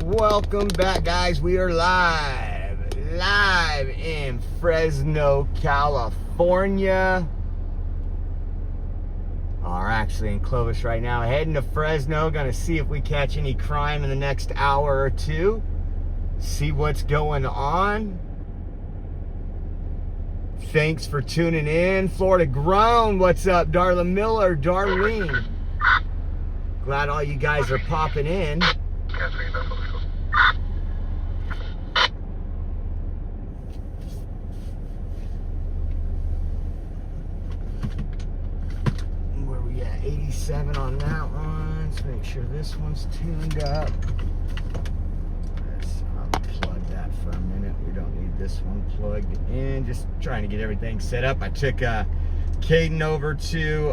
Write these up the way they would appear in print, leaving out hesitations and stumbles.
Welcome back, guys. We are live in Fresno, California. We're actually in Clovis right now, heading to Fresno. Gonna see if we catch any crime in the next hour or two. See what's going on. Thanks for tuning in. Florida Grown, what's up? Darla Miller, Darlene. Glad all you guys are popping in. Where we at? 87 on that one. Let's make sure this one's tuned up. Let's unplug that for a minute. We don't need this one plugged in. Just trying to get everything set up. I took Caden over to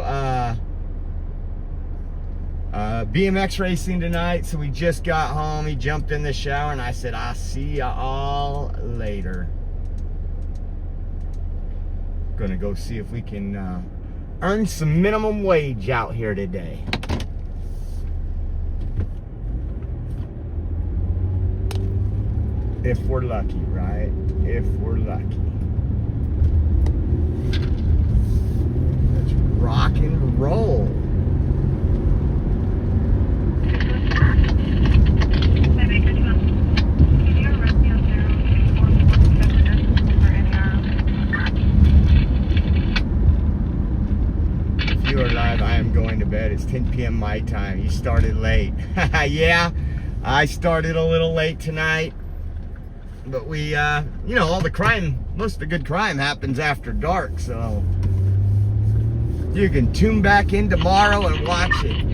BMX racing tonight, so we just got home. He jumped in the shower and I said, I'll see y'all later. Gonna go see if we can earn some minimum wage out here today. If we're lucky, right? If we're lucky. Let's rock and roll. If you are live, I am going to bed. It's 10 p.m. my time. You started late. Yeah, I started a little late tonight. But we, you know, all the crime, most of the good crime happens after dark, so you can tune back in tomorrow and watch it.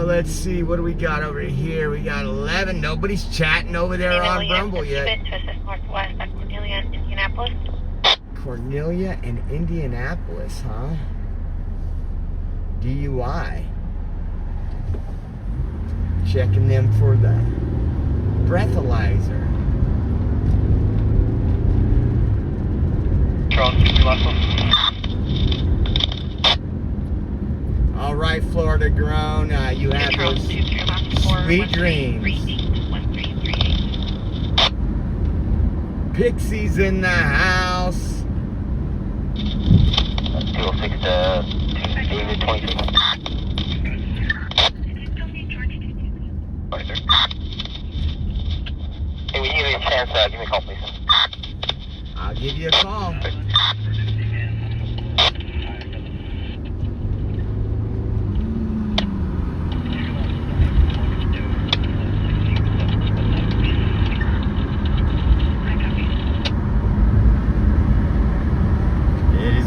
Let's see, what do we got over here? We got 11. Nobody's chatting over there on Rumble yet. Northwest at Cornelia and Indianapolis. Cornelia and Indianapolis, huh? DUI. Checking them for the breathalyzer. All right, Florida Grown, you have those sweet dreams. Pixie's in the house. 206 to David 23. Hey, when you get a chance, give me a call, please. I'll give you a call.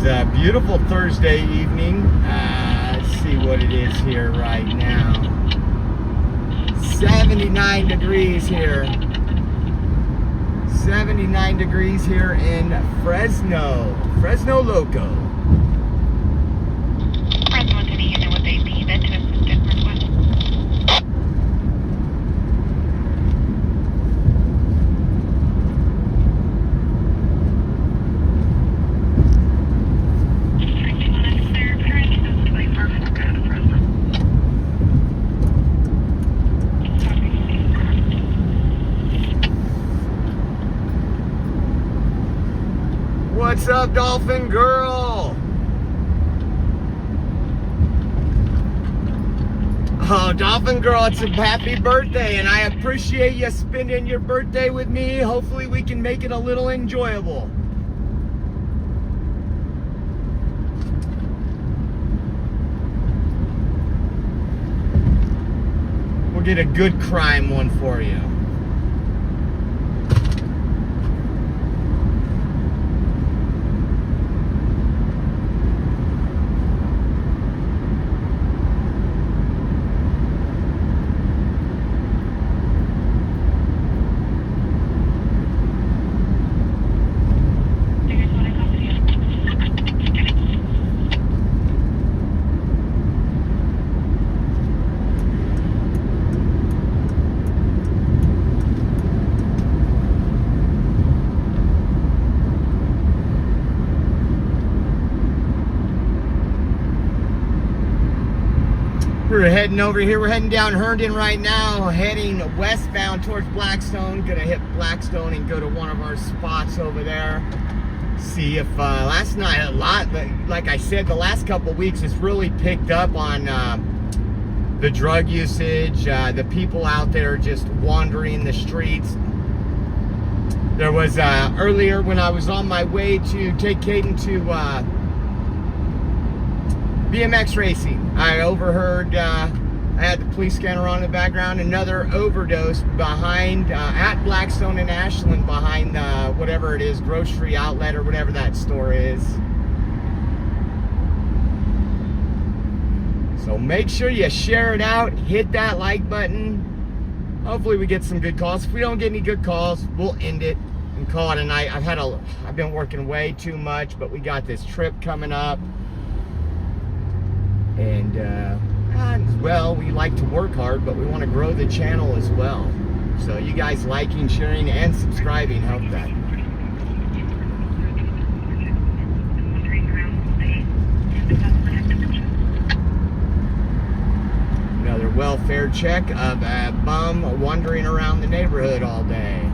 A beautiful Thursday evening. Let's see what it is here right now. 79 degrees here. 79 degrees here in Fresno. Fresno Loco. Fresno to the unit with AP, then to assistant Northwest. What's up, Dolphin Girl? Oh, Dolphin Girl, it's a happy birthday, and I appreciate you spending your birthday with me. Hopefully we can make it a little enjoyable. We'll get a good crime one for you. We're heading over here. We're heading down Herndon right now, heading westbound towards Blackstone. Gonna hit Blackstone and go to one of our spots over there. See if last night like I said, the last couple of weeks it's really picked up on the drug usage, the people out there just wandering the streets. There was earlier when I was on my way to take Caden to BMX racing, I overheard, I had the police scanner on in the background, another overdose behind, at Blackstone and Ashland, behind whatever it is, grocery outlet or whatever that store is. So make sure you share it out, hit that like button. Hopefully we get some good calls. If we don't get any good calls, we'll end it and call it a night. I've been working way too much, but we got this trip coming up. And as well, we like to work hard, but we want to grow the channel as well. So you guys liking, sharing, and subscribing help that. Another welfare check of a bum wandering around the neighborhood all day.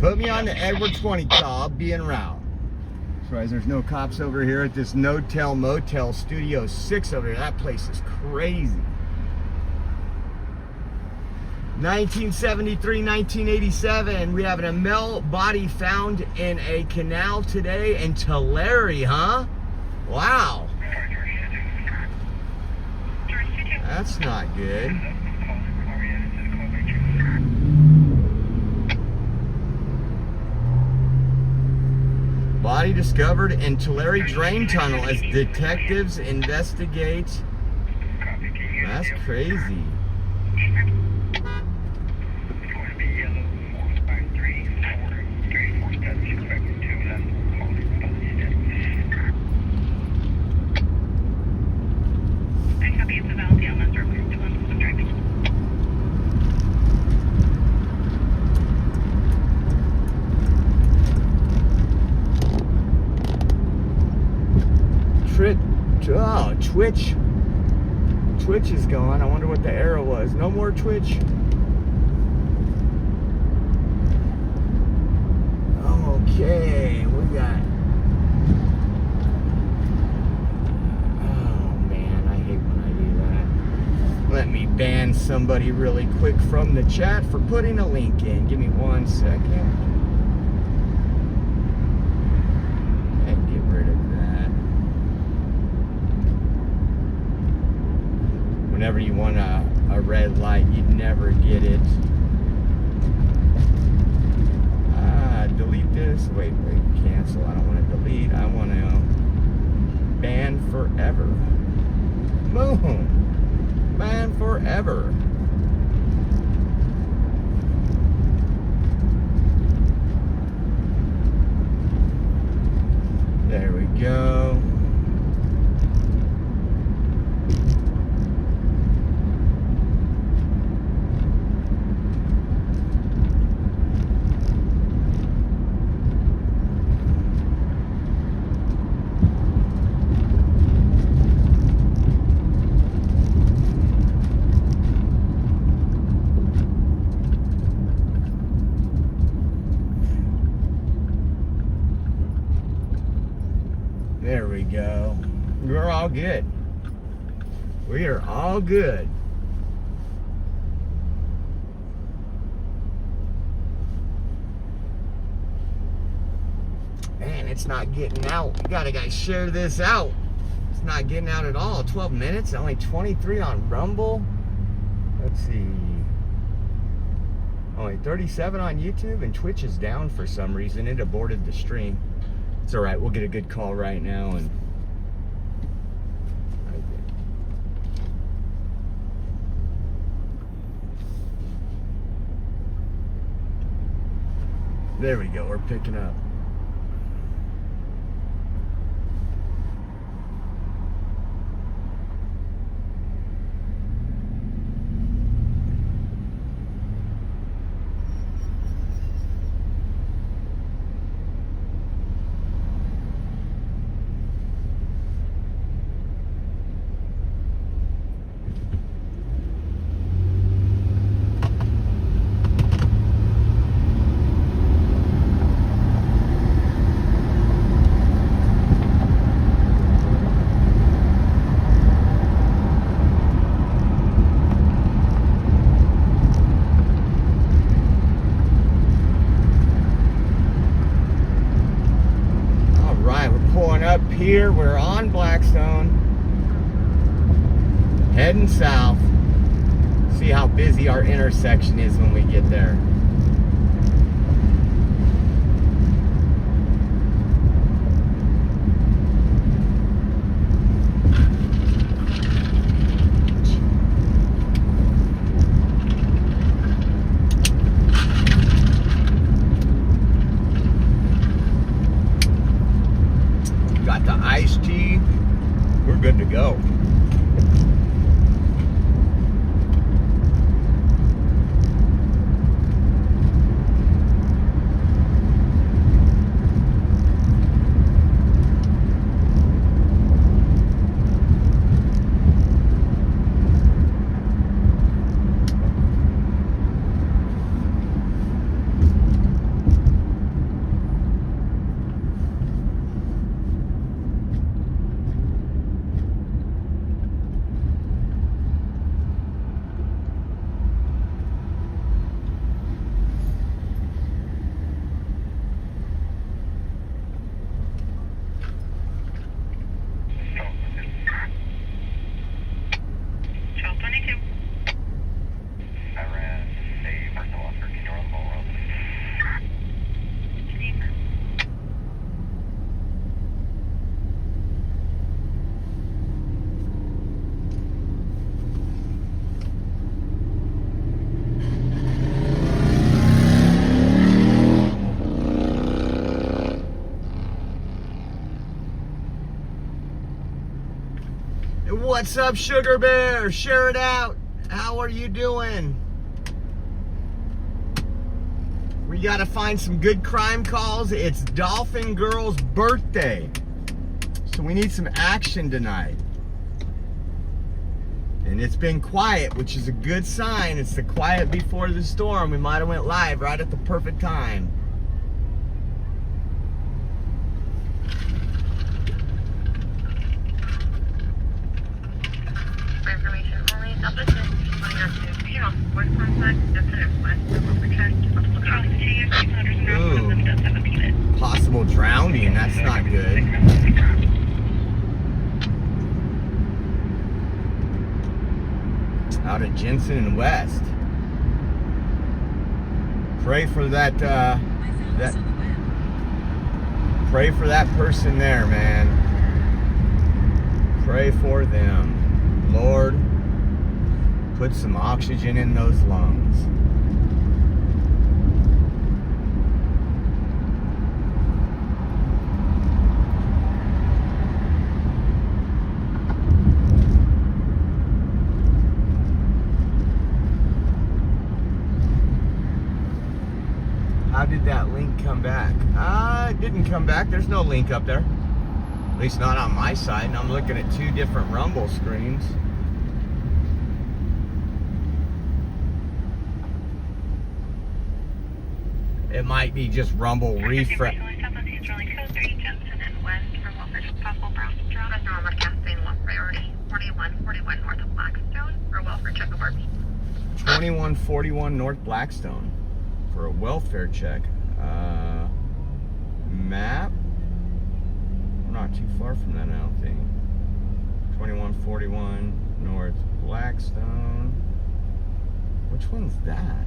Put me on the Edward 20 call, be en route. Surprised there's no cops over here at this No-Tell Motel Studio 6 over here. That place is crazy. 1973, 1987. We have a male body found in a canal today in Tulare, huh? Wow. That's not good. Body discovered in Tulare drain tunnel as detectives investigate. That's crazy. Oh, Twitch. Twitch is gone. I wonder what the arrow was. No more Twitch. Okay, we got. Oh man, I hate when I do that. Let me ban somebody really quick from the chat for putting a link in. Give me 1 second. Whenever you want a red light, you'd never get it. Delete this. Wait, cancel. I don't want to delete. I want to ban forever. Boom. Ban forever. There we go. There we go. We're all good. We are all good. Man, it's not getting out. We gotta guys share this out. It's not getting out at all. 12 minutes, only 23 on Rumble. Let's see. Only 37 on YouTube, and Twitch is down for some reason. It aborted the stream. It's all right. We'll get a good call right now. And there we go. We're picking up. Here we're on Blackstone, heading south. See how busy our intersection is when we get there. Got the iced tea. We're good to go. What's up, Sugar Bear? Share it out. How are you doing? We gotta find some good crime calls. It's Dolphin Girl's birthday, so we need some action tonight. And it's been quiet, which is a good sign. It's the quiet before the storm. We might have went live right at the perfect time. Ooh, possible drowning. That's not good. Out at Jensen and West. Pray for that. Pray for that person there, man. Pray for them, Lord. Put some oxygen in those lungs. How did that link come back? It didn't come back. There's no link up there. At least not on my side. And I'm looking at two different Rumble screens. It might be just Rumble refresh. 2141 north of Blackstone for a welfare check of RP. 2141 North Blackstone for a welfare check. Map. We're not too far from that, I don't think. 2141 North Blackstone. Which one's that?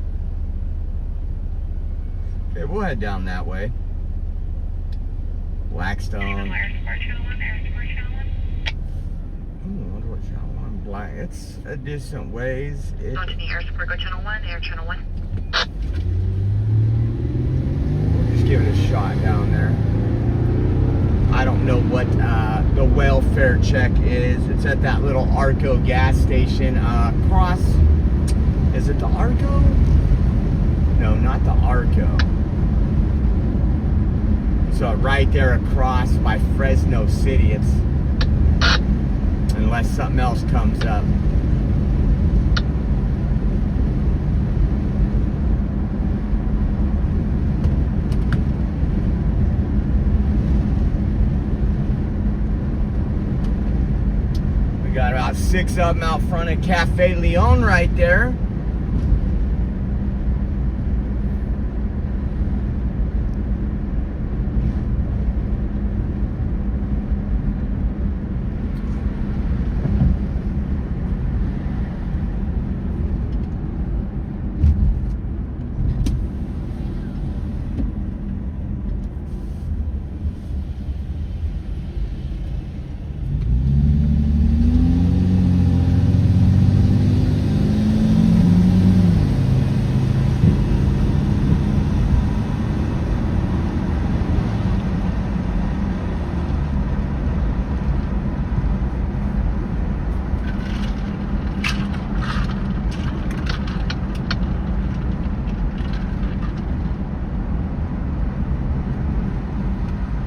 Okay, we'll head down that way. Blackstone. Ooh, I wonder what channel 1. Black. It's a distant ways. Continue Air Support, go channel 1, Air channel 1. We'll just give it a shot down there. I don't know what the welfare check is. It's at that little Arco gas station across. Is it the Arco? No, not the Arco. So right there across by Fresno City. It's unless something else comes up. We got about 6 of them out front of Cafe Leon right there.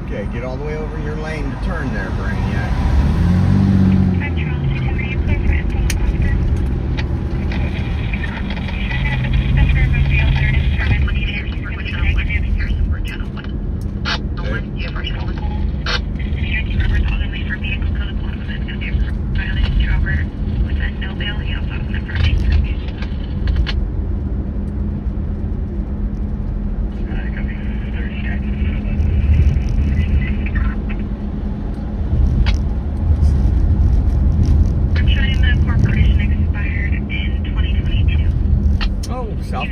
Okay, get all the way over your lane to turn there, Brainiac. I'm Charles, you are you clear for info on Oscar? That's for reveal, there it is. Air Support, go channel 1, Air Support, channel 1. No one, you have our channel 1. This is the team members on the way for vehicle code block of this violation to over with a no bail, you also have an infraction. South.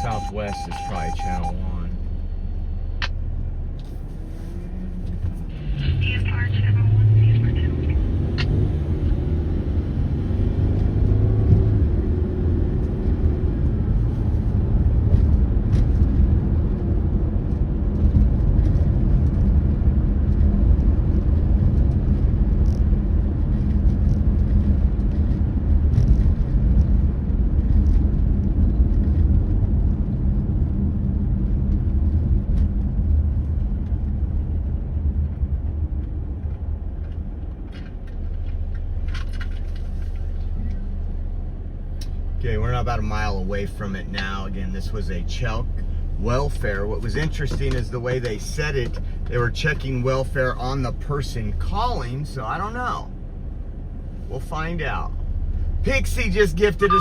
Southwest is probably channel 1. CFR channel 1, CFR channel 1. Okay, we're about a mile away from it now. Again, this was a Chelk welfare. What was interesting is the way they said it. They were checking welfare on the person calling, so I don't know. We'll find out. Pixie just gifted a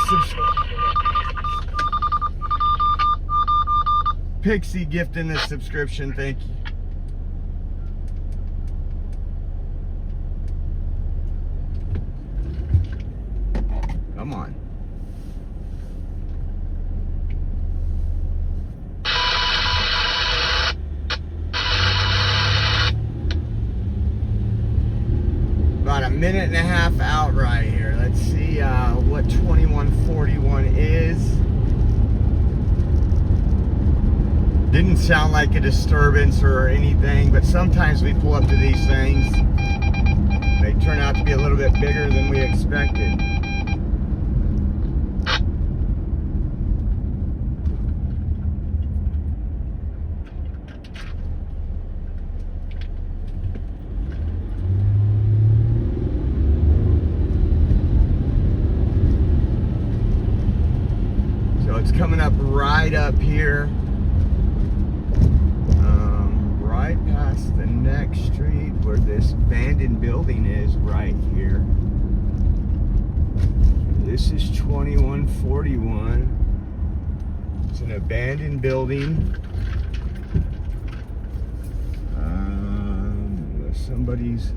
Pixie gifting the subscription, thank you. Come on. About a minute and a half out right here. Let's see what 2141 is. Didn't sound like a disturbance or anything, but sometimes we pull up to these things. They turn out to be a little bit bigger than we expected. So it's coming up right up here. right past the next street where this abandoned building is right here. This is 2141. It's an abandoned building. Somebody's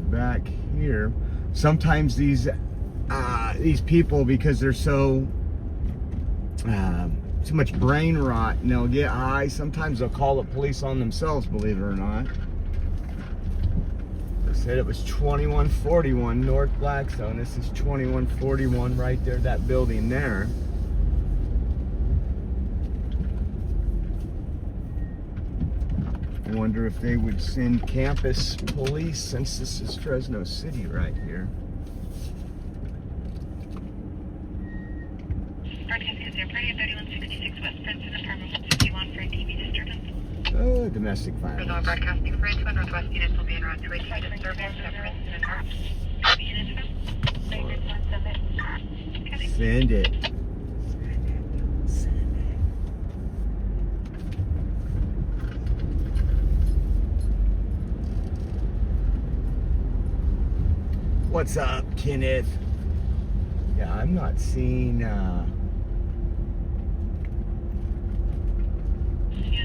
back here. Sometimes these people, because they're so much brain rot and they'll get high, sometimes they'll call the police on themselves, believe it or not. They said it was 2141 North Blackstone. This is 2141 right there, that building there. I wonder if they would send campus police, since this is Fresno City right here. Broadcast is there. Party at 3166 West Princeton, apartment 151 for a TV disturbance. Oh, domestic violence. Fresno Broadcasting for Antoine, Northwest units will be en route to a TV disturbance at Princeton and Park. Send it. What's up, Kenneth? Yeah, I'm not seeing Yes,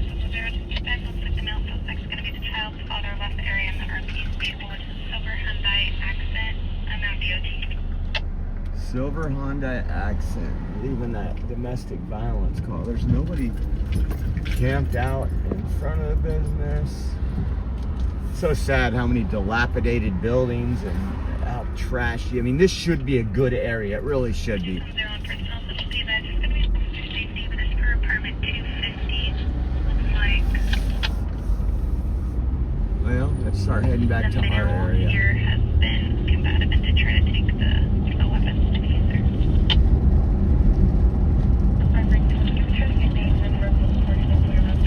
it's 025. Looks like the male suspect's going to be the child's father, left the area in the RP vehicle, which is a silver Hyundai Accent, unknown DOT. silver Honda Accent, leaving that domestic violence call. There's nobody camped out in front of the business. So sad how many dilapidated buildings and how trashy. I mean, this should be a good area. It really should be. They're on personal, so just see that. Just going to be officer safety, but it's for apartment 250. Looks like Well, let's start heading back to the our mineral area. here has been combative and to try to take the weapons to the user. I'm going to try to get names and verbal portion of your road.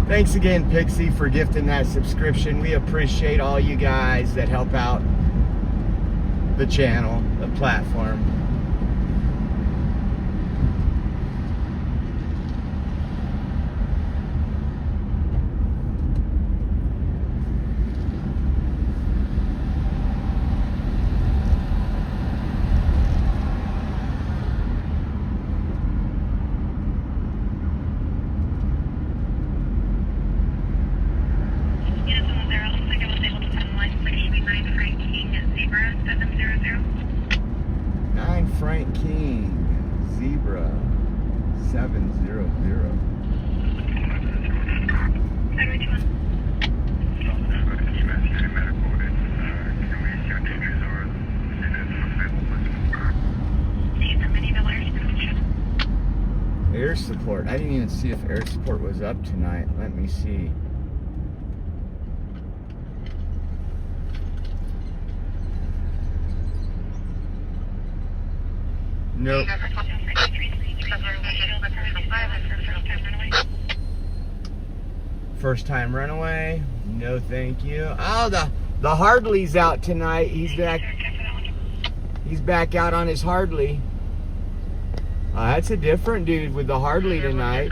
Thanks again, Pixie, for gifting that subscription. We appreciate all you guys that help out the channel, the platform. Frank King, Zebra 700. Air support. I didn't even see if air support was up tonight. Let me see. Nope. First time runaway? No, thank you. Oh, the Hardley's out tonight. He's back out on his Hardley. That's a different dude with the Hardley tonight.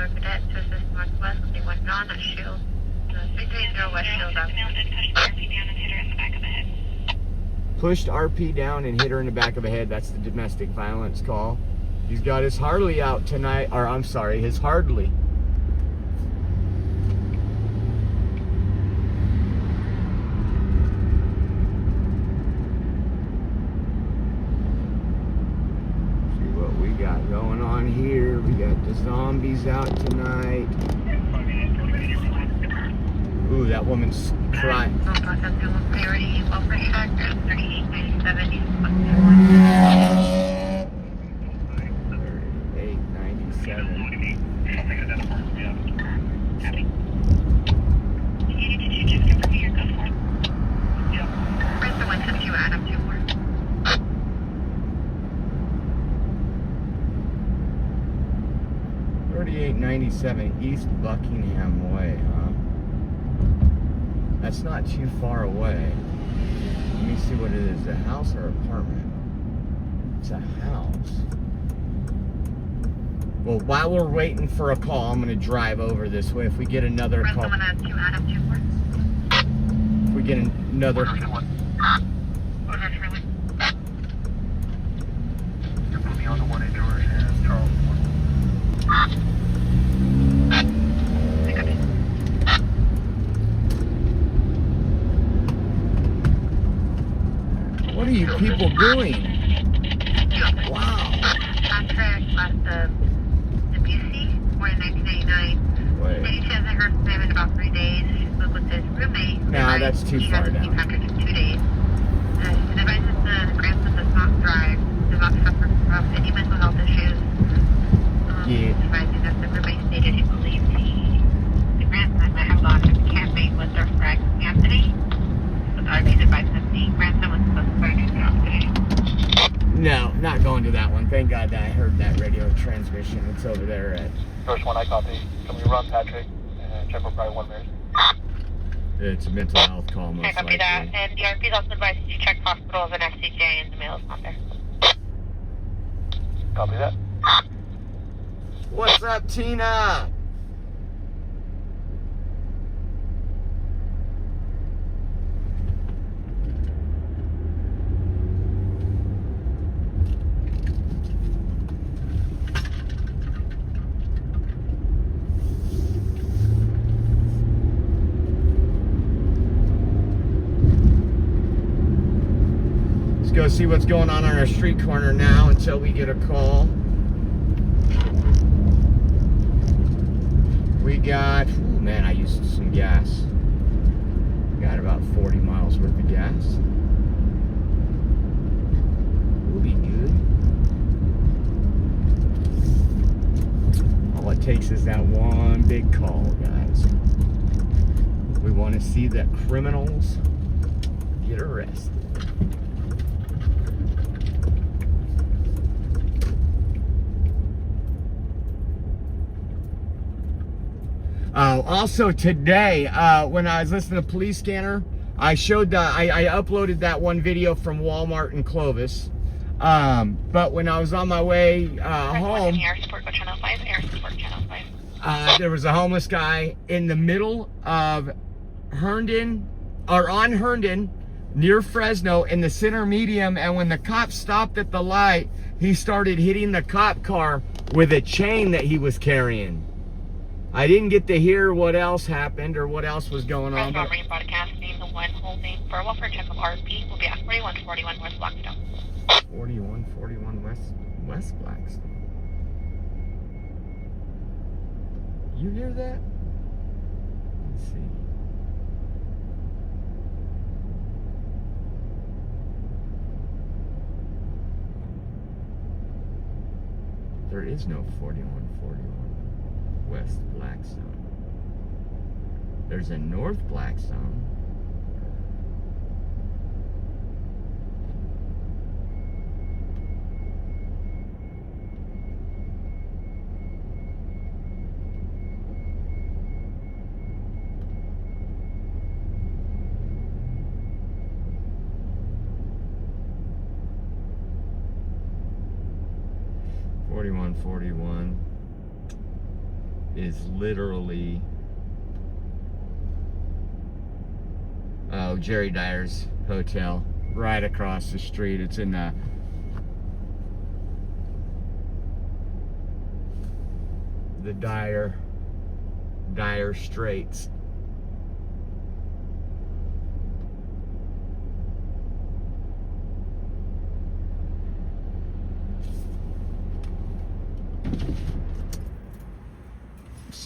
Pushed RP down and hit her in the back of the head. That's the domestic violence call. He's got his Harley out tonight, or I'm sorry, his Hardley. here. We got the zombies out tonight. Ooh, that woman's crying. 3897 East Buckingham Way, huh? That's not too far away. Let me see what it is. A house or apartment? It's a house. Well, while we're waiting for a call, I'm going to drive over this way. If we get another call. If we get another call. On the 1 George and Charles. What are you people doing? Wow. Contract left the BC, born in 1999. Wait. Said he hasn't heard from him in about 3 days. He spoke with his roommate. Nah, that's too far down. Contract in 2 days. It advises the grandson does not drive, does not suffer from any mental health issues. Yeah. Advising that the roommate stated he believes the grandson might have gone to the camping with their friend Anthony. But the RV's advised that the grandson was supposed to start his job today. No, not going to that one. Thank God that I heard that radio transmission. It's over there at... First one, I copy. Can we run Patrick and check for probably 1 minute? It's a mental health call, most I copy likely. that. And the RP's also advised you check hospitals and FCJ, and the mail is not there. Copy that. What's up, Tina? Let's go see what's going on our street corner now until we get a call. We got, ooh, man, I used some gas. Got about 40 miles worth of gas. We'll be good. All it takes is that one big call, guys. We want to see that criminals get arrested. Also today, when I was listening to Police Scanner, I showed I uploaded that one video from Walmart in Clovis. But when I was on my way home, Air Support Channel 5, Air Support Channel 5. there was a homeless guy in the middle of Herndon, or on Herndon, near Fresno, in the center medium. And when the cop stopped at the light, he started hitting the cop car with a chain that he was carrying. I didn't get to hear what else happened or what else was going on. Fresno Marine Broadcasting, the one holding for a welfare check of RP will be at 4141 West Blackstone. 4141 West Blackstone. You hear that? Let's see. There is no 4141 West Blackstone. There's a North Blackstone. .41 is literally Jerry Dyer's hotel right across the street. It's in the Dyer Straits.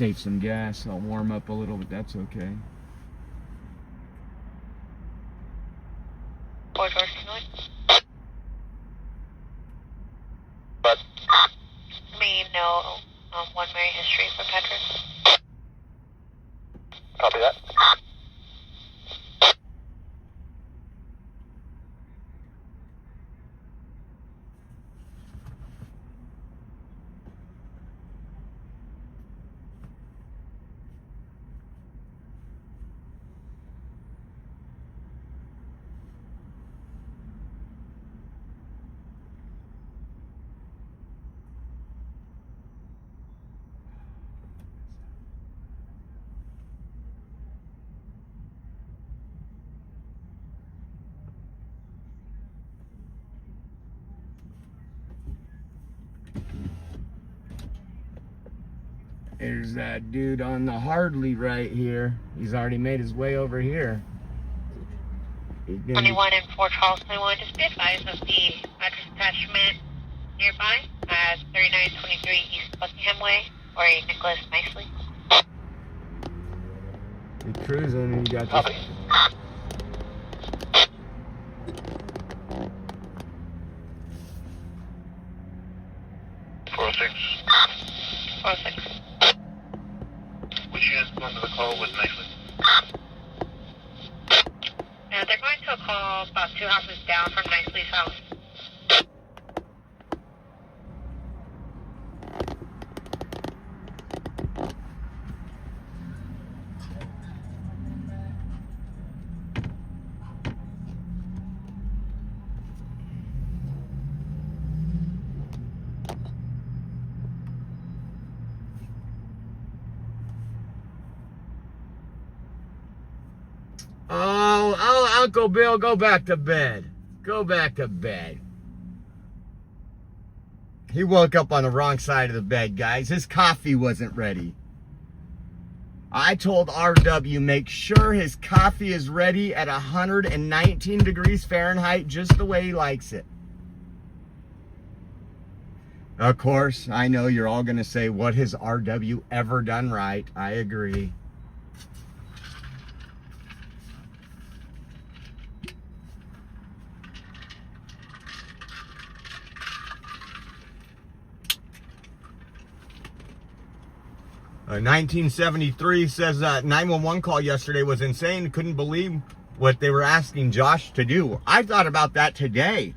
save some gas. I'll warm up a little, but that's okay. Fort George, Illinois. But Me know one Mary history for Patrick. copy that. There's that dude on the Hardley right here. He's already made his way over here. 21 and 4 Charles 21, just be advised of the address attachment nearby as 3923 East Buckingham Way, or a Nicholas Nicely. You're cruising and you got Copy. this. 406. 406. Which unit's going to the call with nicely? Now they're going to a call about 2 houses down from Nicely's house. Oh, Uncle Bill, go back to bed. Go back to bed. He woke up on the wrong side of the bed, guys. His coffee wasn't ready. I told RW, make sure his coffee is ready at 119 degrees Fahrenheit, just the way he likes it. Of course, I know you're all going to say, what has RW ever done right? I agree. Uh, 1973 says 911 call yesterday was insane. Couldn't believe what they were asking Josh to do. I thought about that today.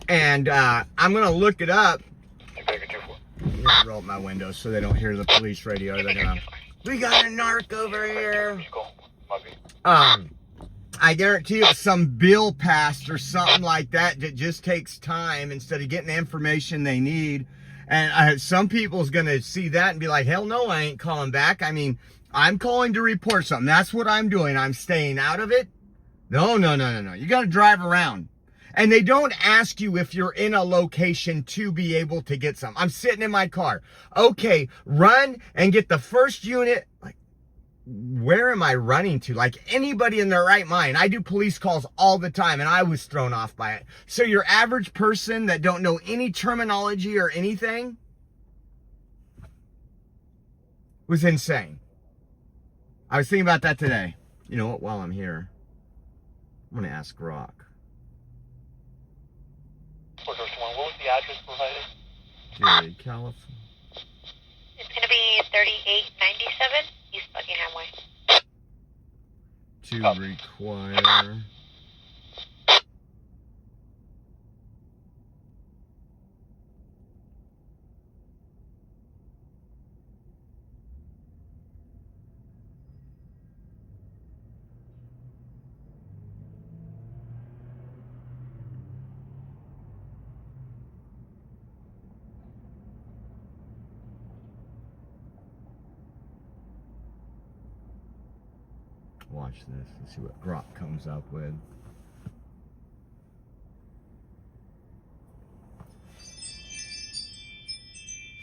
And I'm going to look it up. I'm going to roll up my windows so they don't hear the police radio. They're gonna, we got a narc over here. I guarantee you some bill passed or something like that that just takes time instead of getting the information they need. And some people's going to see that and be like, hell no, I ain't calling back. I mean, I'm calling to report something. That's what I'm doing. I'm staying out of it. No. You got to drive around. And they don't ask you if you're in a location to be able to get some. I'm sitting in my car. Okay, run and get the first unit. Like, where am I running to? Like anybody in their right mind. I do police calls all the time and I was thrown off by it. So your average person that don't know any terminology or anything was insane. I was thinking about that today. You know what? While I'm here, I'm going to ask Rock. What was the address provided? Jerry, California. It's going to be 3897 East Buckingham Way. To require. Watch this. Let's see what Grok comes up with.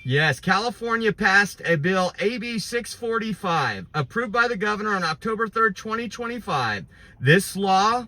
Yes, California passed a bill AB 645, approved by the governor on October 3rd, 2025. This law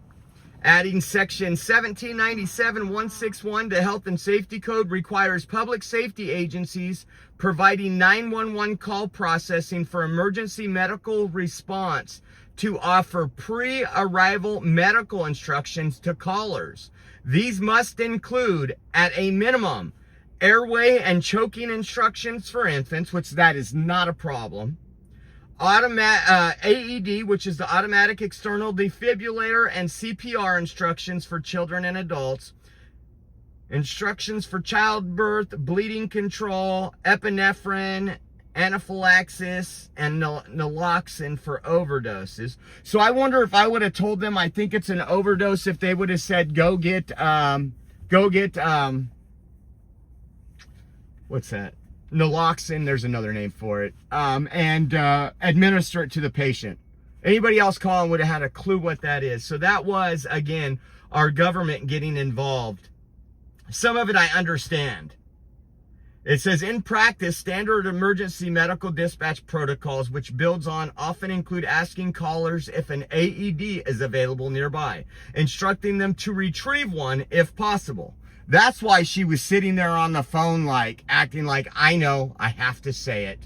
Adding section 1797-161 to Health and Safety Code requires public safety agencies providing 911 call processing for emergency medical response to offer pre-arrival medical instructions to callers. These must include, at a minimum, airway and choking instructions for infants, which that is not a problem. AED, which is the automatic external defibrillator, and CPR instructions for children and adults. Instructions for childbirth, bleeding control, epinephrine, anaphylaxis, and naloxone for overdoses. So I wonder if I would have told them I think it's an overdose, if they would have said go get what's that? Naloxone, there's another name for it, and administer it to the patient. Anybody else calling would have had a clue what that is. So that was, again, our government getting involved. Some of it I understand. It says, in practice, standard emergency medical dispatch protocols, which builds on, often include asking callers if an AED is available nearby, instructing them to retrieve one if possible. That's why she was sitting there on the phone, like, acting like, I know, I have to say it.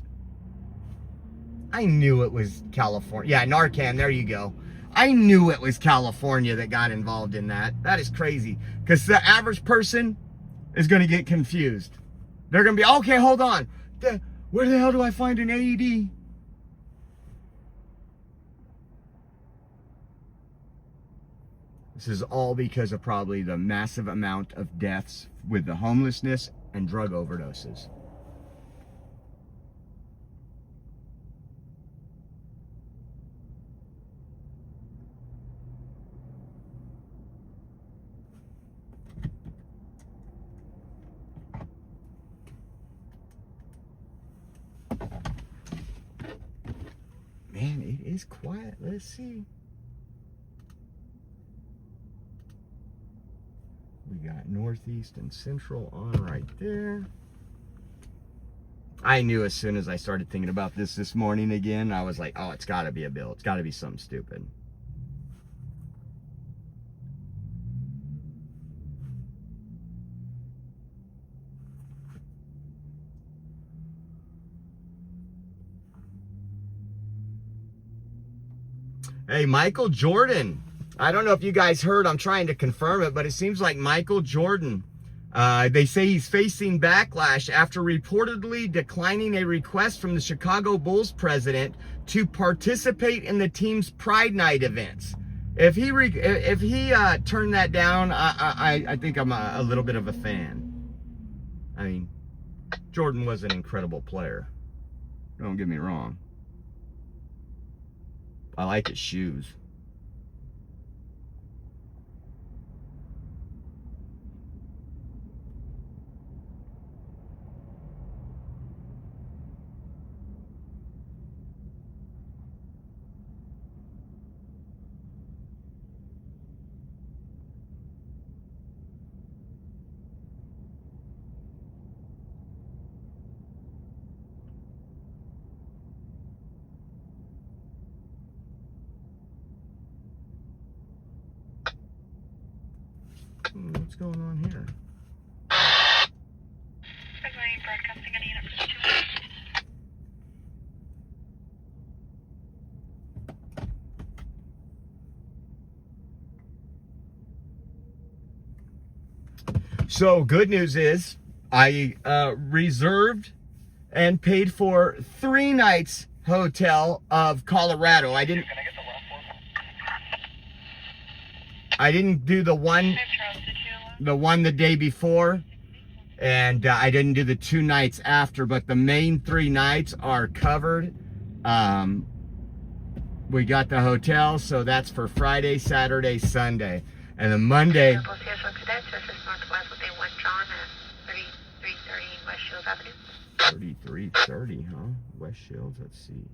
I knew it was California. Yeah, Narcan, there you go. I knew it was California that got involved in that. That is crazy. Because the average person is going to get confused. They're going to be, okay, hold on. Where the hell do I find an AED? This is all because of probably the massive amount of deaths with the homelessness and drug overdoses. Man, it is quiet. Let's see. We got Northeast and Central on right there. I knew as soon as I started thinking about this morning again, I was like, oh, it's got to be a bill. It's got to be something stupid. Hey, Michael Jordan. I don't know if you guys heard, I'm trying to confirm it, but it seems like Michael Jordan, they say he's facing backlash after reportedly declining a request from the Chicago Bulls president to participate in the team's Pride Night events. If he turned that down, I think I'm a little bit of a fan. I mean, Jordan was an incredible player. Don't get me wrong. I like his shoes. What's going on here? Broadcasting on unit for 2. So good news is I reserved and paid for 3 nights hotel of Colorado. I didn't do the one the day before, and I didn't do the 2 nights after, but the main 3 nights are covered. We got the hotel, so that's for Friday, Saturday, Sunday, and then Monday. 3330, huh? West Shields, let's see.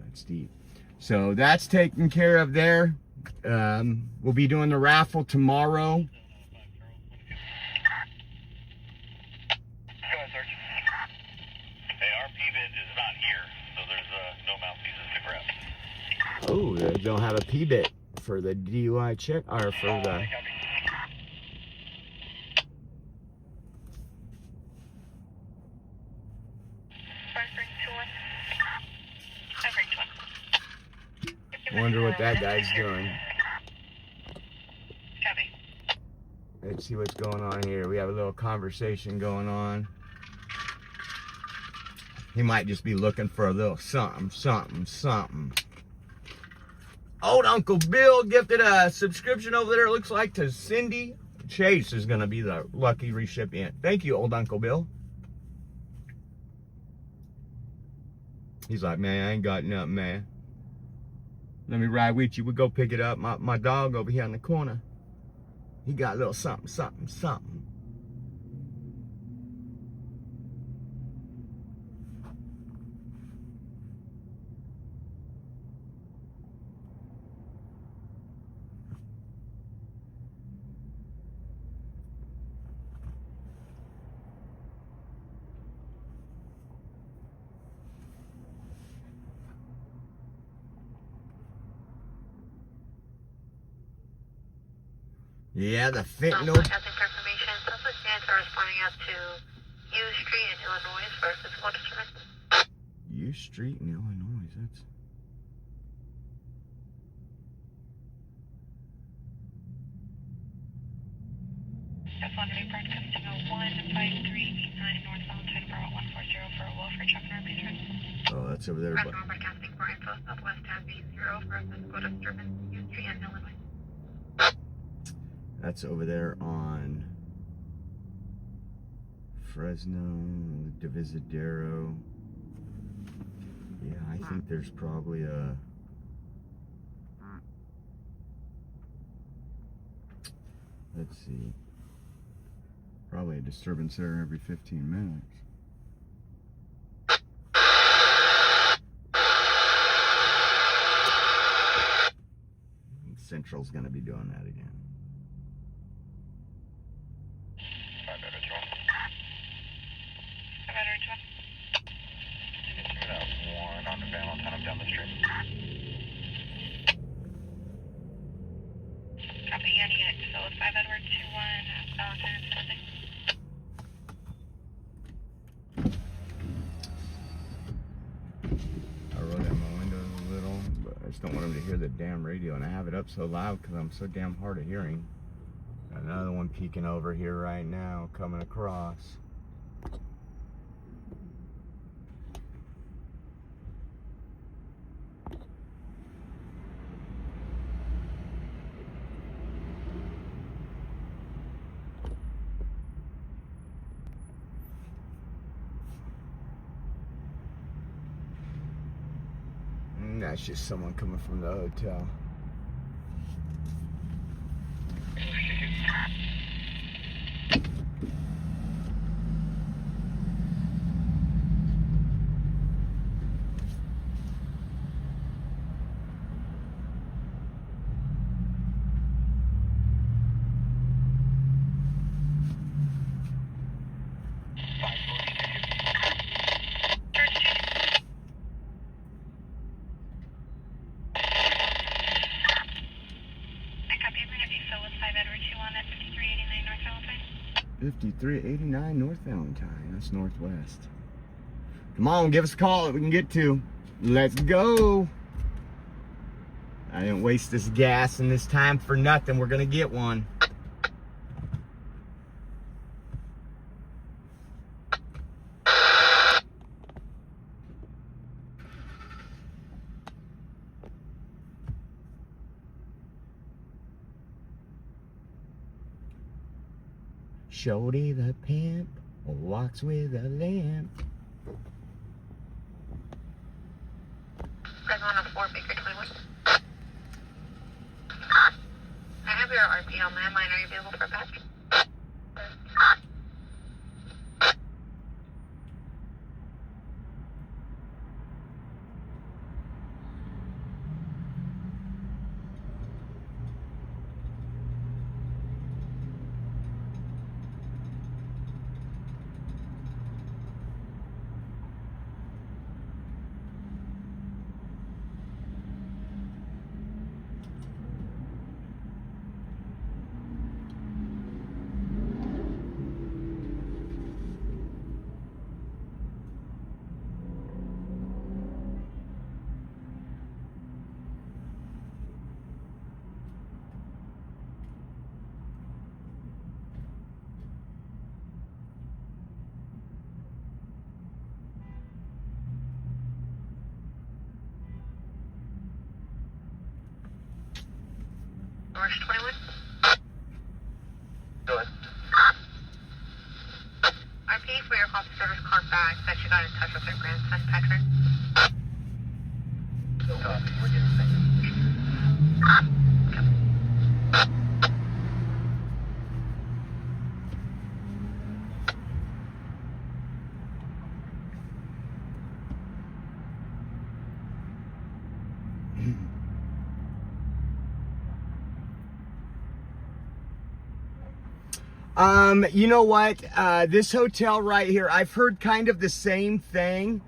That's deep. So that's taken care of there. We'll be doing the raffle tomorrow. bid is not here, so there's no mouthpieces to grab. Oh, they don't have a P-bit for the DUI check, or for the... Wonder what that guy's doing. Copy. Let's see what's going on here. We have a little conversation going on. He might just be looking for a little something. Old Uncle Bill gifted a subscription over there, it looks like, to Cindy. Chase is going to be the lucky recipient. Thank you, Old Uncle Bill. He's like, man, I ain't got nothing, man. Let me ride with you. We'll go pick it up. My dog over here in the corner, he got a little something. Yeah, the fentanyl. Broadcasting for information. Suspect stands are responding out to U Street in Illinois for physical disturbance. U Street in Illinois. That's. F1 broadcasting 15389 North Valentine Borough 140 for a Wilford truck and RP. Oh, that's over there. Fresno broadcasting for info Southwest Avenue 0 for a physical disturbance U Street in Illinois. That's over there on Fresno, Divisadero. Yeah, I think there's probably a... Let's see. Probably a disturbance there every 15 minutes. Central's gonna be doing that again. On the Valentine, I'm down the street. Copy, any unit, so 5 Edward 21, Valentine is something. I rolled down my windows a little, but I just don't want them to hear the damn radio, and I have it up so loud because I'm so damn hard of hearing. Got another one peeking over here right now, coming across. That's just someone coming from the hotel. Copy, I'm going to be so with 5 Edward 21 at 5389 North Valentine. 5389 North Valentine. That's northwest. Come on, give us a call that we can get to. Let's go. I didn't waste this gas and this time for nothing. We're gonna get one. Shorty the pimp walks with a limp. Fresno 104, Baker 21. I have your RP on landline. Are you available for a patch? Marsh 21. Go ahead. RP for your officer's car back that you got in touch with your grandson, Patrick. Copy. We're getting things. You know what? This hotel right here, I've heard kind of the same thing.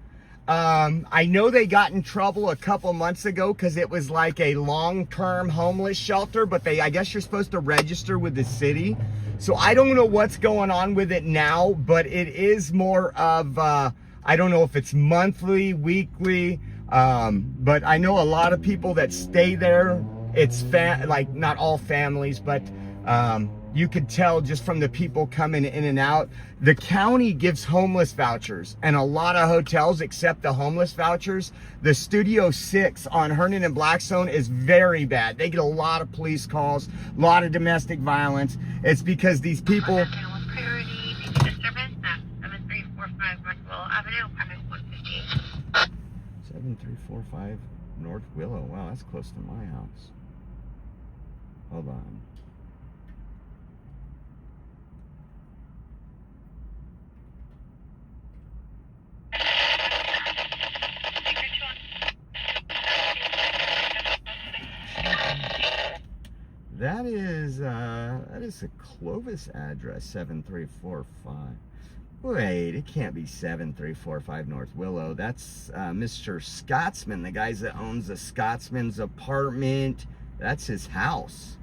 I know they got in trouble a couple months ago because it was like a long-term homeless shelter, but I guess you're supposed to register with the city. So I don't know what's going on with it now, but it is more of, I don't know if it's monthly, weekly, but I know a lot of people that stay there. It's like not all families, but you could tell just from the people coming in and out. The county gives homeless vouchers, and a lot of hotels accept the homeless vouchers. The Studio 6 on Herndon and Blackstone is very bad. They get a lot of police calls, a lot of domestic violence. It's because these people... Priority, disturbance at 7345 Northwell Avenue, apartment 115. 7345 North Willow. Wow, that's close to my house. Hold on. That is a Clovis address, 7345. Wait, it can't be 7345 North Willow. That's Mr. Scotsman, the guys that owns the Scotsman's apartment. That's his house.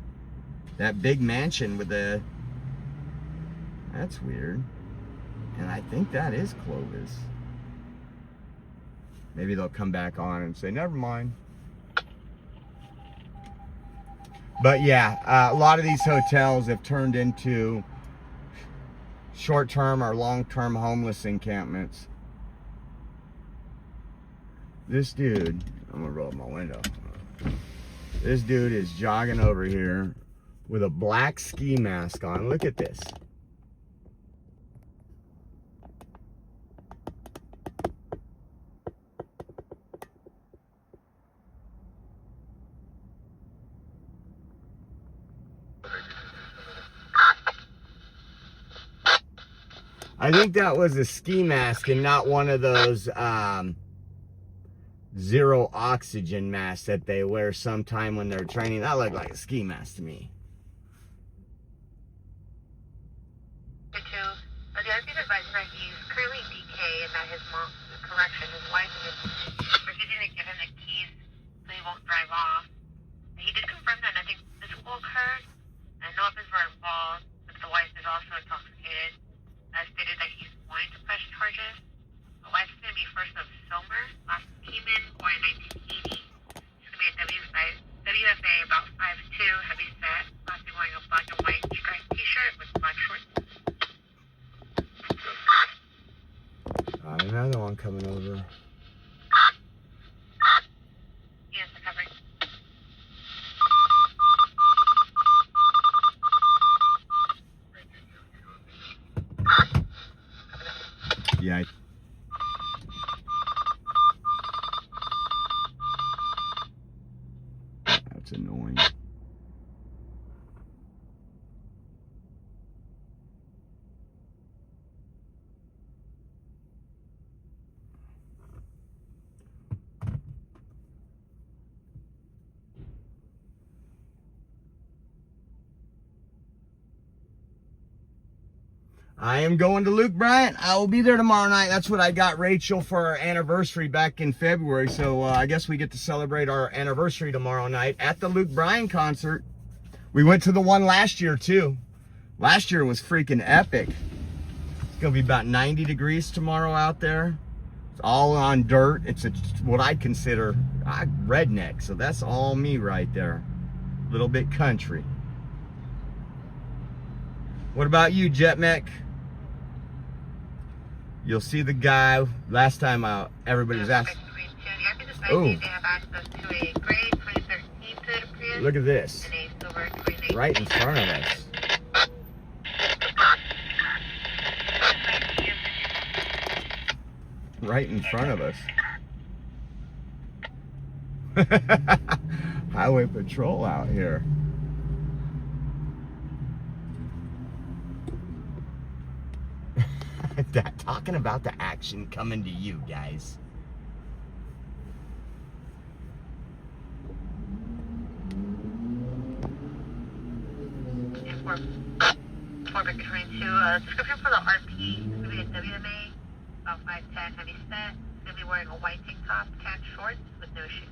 That big mansion with the... That's weird. And I think that is Clovis. Maybe they'll come back on and say, never mind. But yeah, a lot of these hotels have turned into short-term or long-term homeless encampments. This dude, I'm gonna roll up my window. This dude is jogging over here with a black ski mask on. Look at this. I think that was a ski mask and not one of those zero oxygen masks that they wear sometime when they're training. That looked like a ski mask to me. The RP's advisor that he's currently DK and that his mom, correction, his wife is refusing to give him the keys so he won't drive off. He did confirm that nothing physical occurred and no weapons were involved, but the wife is also intoxicated. Stated that he's wanting to press charges. The wife's going to be first of Somer, last came in born in 1980. He's going to be a WFA, about 5'2", heavy set, last name wearing a black and white striped t-shirt with black shorts. Another one coming over. Yes, the covering. Yeah. That's annoying. I am going to Luke Bryant. I will be there tomorrow night. That's what I got Rachel for our anniversary back in February. So I guess we get to celebrate our anniversary tomorrow night at the Luke Bryant concert. We went to the one last year too. Last year was freaking epic. It's gonna be about 90 degrees tomorrow out there. It's all on dirt. It's what I consider redneck. So that's all me right there. A little bit country. What about you, Jet Mech? You'll see the guy. Last time everybody was asking. Oh. They have access to a gray 2013 Look at this. Right in front of us. Right in front of us. Highway patrol out here. Talking about the action coming to you guys. Description for the RP, it's going to be a WMA, about 5'10", heavy set. It's going to be wearing a white tank top, tan shorts with no shoes.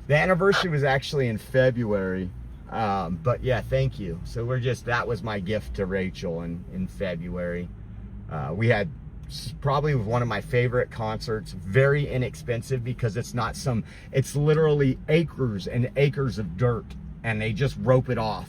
The anniversary was actually in February. But yeah, thank you. So that was my gift to Rachel in February. We had probably one of my favorite concerts, very inexpensive because it's literally acres and acres of dirt and they just rope it off.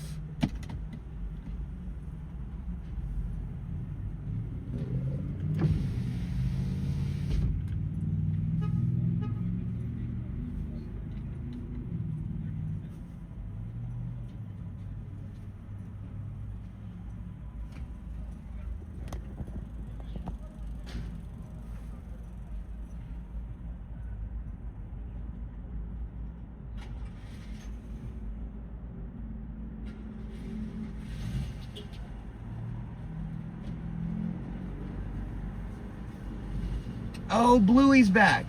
Oh, Bluey's back.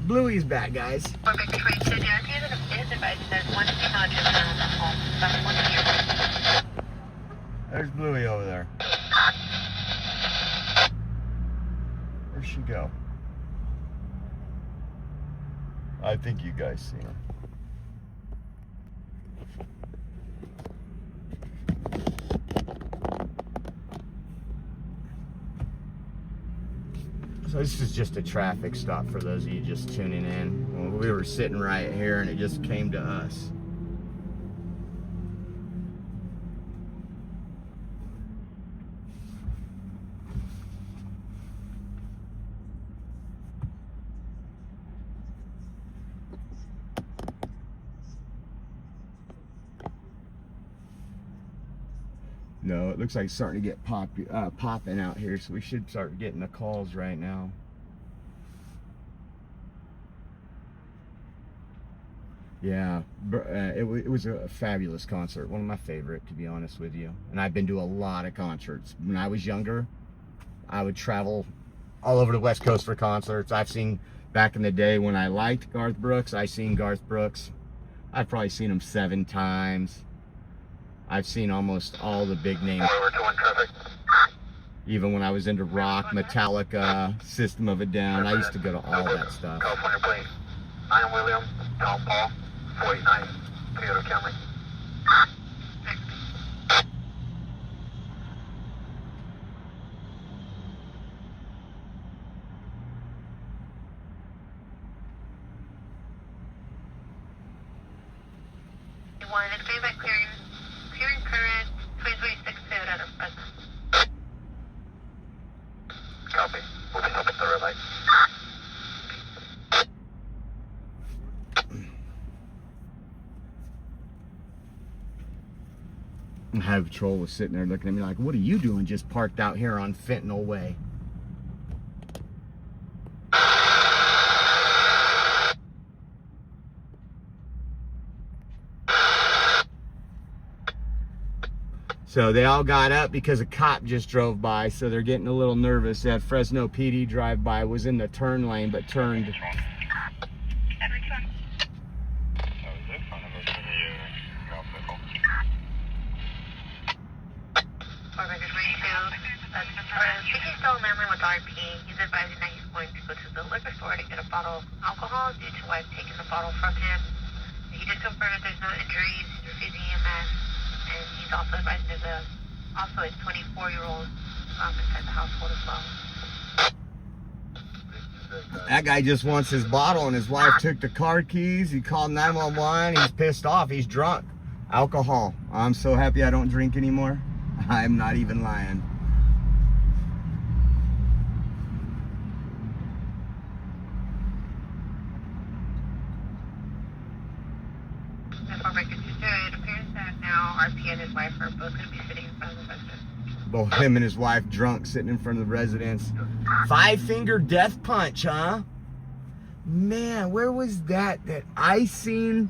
Bluey's back, guys. There's Bluey over there. Where'd she go? I think you guys see her. So this is just a traffic stop for those of you just tuning in. Well, we were sitting right here and it just came to us. No, it looks like it's starting to get popping out here, so we should start getting the calls right now. Yeah, it was a fabulous concert, one of my favorite, to be honest with you. And I've been to a lot of concerts. When I was younger, I would travel all over the West Coast for concerts. I've seen, back in the day when I liked Garth Brooks, I've seen Garth Brooks. I've probably seen him 7 times. I've seen almost all the big names. Even when I was into rock, Metallica, System of a Down, I used to go to all that stuff. California plane. I am William, Tom Paul, 489, Toyota Camry. One, it's going back clearing current 2026 Toyota to Fresno. Copy. We'll be stopping at the red light. Highway Patrol was sitting there looking at me like, what are you doing just parked out here on Fentanyl Way? So they all got up because a cop just drove by, so they're getting a little nervous. That Fresno PD drive-by was in the turn lane, but turned. Speaking still memory with RP, he's advising that he's going to go to the liquor store to get a bottle of alcohol due to wife taking the bottle from him. He did confirm that there's no injuries, he's refusing EMS, and he's also advising there's a 24-year-old inside the household as well. That guy just wants his bottle, and his wife took the car keys. He called 911. He's pissed off. He's drunk. Alcohol. I'm so happy I don't drink anymore. I'm not even lying. Oh, him and his wife drunk sitting in front of the residence. 5-finger death punch, huh? Man, where was that I seen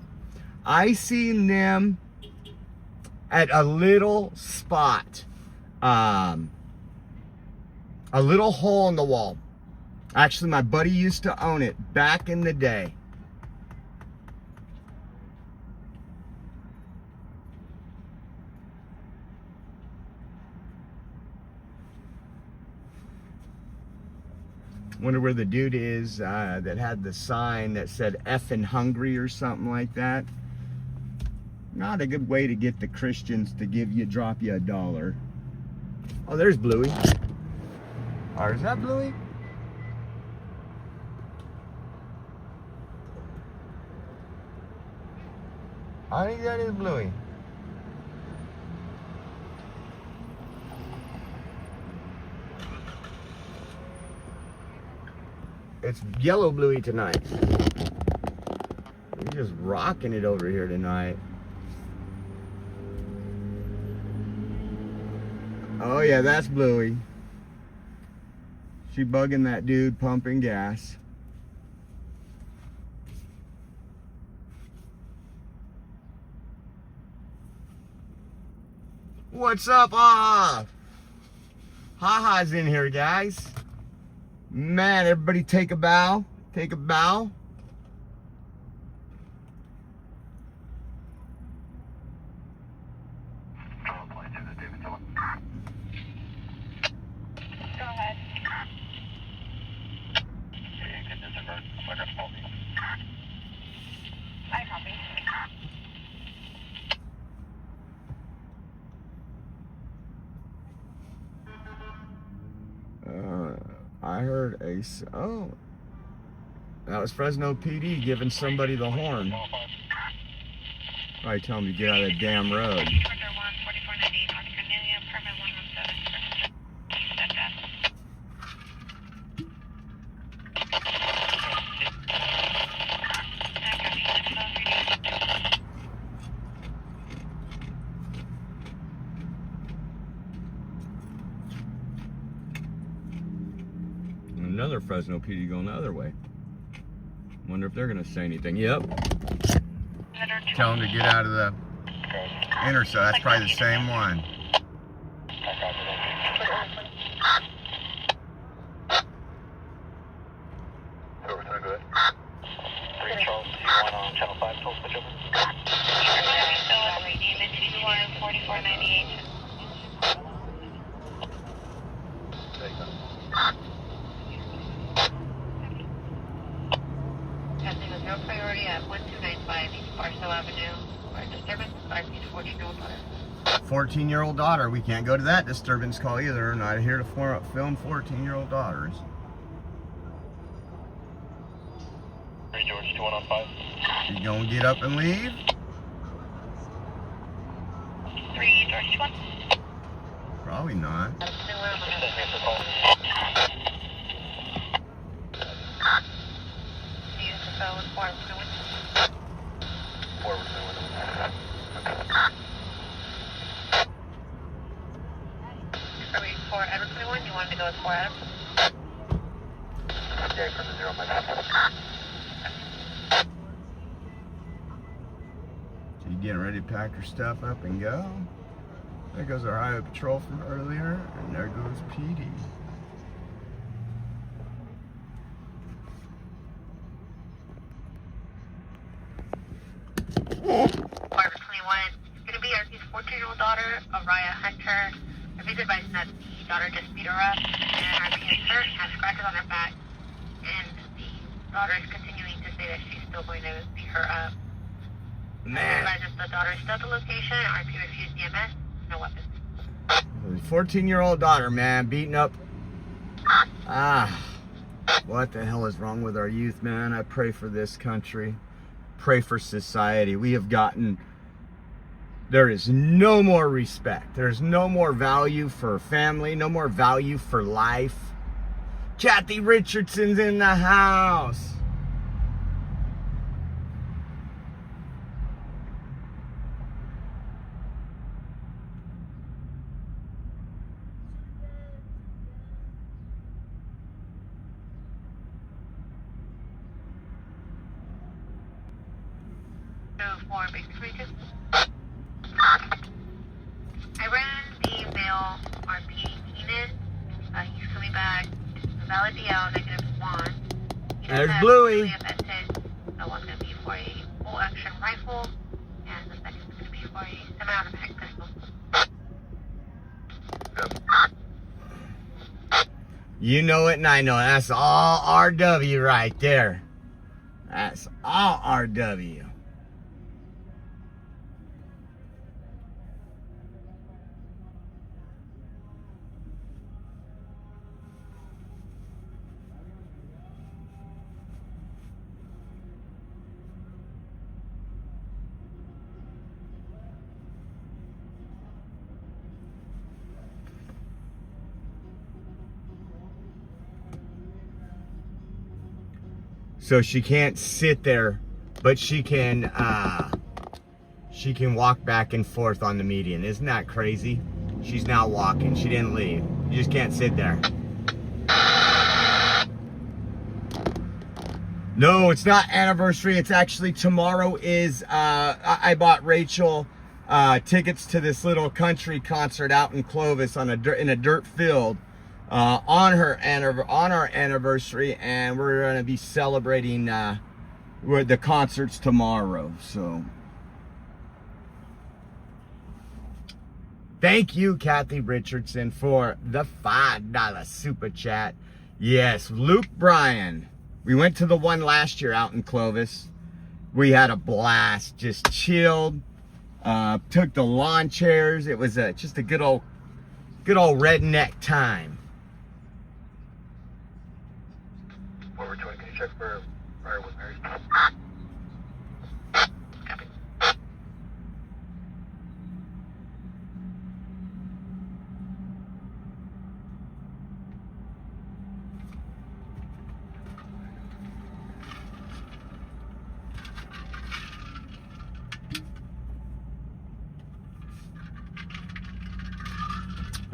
them at a little spot. A little hole in the wall. Actually, my buddy used to own it back in the day. Wonder where the dude is that had the sign that said effing hungry or something like that. Not a good way to get the Christians to drop you $1. Oh, there's Bluey. Or is that Bluey? I think that is Bluey. It's yellow Bluey tonight. We're just rocking it over here tonight. Oh yeah, that's Bluey. She bugging that dude pumping gas. What's up, Ha-Ha? Ha-Ha's in here, guys. Man, everybody take a bow. Take a bow. Go ahead. I copy. I heard oh, that was Fresno PD giving somebody the horn. Probably telling them to get out of the damn road. Another Fresno PD going the other way. Wonder if they're gonna say anything. Yep. Tell them to get out of the intersection. That's probably the same one. No priority at 1295 East Barstow Avenue. Or disturbance, 14-year-old daughter. 14-year-old daughter. We can't go to that disturbance call either. Not here to film 14-year-old daughters. 3 George, 2105. You gonna get up and leave? 3 George 1. Probably not. You wanted to go with 4 Adam? Yeah, from the 0 So you getting ready to pack your stuff up and go? There goes our highway patrol from earlier, and there goes PD. Barbara 21. It's going to be his 14-year-old daughter, Araya Hunter. If he's advising that the daughter just beat her up, and our PA hurt, has scratches on her back, and the daughter is continuing to say that she's still going to beat her up. Man. If the daughter is still at the location, RP refused DMS, no weapons. 14-year-old daughter, man, beating up. What the hell is wrong with our youth, man? I pray for this country. Pray for society. We have gotten... There is no more respect. There's no more value for family. No more value for life. Kathy Richardson's in the house. for Baker 22. I ran the male RP Keenan. He's coming back. Valid DL, -1. There's Bluey. EFS hit. So one's going to be for a full action rifle, and the second is going to be for a semi-automatic pistol. You know it and I know it. That's all RW right there. That's all RW. So she can't sit there, but she can walk back and forth on the median. Isn't that crazy? She's now walking. She didn't leave. You just can't sit there. No, it's not anniversary. It's actually tomorrow is, I bought Rachel tickets to this little country concert out in Clovis in a dirt field. On our anniversary, and we're going to be celebrating the concerts tomorrow. So thank you, Kathy Richardson, for the $5 super chat. Yes, Luke Bryan. We went to the one last year out in Clovis. We had a blast, just chilled, took the lawn chairs. It was just a good old redneck time. Over 20, can you check for prior with Mary?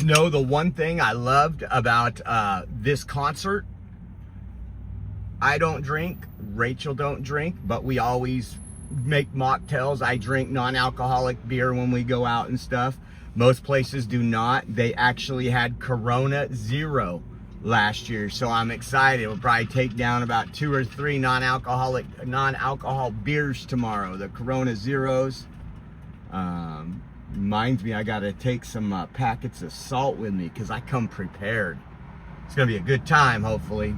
No, the one thing I loved about this concert, I don't drink, Rachel don't drink, but we always make mocktails. I drink non-alcoholic beer when we go out and stuff. Most places do not. They actually had Corona Zero last year, so I'm excited. We'll probably take down about 2 or 3 non-alcohol beers tomorrow. The Corona Zeros. Reminds me, I gotta take some packets of salt with me because I come prepared. It's gonna be a good time, hopefully.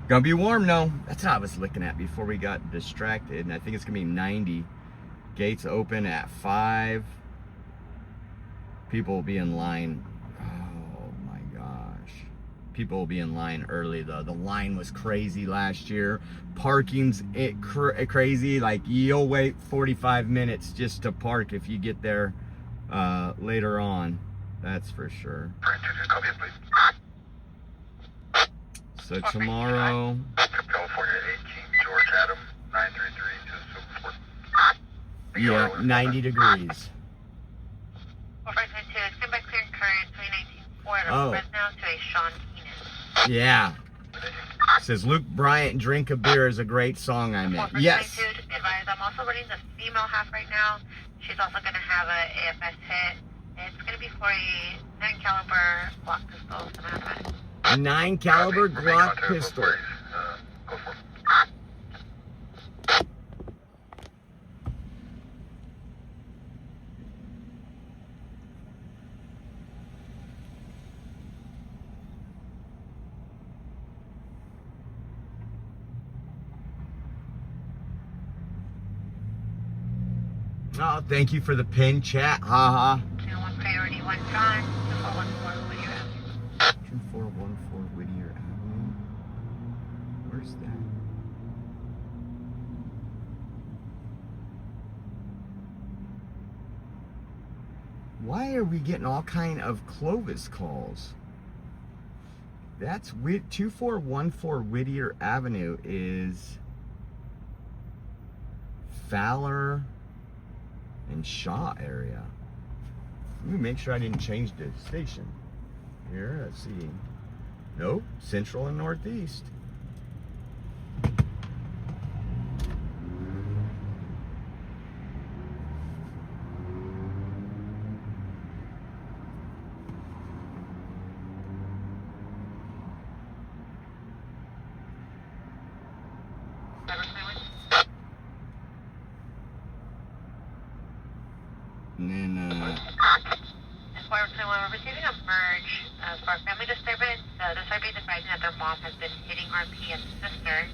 Gonna be warm though. That's what I was looking at before we got distracted. And I think it's gonna be 90. Gates open at 5. People will be in line. Oh my gosh. People will be in line early though. The line was crazy last year. Parking's crazy. Like you'll wait 45 minutes just to park if you get there later on. That's for sure. Copy it, please. So tomorrow, California 18, George Adam, 933-274. yeah, 90 degrees. 4522, stand by clear and current 2019 Ford Oh. Fresno to a Sean Keenan. Yeah. Says Luke Bryant, Drink a Beer is a great song I met. Yes. 4522, advise, I'm also running the female half right now. She's also going to have a AFS hit. It's going to be for a 9 caliber Glock pistol, semi-automatic. 9 caliber Glock pistol. Go for it. Oh, thank you for the pin chat. Haha. Now one priority, one John, 2414 Whittier Avenue. 2414 Whittier Avenue. Where's that? Why are we getting all kind of Clovis calls? That's 2414 Whittier Avenue is Fowler and Shaw area. Let me make sure I didn't change the station. Here, let's see. Nope, Central and Northeast. And then, As far as we're receiving a merge for family disturbance. The survey is advising that their mom has been hitting RP and sister.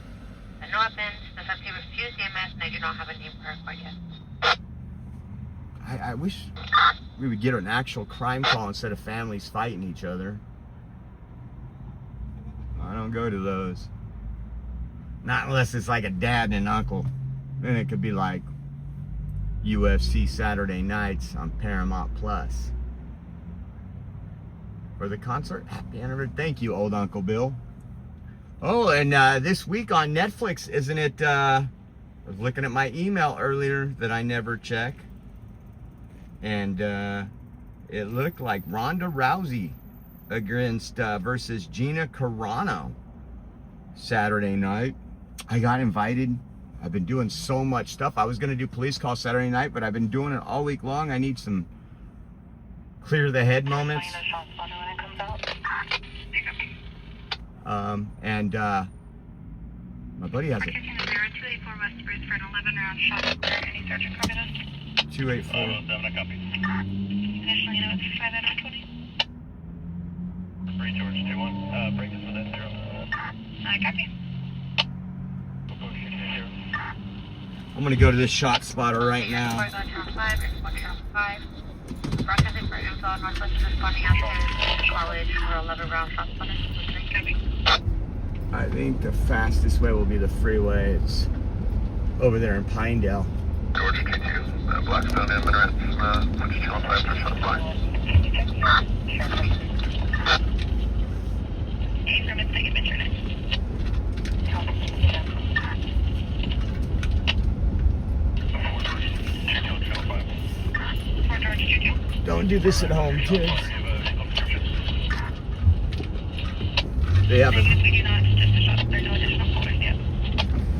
No offense, the subject refused EMS and I do not have a name for her quite yet. I wish we would get an actual crime call instead of families fighting each other. I don't go to those. Not unless it's like a dad and an uncle. Then it could be like UFC Saturday nights on Paramount Plus. For the concert, happy anniversary. Thank you, old Uncle Bill. Oh, and this week on Netflix, isn't it? I was looking at my email earlier that I never check. And it looked like Ronda Rousey against versus Gina Carano Saturday night. I got invited. I've been doing so much stuff. I was going to do police call Saturday night, but I've been doing it all week long. I need some clear the head moments. And my buddy has it. 284 West Spruce for an 11-round shot. Any sergeant copy that? 284. Initially, you know, it's 5 out of 20. 3 George 2-1. Break this within 0. Copy. I'm gonna go to this shot spotter right now. Broadcasting for info on Northwestern responding out to college for 11-round shot spotter. I think the fastest way will be the freeway. It's over there in Pinedale. George K2. Blackstone and Minarets. Switch 215 for shot flight. From its second internet. Don't do this at home, kids. They have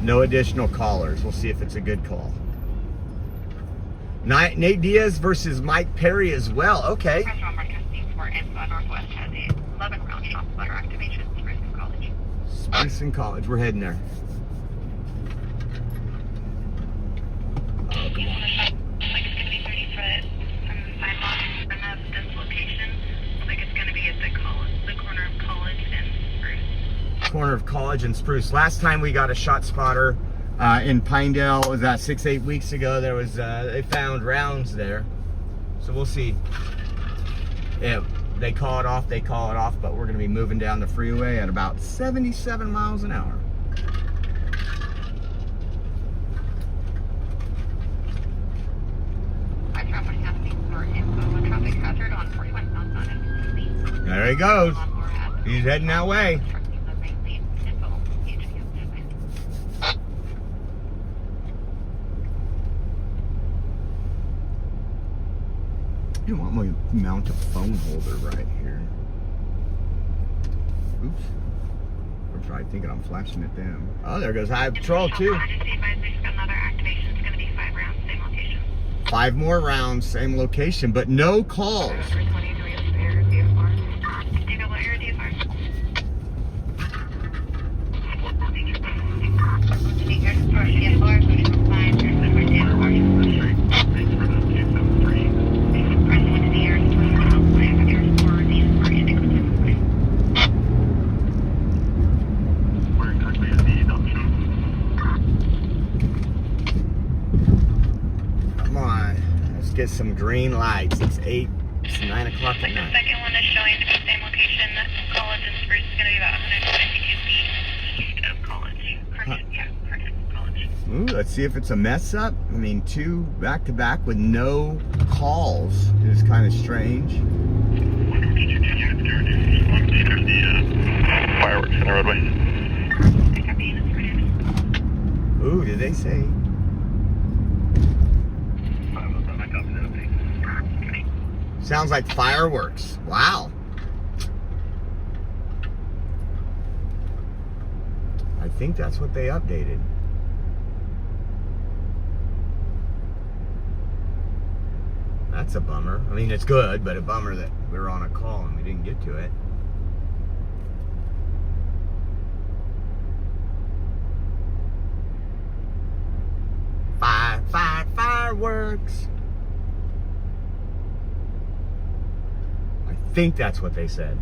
no additional callers. We'll see if it's a good call. Nate Diaz versus Mike Perry as well. Okay. Fresno broadcasting for info Northwest has a 11-round shot spotter activation at Fresno College. Fresno College. We're heading there. Oh, come on. Like it's going to be 30 foot from the sidewalk in front of this location. Like it's going to be at the corner of College and Spruce. Corner of College and Spruce. Last time we got a shot spotter in Pinedale, was that 6-8 weeks ago? There was they found rounds there, so we'll see. Yeah, they call it off, but we're going to be moving down the freeway at about 77 miles an hour. There he goes. He's heading that way. You know, I'm going to mount a phone holder right here. Oops. I'm probably thinking I'm flashing at them. Oh, there goes High Patrol too. Another activation is going to be 5 rounds, same location. 5 more rounds, same location, but no calls. Come on, let's get some green lights. It's 9 o'clock at The night. second one is showing to be the same location. College and Spruce is going to be about 152 feet east of College. College. Ooh, let's see if it's a mess up. I mean, 2 back-to-back with no calls is kind of strange. Fireworks in the roadway. Ooh, did they say? Sounds like fireworks. Wow. I think that's what they updated. That's a bummer. I mean, it's good, but a bummer that we were on a call and we didn't get to it. fireworks. I think that's what they said.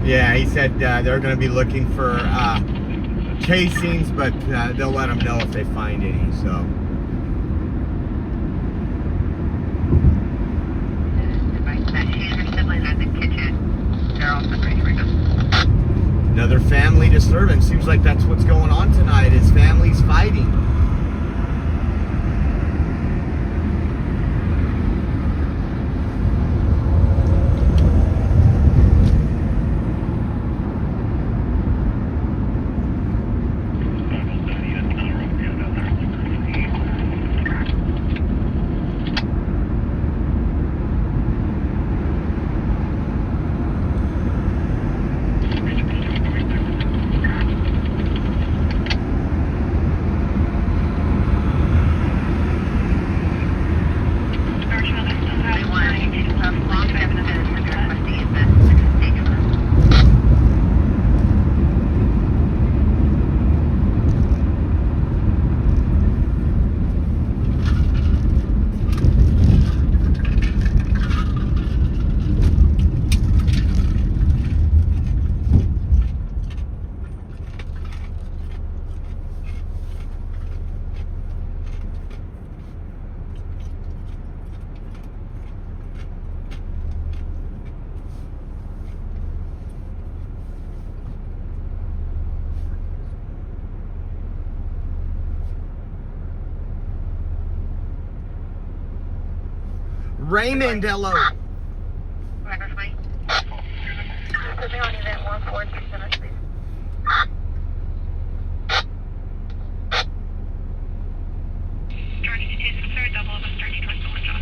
Yeah, he said they're going to be looking for casings, but they'll let them know if they find any. So. Another family disturbance. Seems like that's what's going on tonight. Is families fighting. Raymond, hello. Driver's light. Put me on event 1437, please. Charge to 2 sir, double of us, 30 towards the window.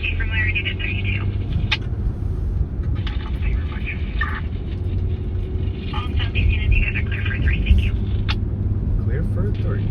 Chief from Larry, unit 32. All southeast units, you guys are clear for 3, thank you. Clear for 30.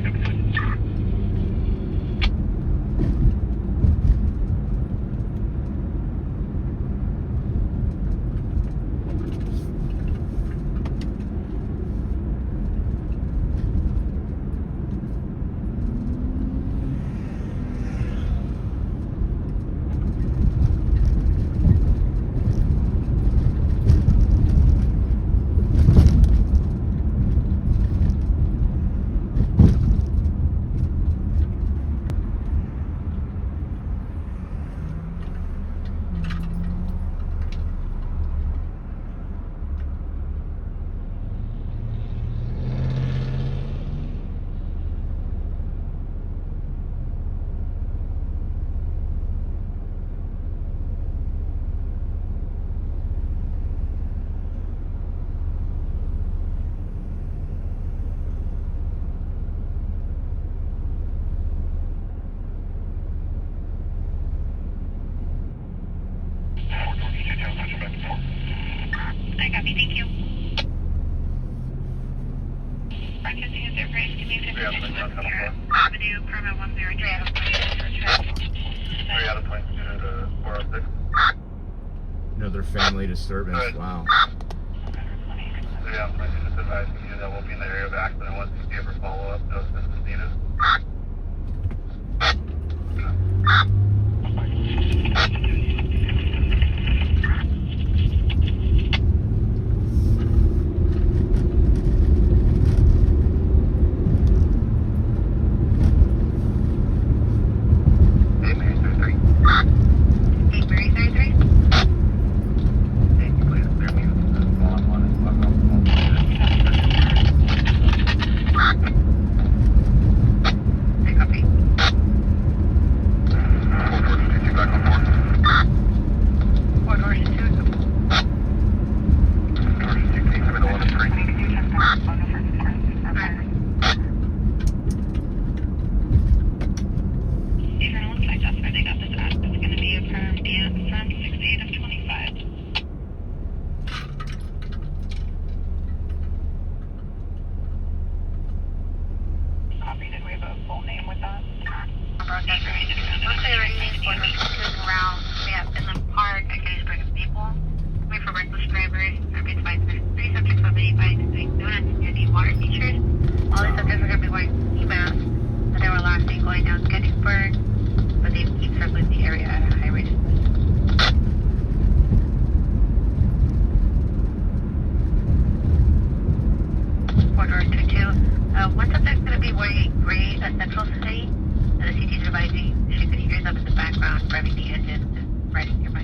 I copy, thank you. Breakfast is their price to be 50 Avenue, permit 103. 3 out of 22 to 406. Another family disturbance. Wow. 3 out of 22 to advising you. Roger, that will be in the area of accident. Once you ever follow up, no assistance needed. Hey, Mary 33. Hey, Mary 33. Hey, you please clear me. On is fuck up. Hey, copy. 442 back on board. Four doors to two. Doors 16, 11 3. Adrian, looks like that's where they got this at. It's going to be a perm and from 68 of 25. Copy. Did we have a full name with that? Looks like our name for around. We have in the park at Gettysburg and Maple. Wait for reckless drivers. Service by 3 subjects of 85 doing donuts near the water features. All the subjects are going to be wearing ski masks. But they were last seen going down Gettysburg, but they keep circling the area at a high rate. Corridor 22. One subject's going to be wearing a gray Central City, and the CT is advising she could hear them in the background revving the engine and riding nearby.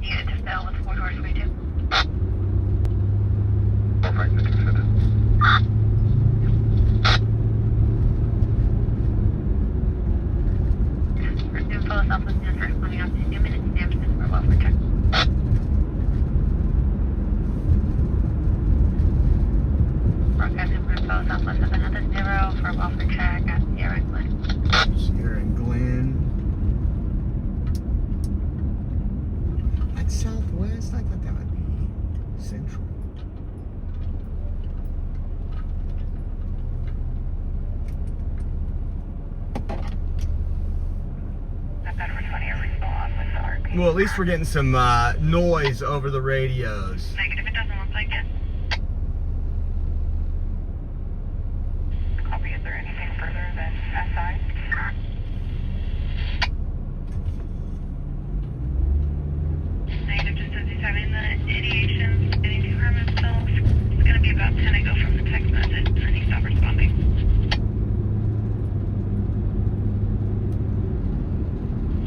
You get into cell with 4 doors 22. All right, that's considered. Resume fellow self-listeners responding up to Newman and Sampson for welfare check. Broadcasting for fellow self-listeners another 0 for welfare check at Sierra and Glen. Sierra and Glen. That's southwest? I thought that would be central. That's Edward 20, are we still on with the RP? Well, at least we're getting some noise over the radios. Negative, it doesn't look like it. Copy, is there anything further than SI? Negative, just as he's having the ideation, getting to harm himself. It's going to be about 10 ago from the text message, and then he stopped responding.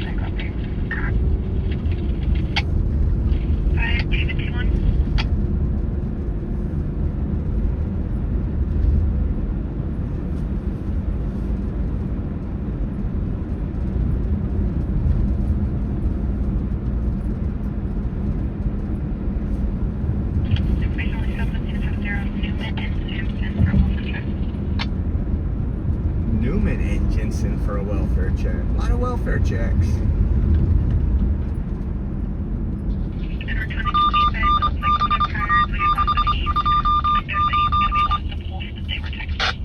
I copy. 5, David 21. Information only substance of 0 Newman and Sampson for welfare check. Newman and Jensen for a welfare check. A lot of welfare checks. Edward 20 to 25, it looks like one of cars, we have lost the team. Like they're saying it's going to be lost to pulse that they were texting.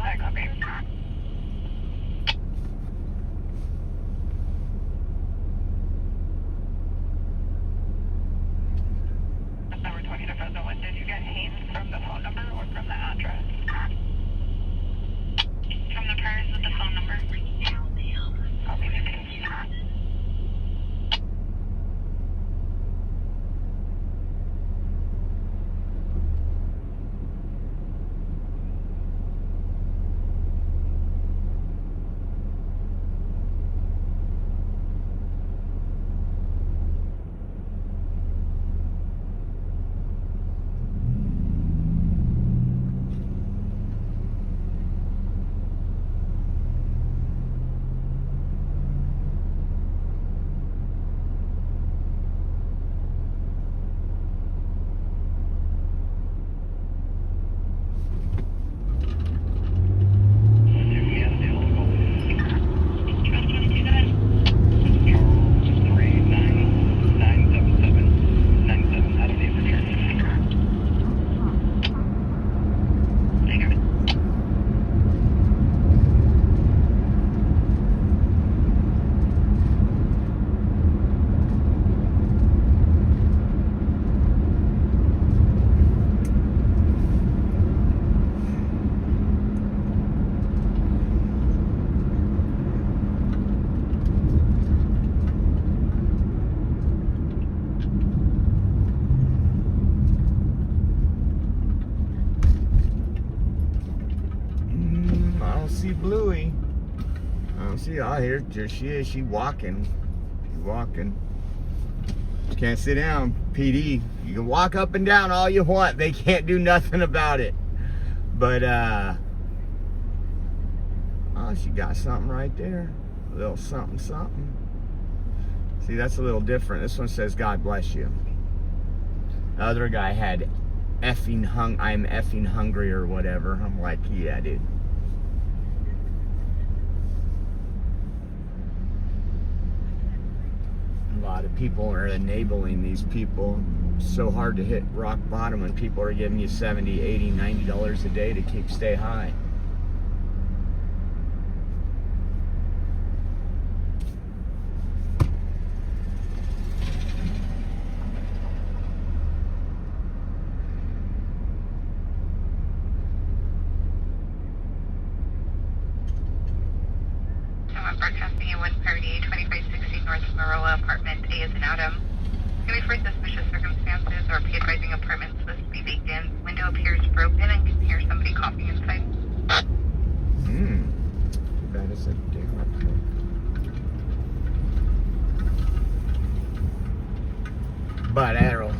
I copy. That's Edward 20 to Fresno. When did you get Haynes from the phone number or from the address? see Bluey. I don't see. Oh, here she is. She's walking. She can't sit down. PD, you can walk up and down all you want. They can't do nothing about it. But oh, she got something right there. A little something. See, that's a little different. This one says God bless you. The other guy had I'm effing hungry or whatever. I'm like, yeah, dude. A lot of people are enabling these people. It's so hard to hit rock bottom when people are giving you $70, $80, $90 a day to stay high. Broadcasting in 138, 2560 North Maroa, apartment A is in Adam. Can we for suspicious circumstances or be advising apartment supposed to be baked in? Window appears broken and can hear somebody coughing inside. That is a damn. But arrow.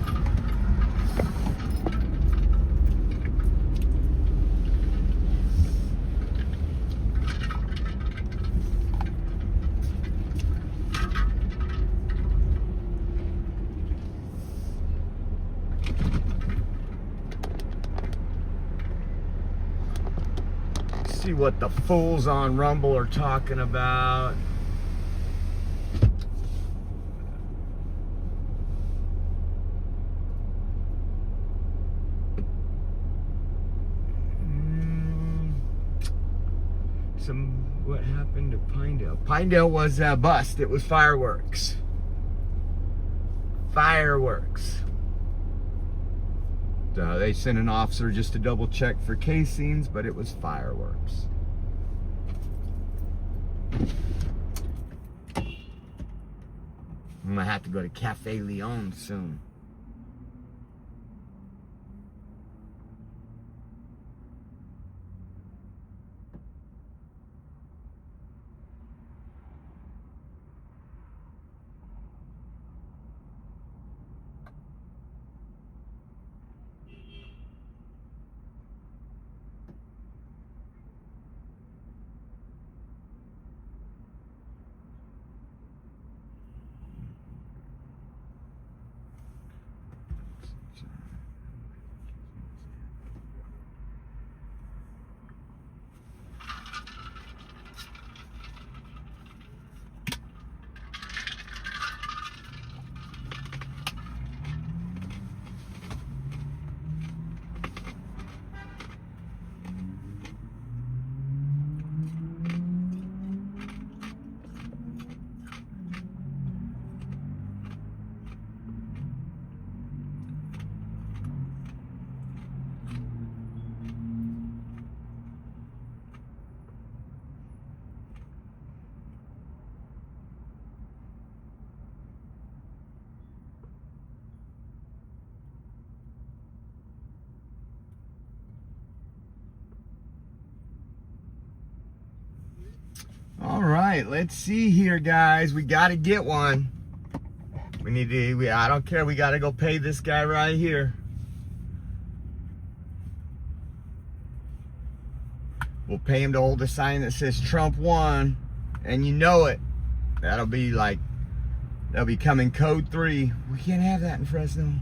See what the fools on Rumble are talking about. What happened to Pinedale? Pinedale was a bust. It was fireworks. They sent an officer just to double check for casings, but it was fireworks. I'm gonna have to go to Cafe Leon soon. All right, let's see here, guys. We got to get one. I don't care. We got to go pay this guy right here. We'll pay him to hold a sign that says Trump won, and you know it. That'll be coming code 3. We can't have that in Fresno.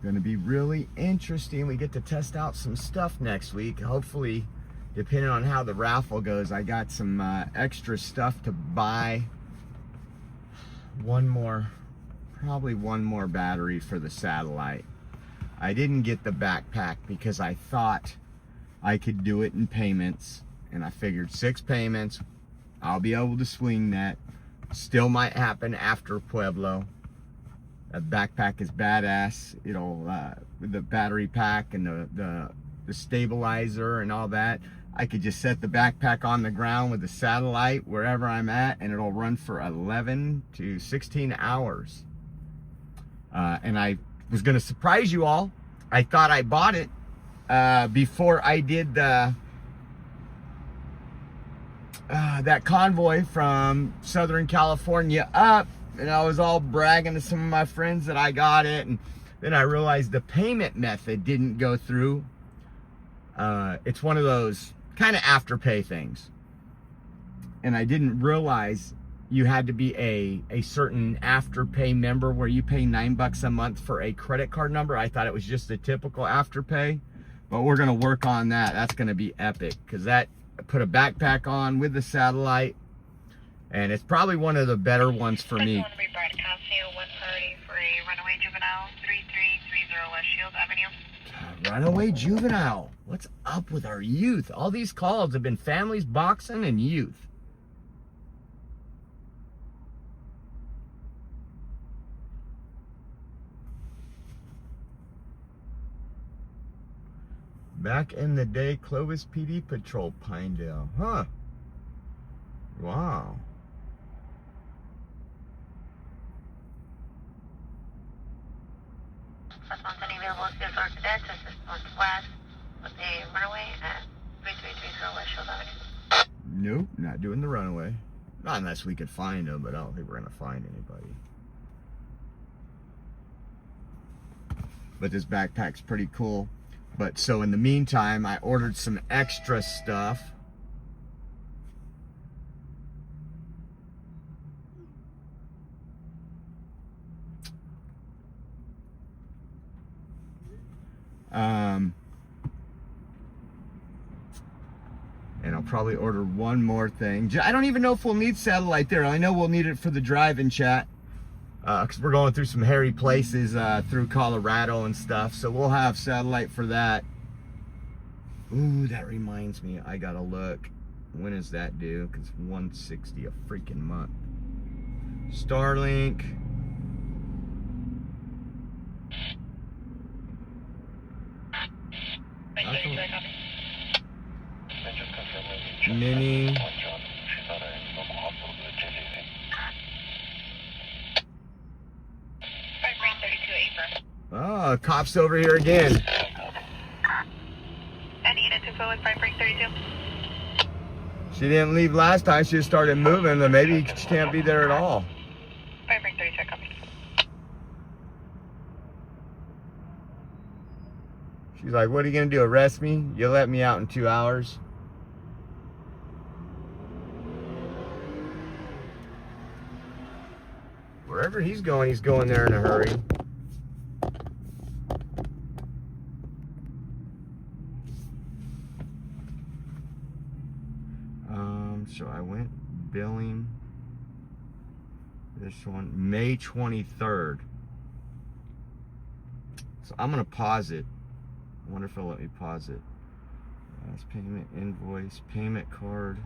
Going to be really interesting. We get to test out some stuff next week. Hopefully, depending on how the raffle goes, I got some extra stuff to buy. Probably one more battery for the satellite. I didn't get the backpack because I thought I could do it in payments, and I figured 6 payments, I'll be able to swing that. Still might happen after Pueblo. That backpack is badass. It'll with the battery pack and the stabilizer and all that. I could just set the backpack on the ground with the satellite wherever I'm at, and it'll run for 11 to 16 hours. And I was gonna surprise you all. I thought I bought it before I did that convoy from Southern California up, and I was all bragging to some of my friends that I got it, and then I realized the payment method didn't go through. It's one of those kind of afterpay things, and I didn't realize you had to be a certain afterpay member where you pay $9 a month for a credit card number. I thought it was just a typical afterpay, but we're gonna work on that. That's gonna be epic, because that put a backpack on with the satellite, and it's probably one of the better ones for me. 130 for a runaway juvenile, 3330 West Shield Avenue. Runaway juvenile. What's up with our youth? All these calls have been families, boxing, and youth. Back in the day, Clovis PD patrol Pinedale. Huh. Wow. Response any available CSR cadets, assist northwest with a runaway at 3330 West Shield Avenue. Nope, not doing the runaway. Not unless we could find them, but I don't think we're gonna find anybody. But this backpack's pretty cool. But so in the meantime, I ordered some extra stuff. And I'll probably order one more thing. I don't even know if we'll need satellite there. I know we'll need it for the drive-in chat, because we're going through some hairy places through Colorado and stuff. So we'll have satellite for that. Ooh, that reminds me. I gotta look. When is that due? Because it's $160 a freaking month. Starlink. Mini. Oh, cops over here again. Any unit to fill with 532. She didn't leave last time. She just started moving, then maybe she can't be there at all. 532, copy. She's like, what are you gonna do, arrest me? You'll let me out in 2 hours? Wherever he's going there in a hurry. So I went billing this one May 23rd. So I'm gonna pause it. I wonder if it'll let me pause it. That's payment invoice, payment card,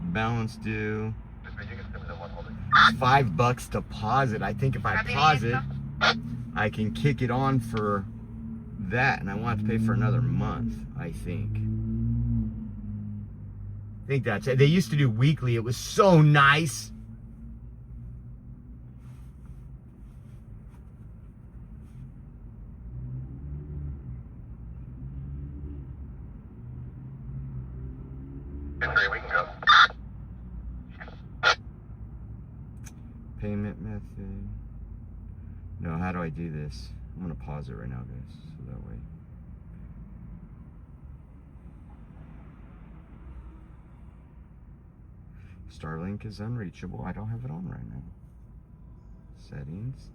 balance due. It's $5 to pause it. I think if I pause it, I can kick it on for that, and I won't have to pay for another month, I think. I think that's it. They used to do weekly. It was so nice. Okay, we can go. Payment method. No, how do I do this? I'm gonna pause it right now, guys, so that way. Starlink is unreachable. I don't have it on right now. Settings.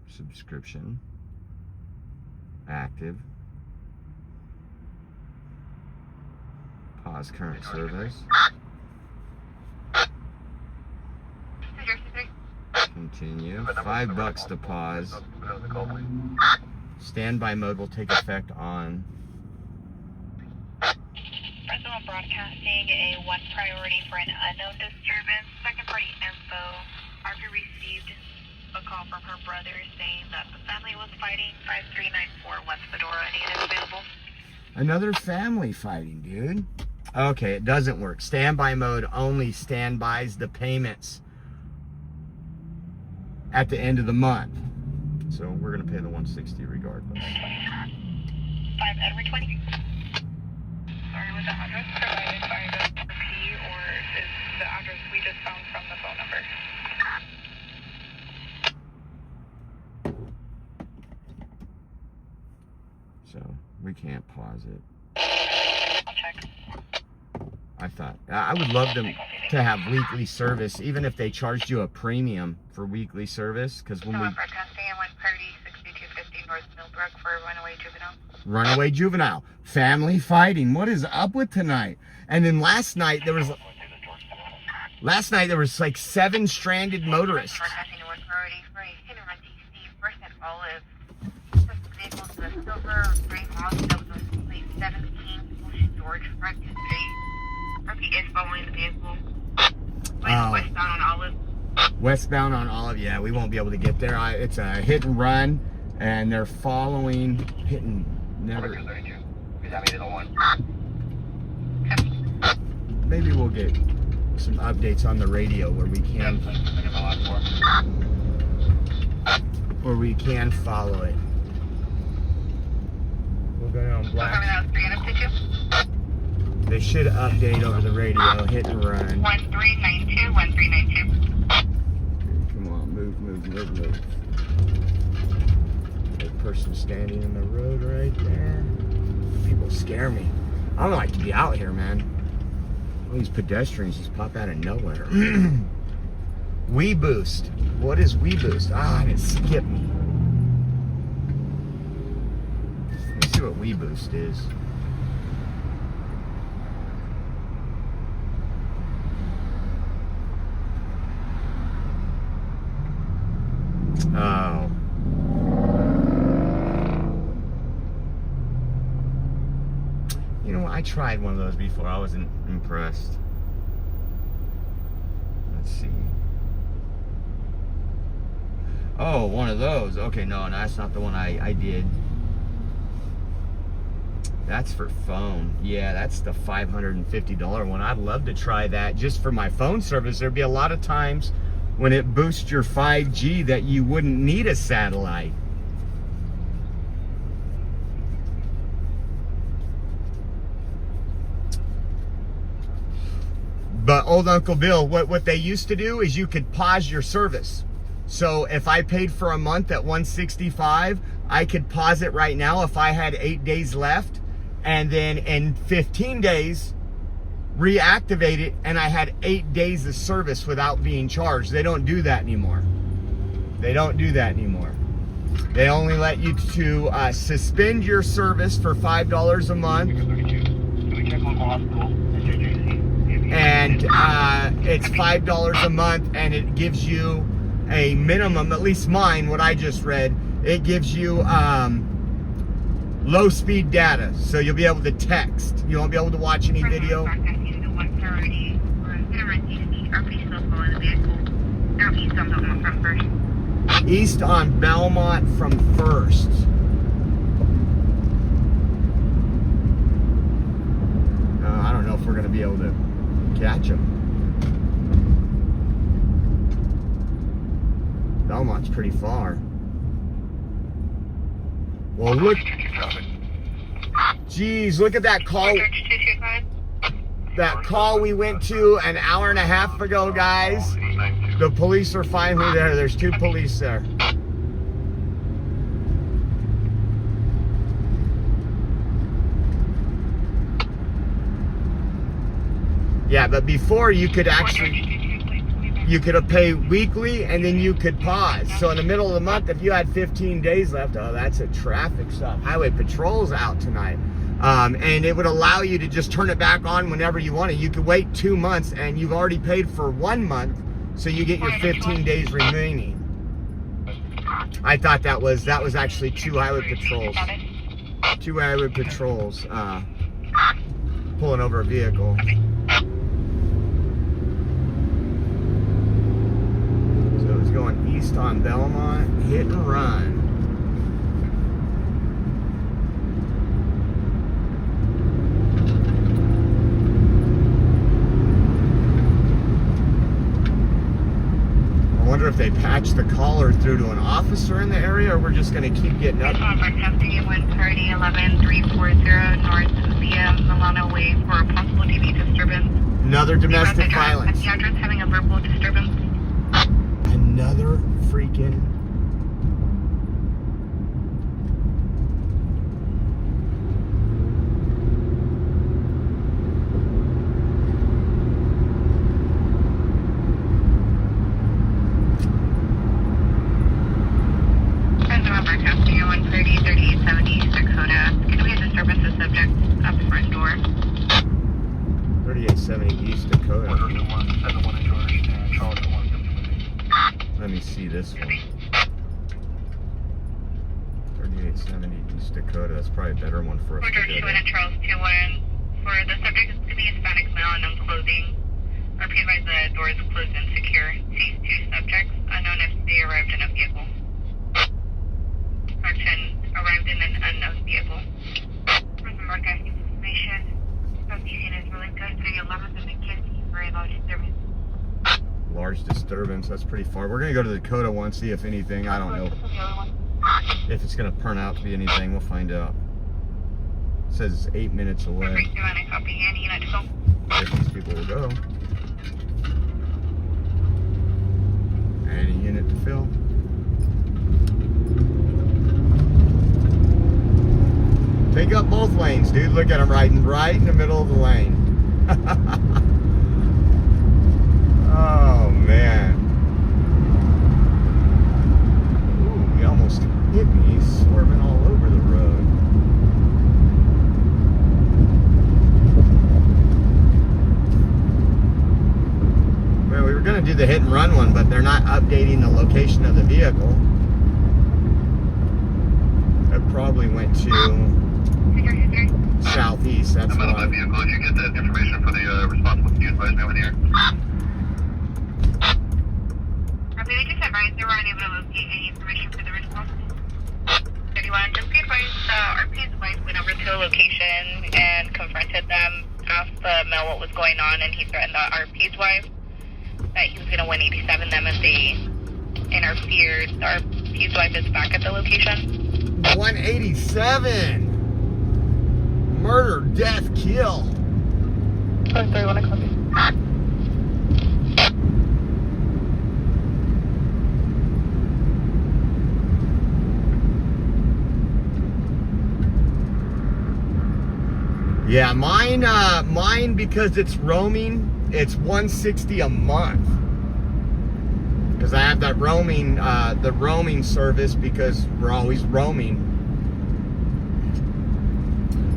Subscription. Active. Pause current service. Continue. $5 to pause. Standby mode will take effect on. Fresno broadcasting a 1 priority for an unknown disturbance. Second party info. Arthur received a call from her brother saying that the family was fighting. 5394 West Fedora. Need available. Another family fighting, dude. Okay, it doesn't work. Standby mode only standbys the payments at the end of the month. So we're gonna pay the $160 regardless. 5 Edward 20. Sorry, was the address provided by the RP or is the address we just found from the phone number? So we can't pause it. I'll check. I would love them to have weekly service, even if they charged you a premium for weekly service. Because when we broadcasting at 1 priority 6250 North Millbrook for runaway juvenile. Runaway juvenile, family fighting. What is up with tonight? And then last night there was like 7 stranded motorists. Broadcasting to 1 priority for a hit and run TC first at Olive. First vehicle to the silver gray Mazda that was on place 17 Ocean George front to 3. RP is following the vehicle. Westbound on Olive. Westbound on Olive, yeah, we won't be able to get there. It's a hit and run, and they're following hit and never. Maybe we'll get some updates on the radio where we can follow it. We'll go on black. They should update over the radio, hit and run. 1392, 1392. Come on, move. That person standing in the road right there. People scare me. I don't like to be out here, man. All these pedestrians just pop out of nowhere. We Boost. What is We Boost? Ah, it skipped me. Let me see what We Boost is. Oh. You know, I tried one of those before. I wasn't impressed. Let's see. Oh, one of those. Okay, no, that's not the one I did. That's for phone. Yeah, that's the $550 one. I'd love to try that just for my phone service. There'd be a lot of times when it boosts your 5G that you wouldn't need a satellite. But old Uncle Bill, what they used to do is you could pause your service. So if I paid for a month at $165, I could pause it right now if I had 8 days left, and then in 15 days reactivate it, and I had 8 days of service without being charged. They don't do that anymore. They only let you to suspend your service for $5 a month, and it's $5 a month, and it gives you a minimum, at least mine, what I just read, it gives you low speed data, so you'll be able to text. You won't be able to watch any video. East on Belmont from First. I don't know if we're going to be able to catch them. Belmont's pretty far. Well, look. Geez, look at that call. That call we went to an hour and a half ago, guys. The police are finally there. There's 2 police there. Yeah, but before you could pay weekly and then you could pause. So in the middle of the month, if you had 15 days left, oh, that's a traffic stop. Highway patrol's out tonight. And it would allow you to just turn it back on whenever you want it. You could wait 2 months, and you've already paid for 1 month, so you get your 15 days remaining. I thought that was actually 2 highway patrols. 2 highway patrols pulling over a vehicle. So it was going east on Belmont, hit and run. I wonder if they patch the caller through to an officer in the area, or we're just going to keep getting up. Testing 130 11 340 North via Milano Way for a possible TV disturbance. Another domestic violence. The address having a verbal disturbance. Another freaking. Testing 130 3870 Dakota. Can we have disturbance of subject up front door? 3870 East Dakota. 101 George and Charles at 1. Let me see this one. 3870 East Dakota. That's probably a better one for us to George go 2 to. and Charles 2-1. For the subject is to be Hispanic male and unclothing. RP advised the door is closed and secure. Sees 2 subjects, unknown if they arrived in a vehicle. Correction, arrived in an unknown vehicle. Fresno broadcasting information. Scene is really good. 311 and the kids very large disturbance. Large disturbance. That's pretty far. We're gonna go to the Dakota one, see if anything. I don't know if it's gonna turn out to be anything. We'll find out. It says it's 8 minutes away. Perfect. I copy. Any unit to go. If these people will go. Any unit to fill. Take up both lanes, dude. Look at them riding right in the middle of the lane. Oh, man. Ooh, he almost hit me. He's swerving all over the road. Well, we were going to do the hit and run one, but they're not updating the location of the vehicle. It probably went to southeast, that's I'm out of my why. vehicle. Did you get that information for the responsible ski advised me over here? They just advised they were unable to locate any information for the responsible. 31, just be advised, RP's wife went over to the location and confronted them, asked the male what was going on, and he threatened the RP's wife that he was going to 187 them if they interfered. The RP's wife is back at the location. 187! Murder, death, kill. 31, I copy. Yeah, mine because it's roaming, it's $160 a month. Because I have that roaming, the roaming service because we're always roaming.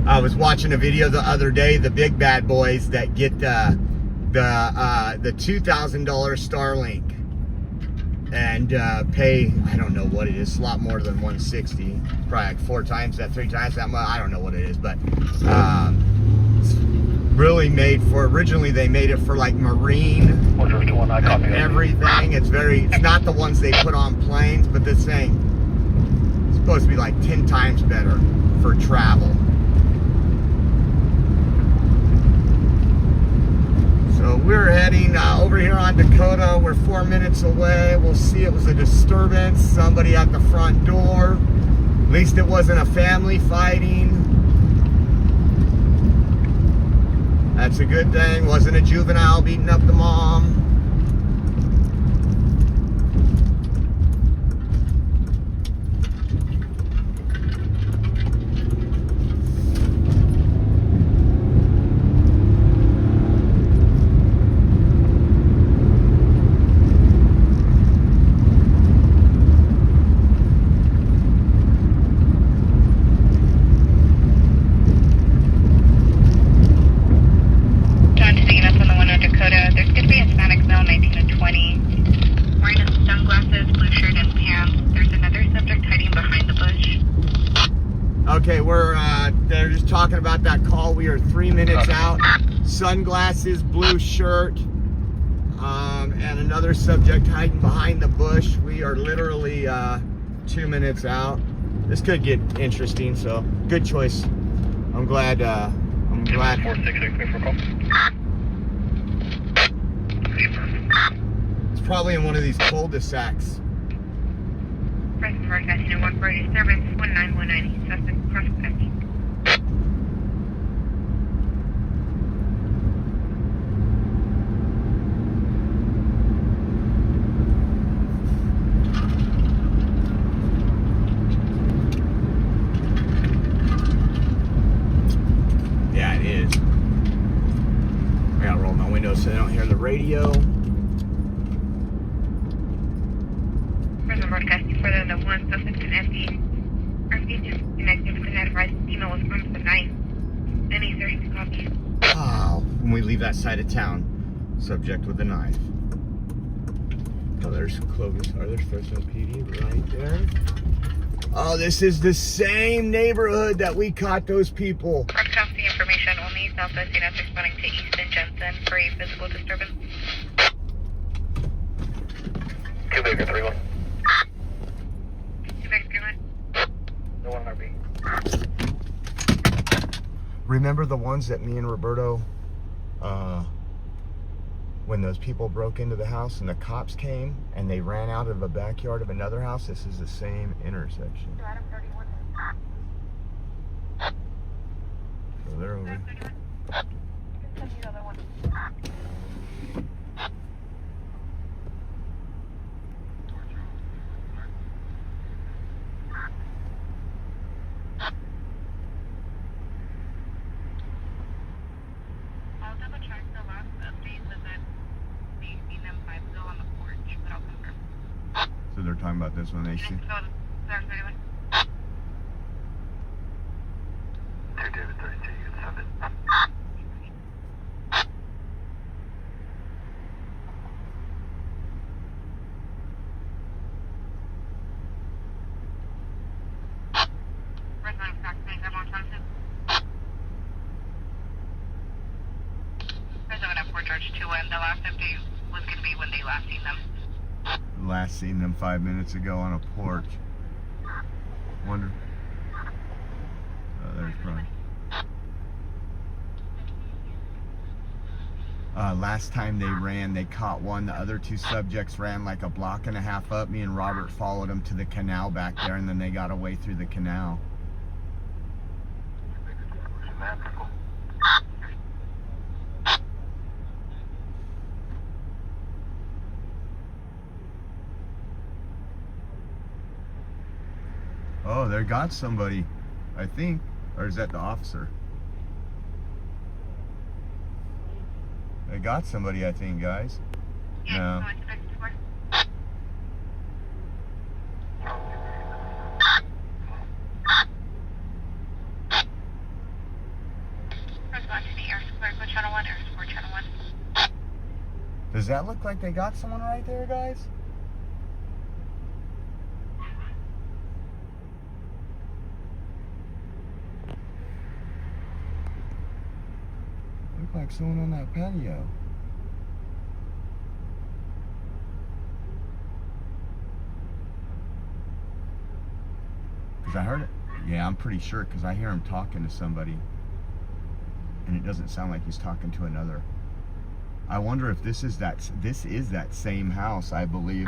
I was watching a video the other day, the big bad boys that get the $2,000 Starlink and pay, I don't know what it is, a lot more than 160, probably like 4 times that, 3 times that much, I don't know what it is, but it's really made for, originally they made it for like marine and everything. It's not the ones they put on planes, but this thing is supposed to be like 10 times better for travel. So we're heading over here on Dakota. We're 4 minutes away. We'll see. It was a disturbance. Somebody at the front door. At least it wasn't a family fighting. That's a good thing. Wasn't a juvenile beating up the mom. Okay, they're just talking about that call. We are 3 minutes out. Sunglasses, blue shirt, and another subject hiding behind the bush. We are literally 2 minutes out. This could get interesting, so good choice. I'm glad. 4666 for call. It's probably in one of these cul-de-sacs. Fresno broadcasting at 140 service 1919. Suspect cross connecting. Yeah, it is. I gotta roll my windows so they don't hear the radio. Fresno broadcasting further than the one suspect in FD. RC disconnected because that advised email was from the 9. Any search copy. Oh, when we leave that side of town, subject with a knife. Oh, there's Clovis. There's Fresno PD right there. Oh, this is the same neighborhood that we caught those people. Broadcast the information only. Southwest units responding to Easton Jensen for a physical disturbance. Quebec 31. Quebec 31. No one RB. Remember the ones that me and Roberto, when those people broke into the house and the cops came and they ran out of the backyard of another house? This is the same intersection. Adam 31. So they're over. Send you the other one. I'll double check the last update was that they seen them 5 still on the porch, but I'll confirm. So they're talking about this one. They see. So, there's 31. 2 David 32, you can send it. Fresno Fox 9, I'm on Thompson. Fresno and F4 Charge 2, and the last update was going to be when they last seen them. Last seen them 5 minutes ago on a porch. Wonder. Oh, there's Brian. Last time they ran, they caught one. The other two subjects ran like a block and a half up. Me and Robert followed them to the canal back there, and then they got away through the canal. Oh, they got somebody, I think. Or is that the officer? They got somebody, I think, guys. No. Does that look like they got someone right there, guys? Look like someone on that patio. Because I heard it. Yeah, I'm pretty sure, because I hear him talking to somebody. And it doesn't sound like he's talking to another. I wonder if this is that same house, I believe.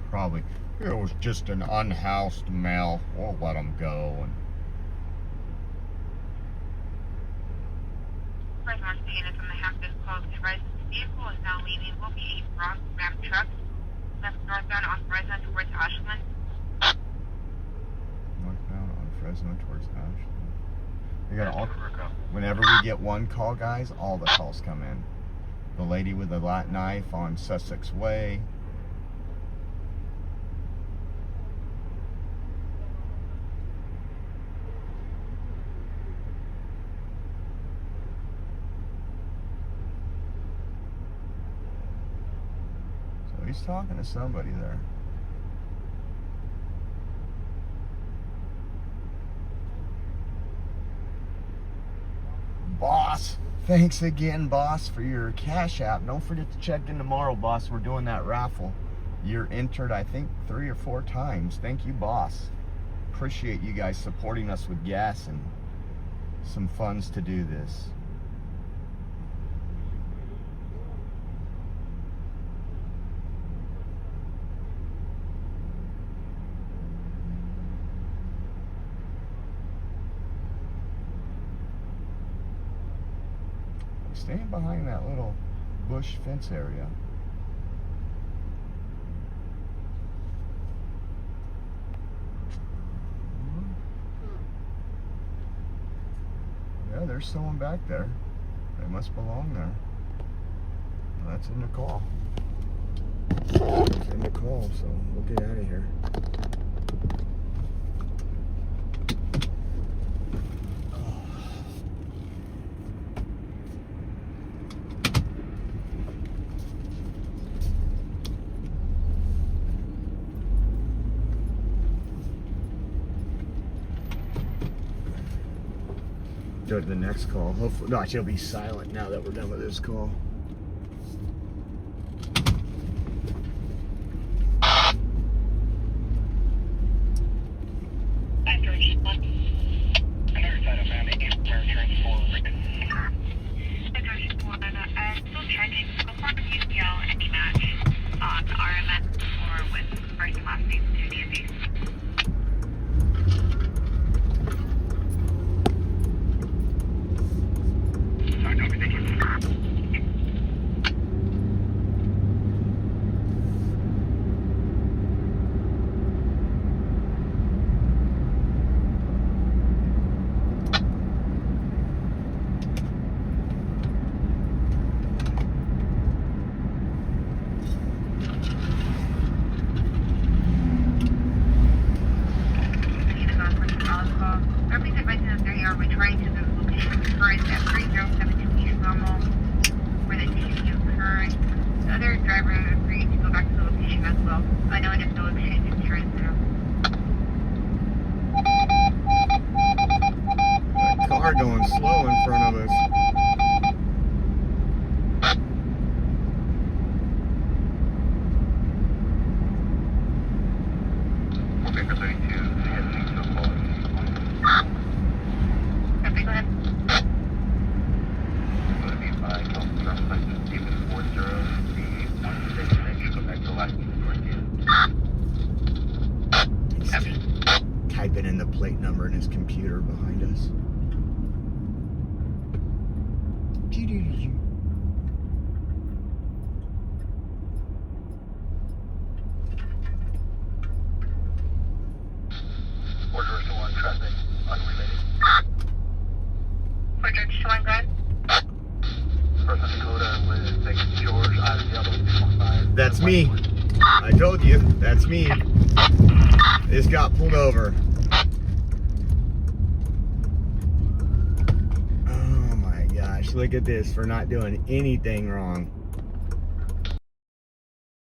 Probably. It was just an unhoused male. We'll let him go. And Fresno units on the half this close. The vehicle is now leaving. We'll be cars, actually. We got all, whenever we get one call, guys, all the calls come in. The lady with the knife on Sussex Way. So he's talking to somebody there. Boss, thanks again, boss, for your Cash App. Don't forget to check in tomorrow, boss. We're doing that raffle. You're entered, I think, 3 or 4 times. Thank you, boss. Appreciate you guys supporting us with gas and some funds to do this. Staying behind that little bush fence area. Yeah, there's someone back there. They must belong there. Well, that's in the call. It's in the call, so we'll get out of here. Go to the next call. Hopefully, no, she'll be silent now that we're done with this call. Still checking. So far, if you yell any match on RMS or with first and last name to DMV. Going slow in front of us. Okay, 32, heading to the Okay, go ahead. Going to be by driver's license, David 40 and go back to license for again. He's typing in the plate number in his computer behind us. Order to 1 traffic, unrelated. Order to 1, go ahead. Fresno, Dakota with 6 George, out of the other 215. That's me. I told you, that's me. This got pulled over. Oh my gosh, look at this for not doing anything wrong.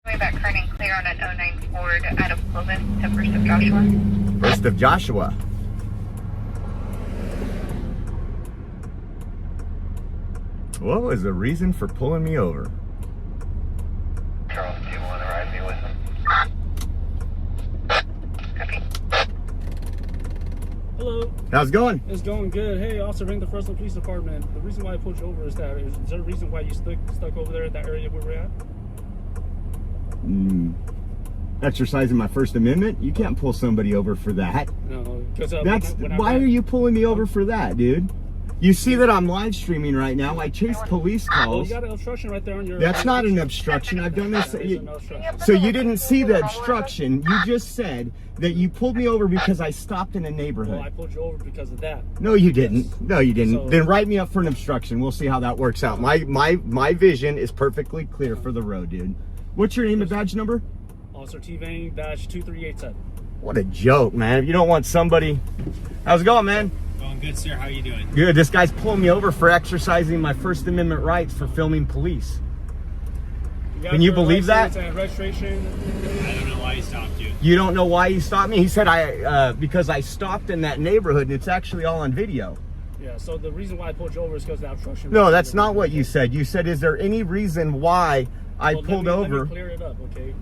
Going back current and clear on an 09 Ford out of Clovis to First of Joshua. First of Joshua. What was the reason for pulling me over? Charles, do you want to ride me with him? Copy. Hello, How's it going? it's going good. Hey, Officer, ring the Fresno Police Department. The reason why I pulled you over is that, is there a reason why you stuck over there at that area where we're at? Exercising my First Amendment? You can't pull somebody over for that. No, because That's why are you pulling me over for that, dude? You see that I'm live streaming right now. I chase police Well, calls. you got an obstruction right there on your. That's not an obstruction. I've done this. That is an obstruction. So you didn't see the obstruction. You just said that you pulled me over because I stopped in a Well, neighborhood. I pulled you over because of that. No, you didn't. No, you didn't. So- Then write me up for an obstruction. We'll see how that works out. My vision is perfectly clear for the road, dude. What's your name and badge number? Officer T-Vane-2387. What a joke, man. If you don't want somebody... How's it going, man? Going good, sir. How are you doing? Good. This guy's pulling me over for exercising my First Amendment rights for filming police. got Can you your believe that? license and registration. I don't know why he stopped you. You don't know why he stopped me? He said because I stopped in that neighborhood, and it's actually all on video. Yeah, so the reason why I pulled you over is because of the obstruction. No, that's not what you said. You said, is there any reason why I Well, pulled let over? me clear it up, okay?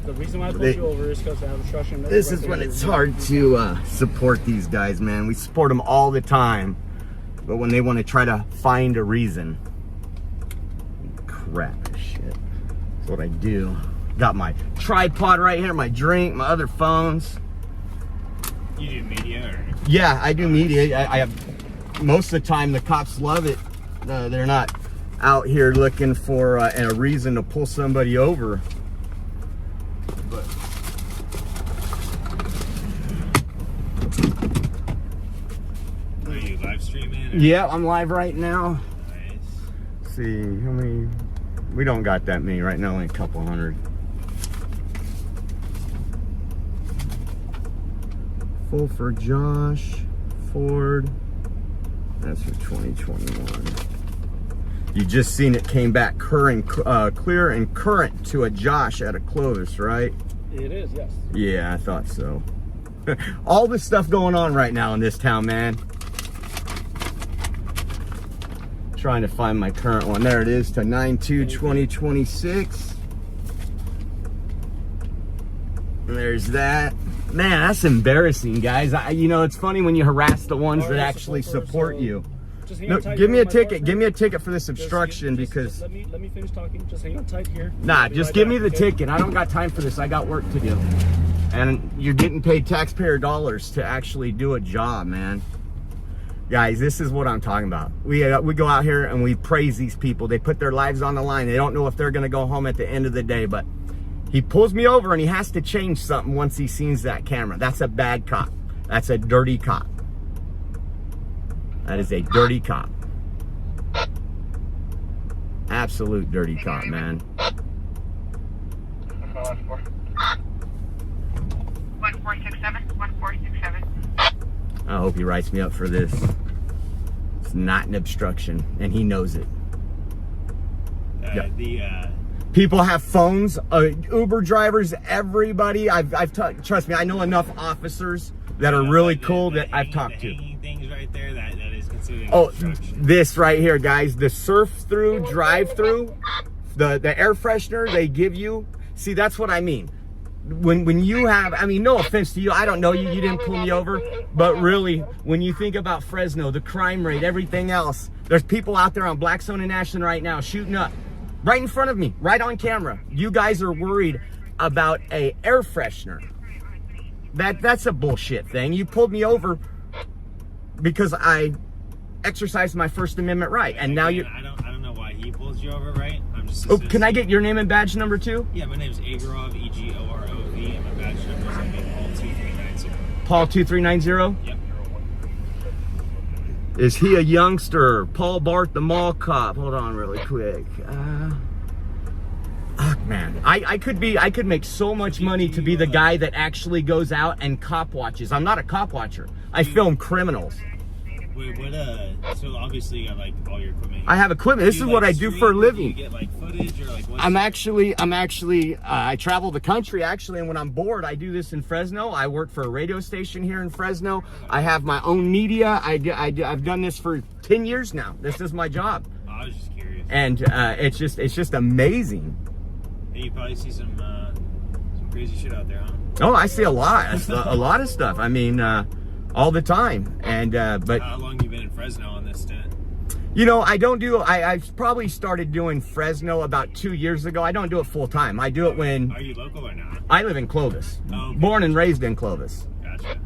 The reason why I pulled you over is because of the obstruction. This is when it's hard to support these guys, man. We support them all the time. But when they want to try to find a reason. Crap, shit. That's what I do. Got my tripod right here, my drink, my other phones. You do media or? Yeah, I do media. I have, most of the time the cops love it. They're not out here looking for a reason to pull somebody over. But Are you live streaming? Or? yeah, I'm live right now. Nice. Let's see how many. We don't got that many right now, only a couple hundred. Full for Josh Ford. That's for 2021. You just seen it came back clear and current to a Josh at a Clovis, right? It is, yes. Yeah, I thought so. All this stuff going on right now in this town, man. Trying to find my current one. There it is, to 9/2/2026. And there's that. Man, that's embarrassing, guys. You know, it's funny when you harass the ones that actually support you. Just hang No, on tight give me here a with my ticket. partner. Give me a ticket for this Just obstruction because... let me finish talking. Just hang on tight here. Nah, I'll be just right give back, me the okay? ticket. I don't got time for this. I got work to do. And you're getting paid taxpayer dollars to actually do a job, man. Guys, this is what I'm talking about. We go out here and we praise these people. They put their lives on the line. They don't know if they're going to go home at the end of the day, but he pulls me over and he has to change something once he sees that camera. That's a bad cop. That's a dirty cop. That is a dirty cop. Absolute dirty cop, man. 1467. I hope he writes me up for this. It's not an obstruction, and he knows it. Yeah. People have phones, Uber drivers, everybody. Trust me, I know enough officers that are really cool that I've talked to. Hanging things right there, that is considered an Oh, obstruction. this right here, guys. The surf-through, drive-through, the air freshener they give you. See, that's what I mean. When you have, I mean, no offense to you, I don't know you, you didn't pull me over, but really, when you think about Fresno, the crime rate, everything else, there's people out there on Blackstone and Ashland right now shooting up, right in front of me, right on camera. You guys are worried about a air freshener. That's a bullshit thing. You pulled me over because I exercised my First Amendment right, and now you. I don't know why he pulls you over, right? I'm just. Oh, can I get your name and badge number too? Yeah, my name's Egorov, Egorov, and my badge number is Paul Paul 2390. 2390. Yep. Is he a youngster? Paul Bart, the mall cop. Hold on, really quick. Man, I could make so much money to be the guy that actually goes out and cop watches. I'm not a cop watcher. I film criminals. Wait, so obviously you got like all your equipment. I have equipment. This is what I do for a Do living. you get like footage or like what's I travel the country actually, and when I'm bored, I do this in Fresno. I work for a radio station here in Fresno. I have my own media. I've done this for 10 years now. This is my job, I was just curious. and it's just amazing. Hey, you probably see some crazy shit out there, huh? Oh, I see a lot of stuff. I mean, all the time. And but How long you been in Fresno on this stint? you know, I probably started doing Fresno about 2 years ago. I don't do it full time. I do it when Are you local or not? I live in Clovis. Oh, okay. Born and raised in Clovis. Gotcha.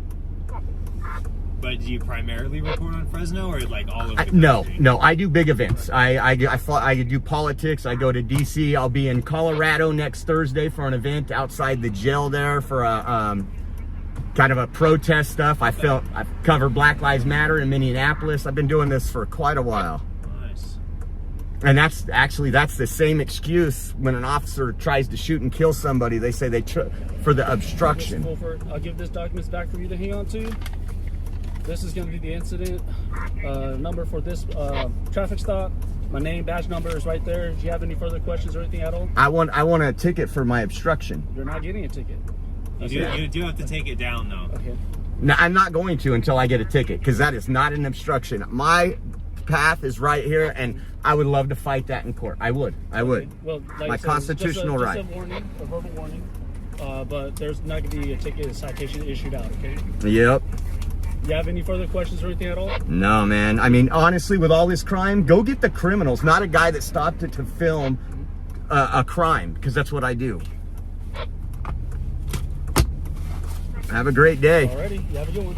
But do you primarily report on Fresno or like all over the No, country? no, I do big events. I do politics. I go to DC. I'll be in Colorado next Thursday for an event outside the jail there for a kind of a protest stuff. I cover Black Lives Matter in Minneapolis. I've been doing this for quite a while. Nice. And that's the same excuse when an officer tries to shoot and kill somebody. They say for the obstruction. Mr. Fulford, I'll give this documents back for you to hang on to. This is going to be the incident number for this traffic stop. My name, badge number is right there. Do you have any further questions or anything at all? I want a ticket for my obstruction. You're not getting a ticket. You do have to take it down though. Okay. No, I'm not going to until I get a ticket, because that is not an obstruction. My path is right here, and I would love to fight that in court. I would. Well, like My I said, constitutional just right. a warning, a verbal warning. But there's not going to be a ticket, a citation issued out, okay? Yep. You have any further questions or anything at all? No, man. I mean, honestly, with all this crime, go get the criminals, not a guy that stopped it to film a crime, because that's what I do. Have a great day. Alrighty, you have a good one.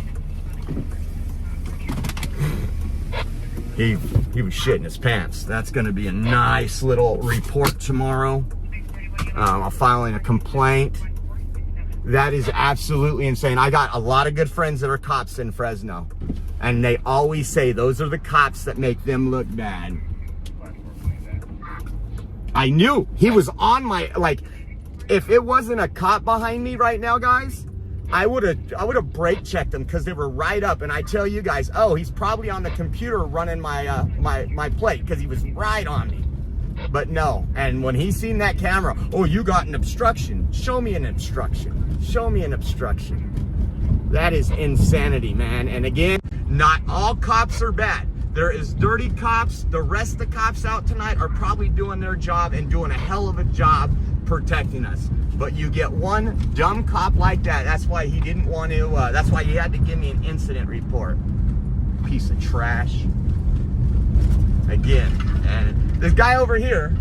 He was shitting his pants. That's going to be a nice little report tomorrow. I'm filing a complaint. That is absolutely insane. I got a lot of good friends that are cops in Fresno, and they always say those are the cops that make them look bad. I knew he was on my, like, if it wasn't a cop behind me right now, guys, I would have brake checked them, because they were right up. And I tell you guys, oh, he's probably on the computer running my my plate, because he was right on me. But no. And when he seen that camera, oh, you got an obstruction. Show me an obstruction. Show me an obstruction. That is insanity, man. And again, not all cops are bad. There is dirty cops. The rest of the cops out tonight are probably doing their job and doing a hell of a job protecting us. But you get one dumb cop like that. That's why he didn't want to, that's why he had to give me an incident report. Piece of trash. Again. And this guy over here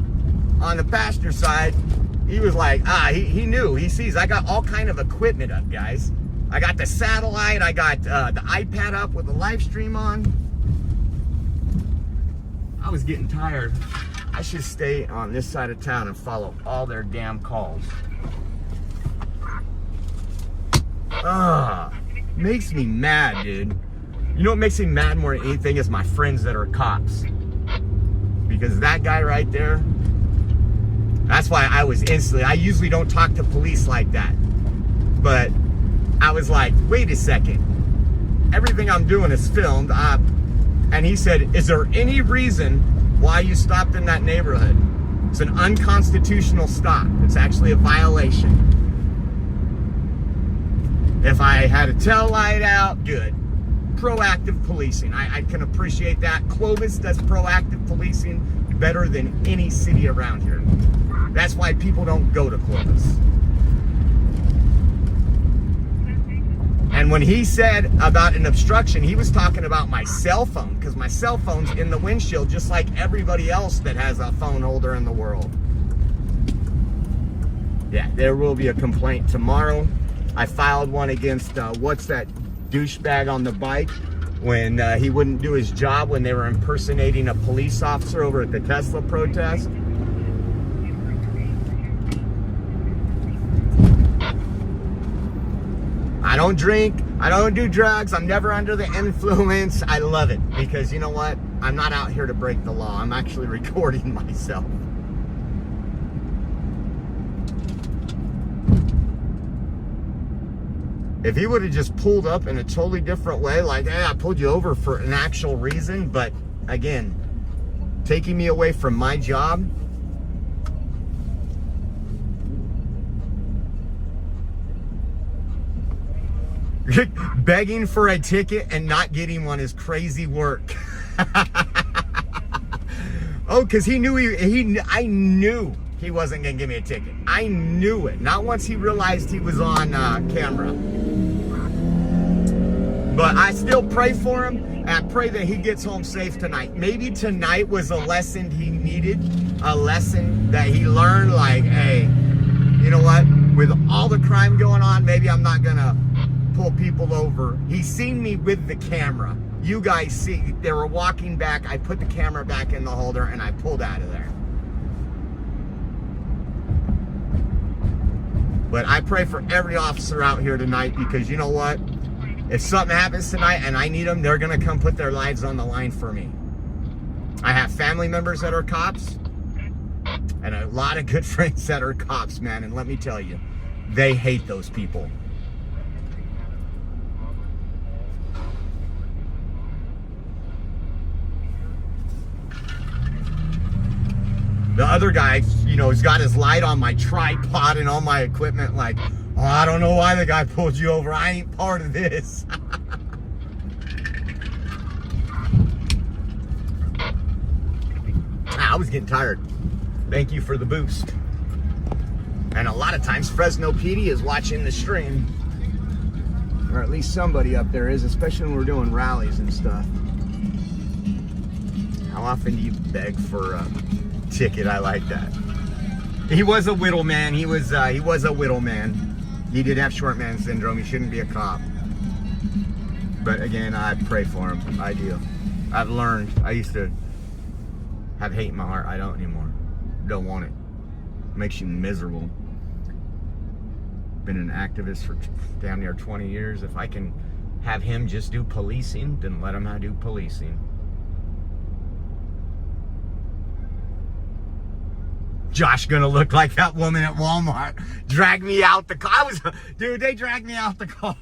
on the passenger side, he was like, he knew. He sees I got all kind of equipment up, guys. I got the satellite. I got the iPad up with the live stream on. I was getting tired. I should stay on this side of town and follow all their damn calls. Makes me mad, dude. You know what makes me mad more than anything is my friends that are cops. Because that guy right there, that's why I was instantly, I usually don't talk to police like that. But I was like, wait a second. Everything I'm doing is filmed. And he said, is there any reason why you stopped in that neighborhood? It's an unconstitutional stop. It's actually a violation. If I had a tail light out, good. Proactive policing. I can appreciate that. Clovis does proactive policing better than any city around here. That's why people don't go to Clovis. And when he said about an obstruction, he was talking about my cell phone, because my cell phone's in the windshield just like everybody else that has a phone holder in the world. Yeah, there will be a complaint tomorrow. I filed one against, what's that douchebag on the bike, when he wouldn't do his job when they were impersonating a police officer over at the Tesla protest. I don't drink, I don't do drugs, I'm never under the influence. I love it, because you know what? I'm not out here to break the law. I'm actually recording myself. If he would have just pulled up in a totally different way, like, hey, I pulled you over for an actual reason, but again, taking me away from my job. Begging for a ticket and not getting one is crazy work. Oh, because he knew I knew he wasn't gonna give me a ticket. I knew it. Not once he realized he was on camera. But I still pray for him, and I pray that he gets home safe tonight. Maybe tonight was a lesson he needed, a lesson that he learned, like, hey, you know what? With all the crime going on, maybe I'm not gonna pull people over. He seen me with the camera. You guys see, they were walking back. I put the camera back in the holder and I pulled out of there. But I pray for every officer out here tonight, because you know what? If something happens tonight and I need them, they're going to come put their lives on the line for me. I have family members that are cops and a lot of good friends that are cops, man. And let me tell you, they hate those people. The other guy, you know, has got his light on my tripod and all my equipment, like, oh, I don't know why the guy pulled you over. I ain't part of this. I was getting tired. Thank you for the boost. And a lot of times Fresno PD is watching the stream. Or at least somebody up there is, especially when we're doing rallies and stuff. How often do you beg for a ticket? I like that. He was a whittle man. He was a whittle man. He did have short man syndrome. He shouldn't be a cop. But again, I pray for him. I do. I've learned. I used to have hate in my heart. I don't anymore. Don't want it. Makes you miserable. Been an activist for damn near 20 years. If I can have him just do policing, then let him do policing. Josh gonna look like that woman at Walmart. Drag me out the car. Dude, they dragged me out the car.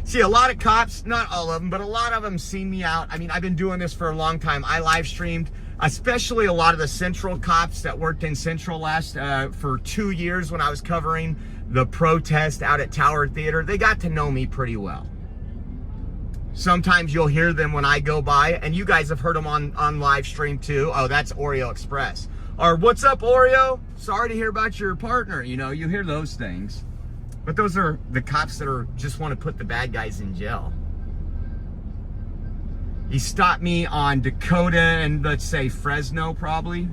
See, a lot of cops, not all of them, but a lot of them seen me out. I mean, I've been doing this for a long time. I live streamed, especially a lot of the Central cops that worked in Central last for 2 years when I was covering the protest out at Tower Theater. They got to know me pretty well. Sometimes you'll hear them when I go by, and you guys have heard them on live stream too. Oh, that's Oreo Express. Or, what's up, Oreo? Sorry to hear about your partner. You know, you hear those things. But those are the cops that just want to put the bad guys in jail. He stopped me on Dakota and, let's say, Fresno, probably.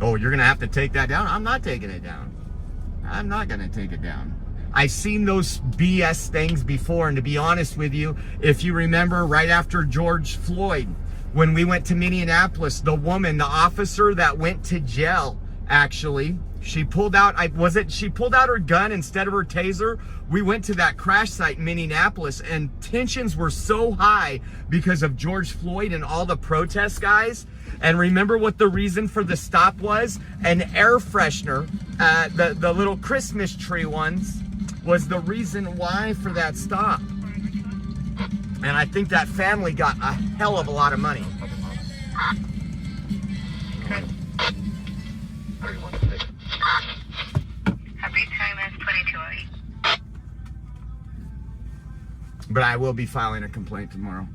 Oh, you're going to have to take that down? I'm not taking it down. I'm not going to take it down. I've seen those BS things before, and to be honest with you, if you remember right after George Floyd, when we went to Minneapolis, the woman, the officer that went to jail, actually, she pulled out, she pulled out her gun instead of her taser. We went to that crash site in Minneapolis, and tensions were so high because of George Floyd and all the protest guys. And remember what the reason for the stop was? An air freshener, the little Christmas tree ones, was the reason why for that stop. And I think that family got a hell of a lot of money. Happy time is 22:08. But I will be filing a complaint tomorrow.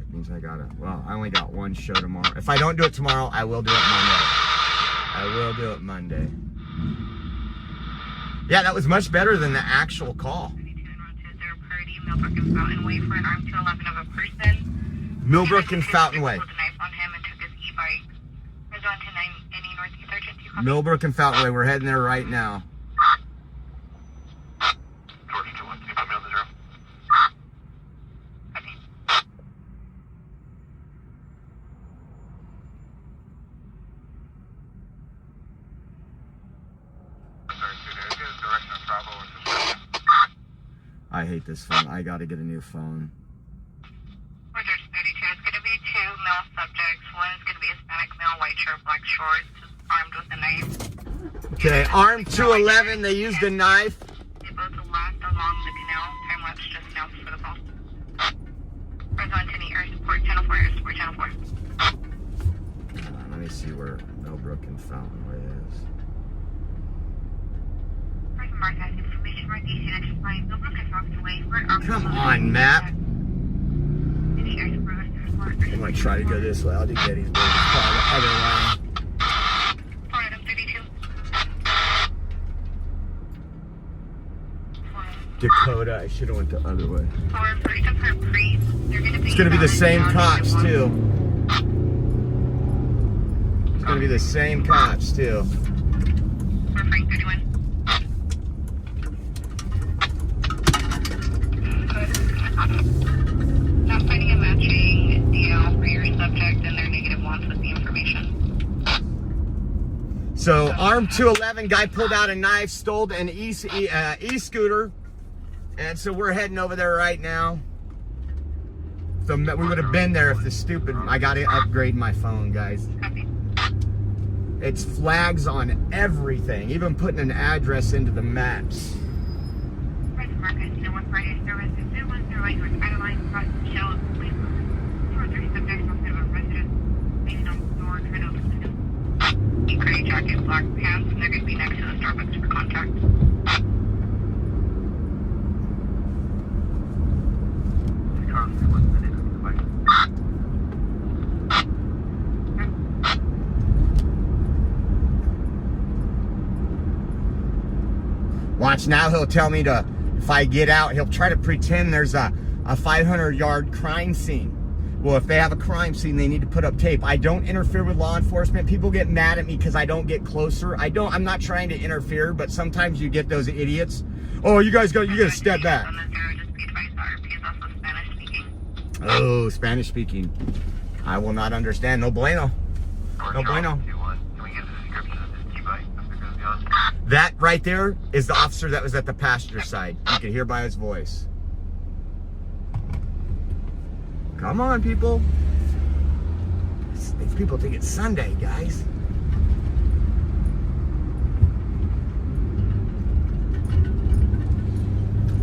It means I only got one show tomorrow. If I don't do it tomorrow, I will do it Monday. I will do it Monday. Yeah, that was much better than the actual call. Millbrook and Fountain Way for an armed to 11 of a person. Millbrook and Fountain Way. Pulled a knife on him and took his e-bike. There's on to 9 any Northeast Urgency. Millbrook and Fountain Way. We're heading there right now. George 2-1, can you put me on the 0? Okay. Sorry, dude, direction of travel is just... I hate this phone. I gotta get a new phone. Roger 32. It's going to be 2 male subjects. One is going to be Hispanic male, white shirt, black shorts, armed with a knife. Okay, armed 211. They used a knife. They both last along the canal. Time lapse just now for the call. Fresno Anthony Air Support Channel 4, Air Support Channel 4. Hold on, let me see where Millbrook and Fountain Way is. Broadcast information Northeast United Flight Millbrook and Fountain Way for an armed Come on, map. Air Support I'm gonna try to go this way. I'll do Gettysburg. Probably the other way. Item 32. Dakota. I should have went the other way. For first and for pre, they're going to be... It's gonna be the same cops too. It's gonna be the same cops too. For Frank 31. Not finding a matching DL for your subject, and they're -1 with the information. So armed 211, guy pulled out a knife, stole an e-scooter, and so we're heading over there right now. So we would have been there if the stupid, I got to upgrade my phone, guys. Copy. It's flags on everything, even putting an address into the maps. Fresno Market, no one Friday service, 0108 North Adeline, cross Shell, please. 230 subjects outside of a residence, leaving on the door, trying to open the window. Gray jacket, black pants, and they're going to be next to the Starbucks for contact. Watch now, he'll tell me to, if I get out, he'll try to pretend there's a 500-yard crime scene. Well, if they have a crime scene, they need to put up tape. I don't interfere with law enforcement. People get mad at me because I don't get closer. I'm not trying to interfere, but sometimes you get those idiots. Oh, you gotta step back. Oh, Spanish speaking. I will not understand. No bueno. No bueno. Can we get the description of this T-bike that they're going to be on? That right there is the officer that was at the passenger side. You can hear by his voice. Come on, people. These people think it's Sunday, guys.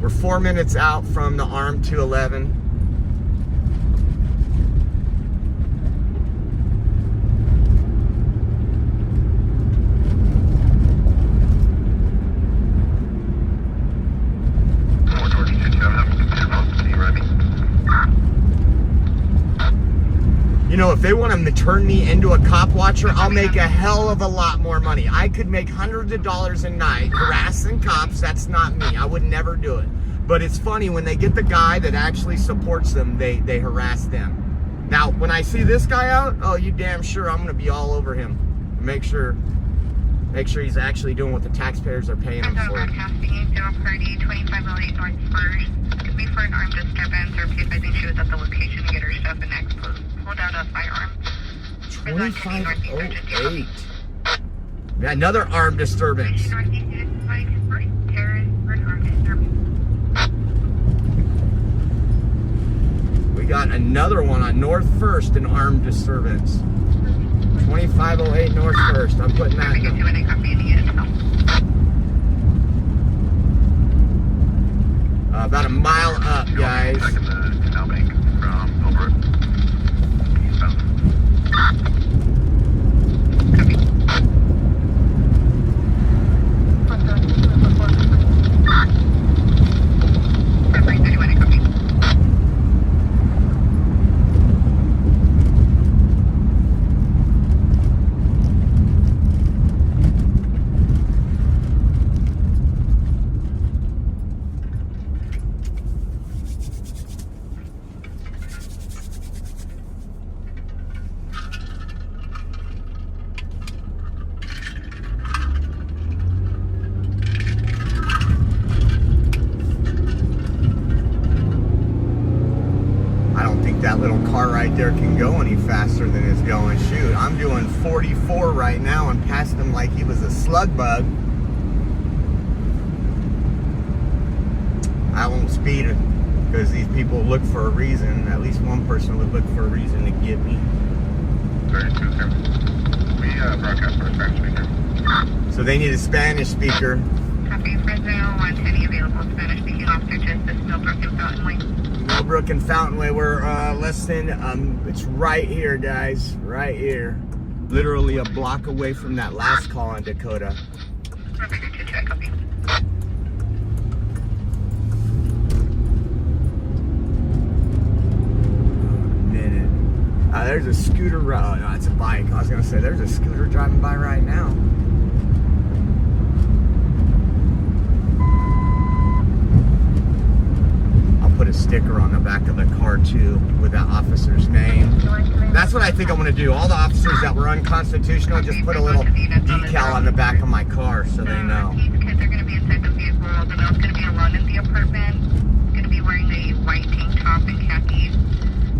We're 4 minutes out from the armed 211. You know, if they want to turn me into a cop watcher, I'll make a hell of a lot more money. I could make hundreds of dollars a night harassing cops. That's not me. I would never do it. But it's funny, when they get the guy that actually supports them, they harass them. Now, when I see this guy out, oh, you damn sure I'm going to be all over him. Make sure he's actually doing what the taxpayers are paying him for. Broadcasting, Zero Party, 2508 North 1st. Could be for an armed disturbance or case I think she was at the location to get her stuff and next pulled out a firearm. 2508. Yeah, another armed disturbance. We got another one on North 1st, an armed disturbance. 2508 North 1st. I'm putting that in. About a mile up, guys. That little car right there can go any faster than it's going. Shoot, I'm doing 44 right now and passed him like he was a slug bug. I won't speed it because these people look for a reason. At least one person would look for a reason to get me. 32, sir. We broadcast for a Spanish speaker. So they need a Spanish speaker. Copy, Fresno, 110 available Spanish speaking officer, just this Millbrook and Fountain Way. Millbrook and Fountain Way, we're less than, it's right here, guys, right here. Literally a block away from that last call on Dakota. Perfect, 2-2, copy. Minute. There's a scooter, oh no, it's a bike. I was gonna say, there's a scooter driving by right now. put a sticker on the back of the car too with that officer's name. That's what I think I'm gonna do. All the officers that were unconstitutional, just put a little decal on the back of my car so they know. These kids are going to be inside the vehicle. The male's going to be alone in the apartment. He's going to be wearing a white tank top and khakis.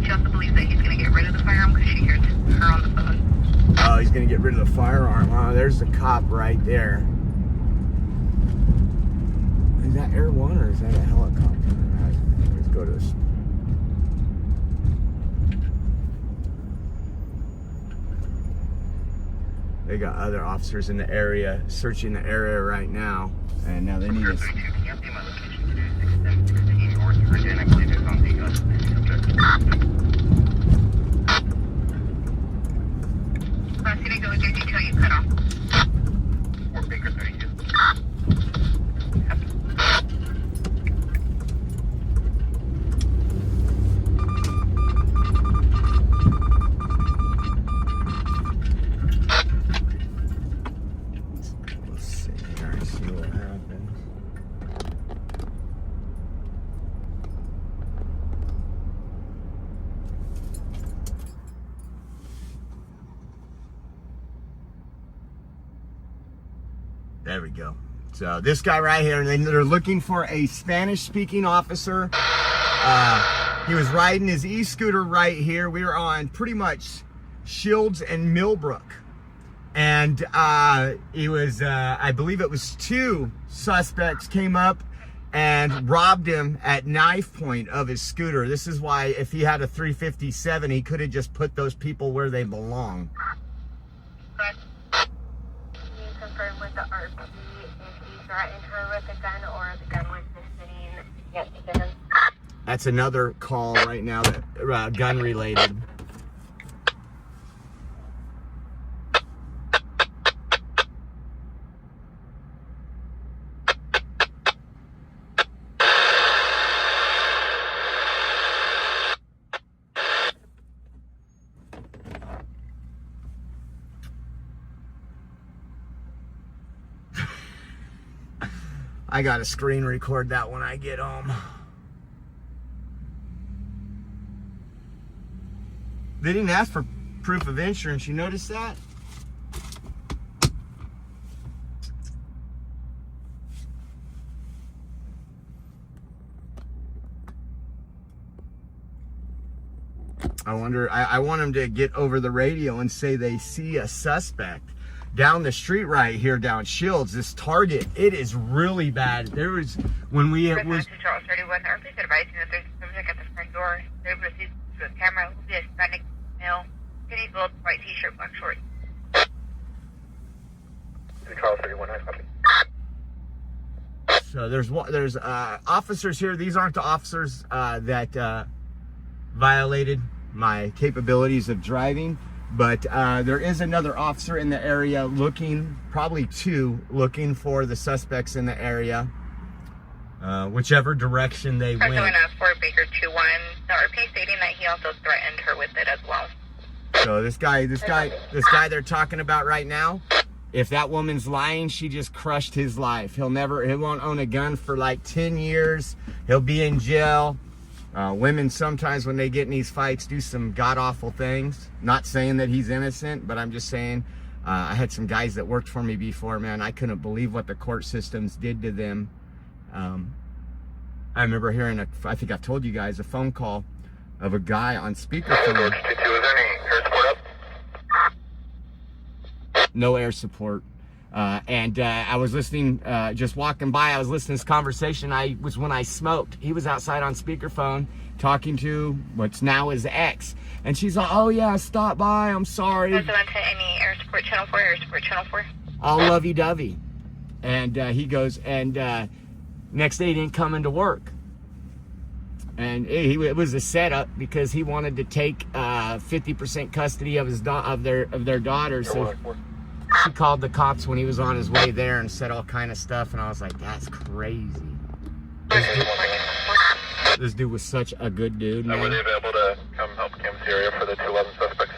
She also believes that he's going to get rid of the firearm because she hears her on the phone. Oh, he's gonna get rid of the firearm. Oh, there's the cop right there. Is that Air One or is that a helicopter? Let's go to this. They got other officers in the area, searching the area right now. And now they need us. Can you update my location to 610 or 310? I believe it's on the Last thing I go with your detail you cut off. Or Baker 32. Let's see here and see what happens. There we go. So this guy right here, they're looking for a Spanish-speaking officer. He was riding his e-scooter right here. We were on pretty much Shields and Millbrook. And he was, I believe it was 2 suspects came up and robbed him at knife point of his scooter. This is why if he had a 357, he could have just put those people where they belong. Can you confirm with the RP if he threatened her with a gun or the gun was just sitting next to him? That's another call right now that gun related. I gotta screen record that when I get home. They didn't ask for proof of insurance. You notice that? I wonder, I want them to get over the radio and say they see a suspect down the street right here down Shields. This Target, it is really bad. There was, when we, it was... Charles 31, our police advising that there's a subject at the front door. They received the camera. Will be a Hispanic male, skinny build, white t-shirt, black shorts. Charles 31, I copy. So there's officers here. These aren't the officers that violated my capabilities of driving, but there is another officer in the area looking, probably 2, looking for the suspects in the area, whichever direction they went. Going for Baker 2-1. The RP stating that he also threatened her with it as well. So this guy they're talking about right now, if that woman's lying, she just crushed his life. He won't own a gun for like 10 years. He'll be in jail. Women sometimes when they get in these fights do some god-awful things. Not saying that he's innocent, but I'm just saying I had some guys that worked for me before, man. I couldn't believe what the court systems did to them. I remember hearing, I think I've told you guys, a phone call of a guy on speakerphone. Is there any air support up? No air support. And I was listening, just walking by, I was listening to this conversation. When I smoked. He was outside on speakerphone talking to what's now his ex. And she's like, oh yeah, stop by, I'm sorry. Does anyone send any air support channel 4, air support channel 4? All lovey-dovey. And he goes, and next day he didn't come into work. And it was a setup because he wanted to take 50% custody of their daughter. So she called the cops when he was on his way there and said all kind of stuff. And I was like, that's crazy. This dude was such a good dude, man. Were they available to come help Kim's area for the 211 suspects?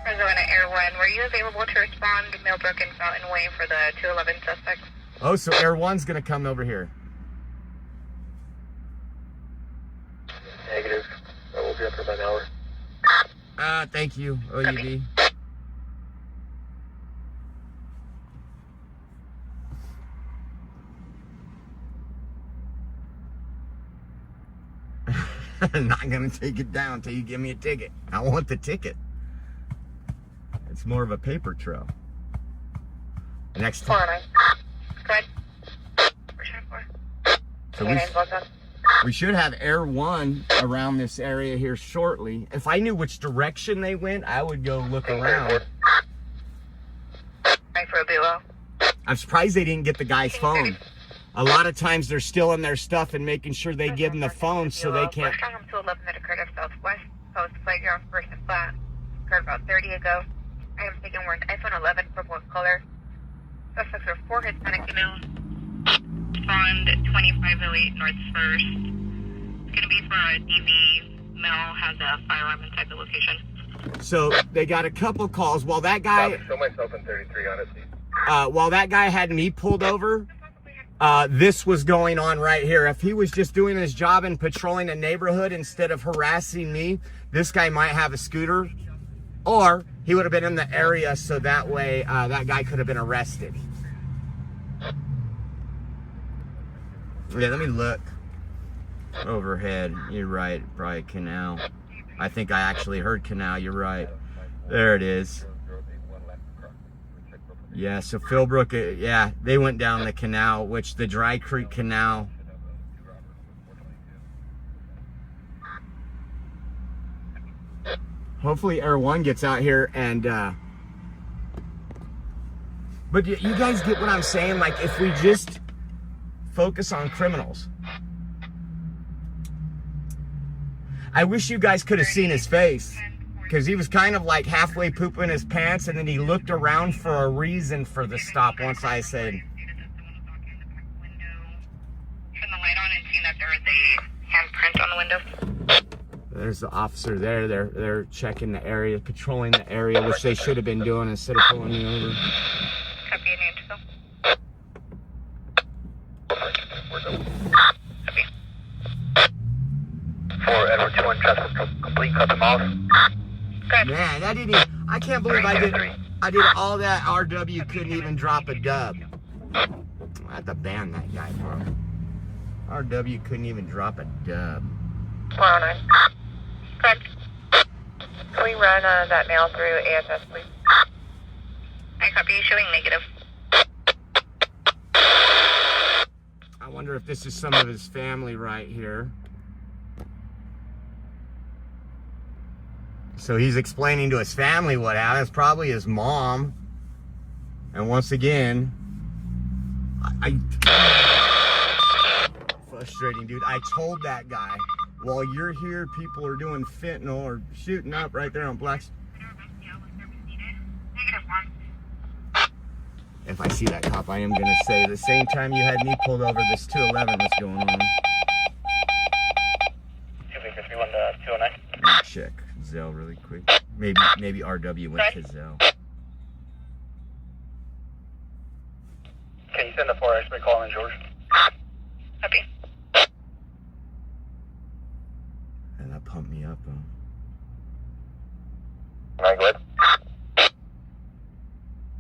Arizona Air 1, were you available to respond to Millbrook and Fountain Way for the 211 suspects? Oh, so Air One's gonna come over here. Thank you, OUB. I'm not gonna take it down until you give me a ticket. I want the ticket. It's more of a paper trail. Next time. 409. Go ahead. So we should have Air 1 around this area here shortly. If I knew which direction they went, I would go look around. Right for a below. I'm surprised they didn't get the guy's phone. A lot of times they're stealing their stuff and making sure they give them the phone so they can't. Fresno to 11 that occurred at Southwest Post Playground, First and Flat. Occurred about 30 ago. I am taking wearing iPhone 11 purple color. Suspects are 4 Hispanic females. Spawned 2508 North First. It's going to be for a DV. Male has a firearm inside the location. So they got a couple calls while that guy. Show myself in 33 honestly. While that guy had me pulled over. This was going on right here. If he was just doing his job and patrolling a neighborhood instead of harassing me, this guy might have a scooter, or he would have been in the area so that way that guy could have been arrested. Yeah, let me look overhead. You're right, probably canal. I think I actually heard canal. You're right. There it is. Yeah, so Philbrook, yeah, they went down the canal, which the Dry Creek Canal. Hopefully Air 1 gets out here and, but you guys get what I'm saying? Like, if we just focus on criminals. I wish you guys could have seen his face. Because he was kind of like halfway pooping his pants, and then he looked around for a reason for the stop once I said. Turn the light on and see that there is a handprint on the window. There's the officer there. They're checking the area, patrolling the area, which they should have been doing instead of pulling me over. Copy an inch, Copy. 4 Edward 2 on traffic complete, cut them off. Good. Man, that didn't even, I can't believe I did all that. RW couldn't even drop a dub. I have to ban that guy, bro. RW couldn't even drop a dub. 409. Good. Can we run that mail through ASS, please? I copy. Showing negative. I wonder if this is some of his family right here. So he's explaining to his family what happened. It's probably his mom. And once again, frustrating, dude. I told that guy, while you're here, people are doing fentanyl or shooting up right there on Blacks. If I see that cop, I am going to say the same time you had me pulled over, this 211 was going on. 209. Check Zell really quick. Maybe RW went to Zell. Can you send the 4 X-ray call in, George? Copy. And that pumped me up, though. Alright, go ahead.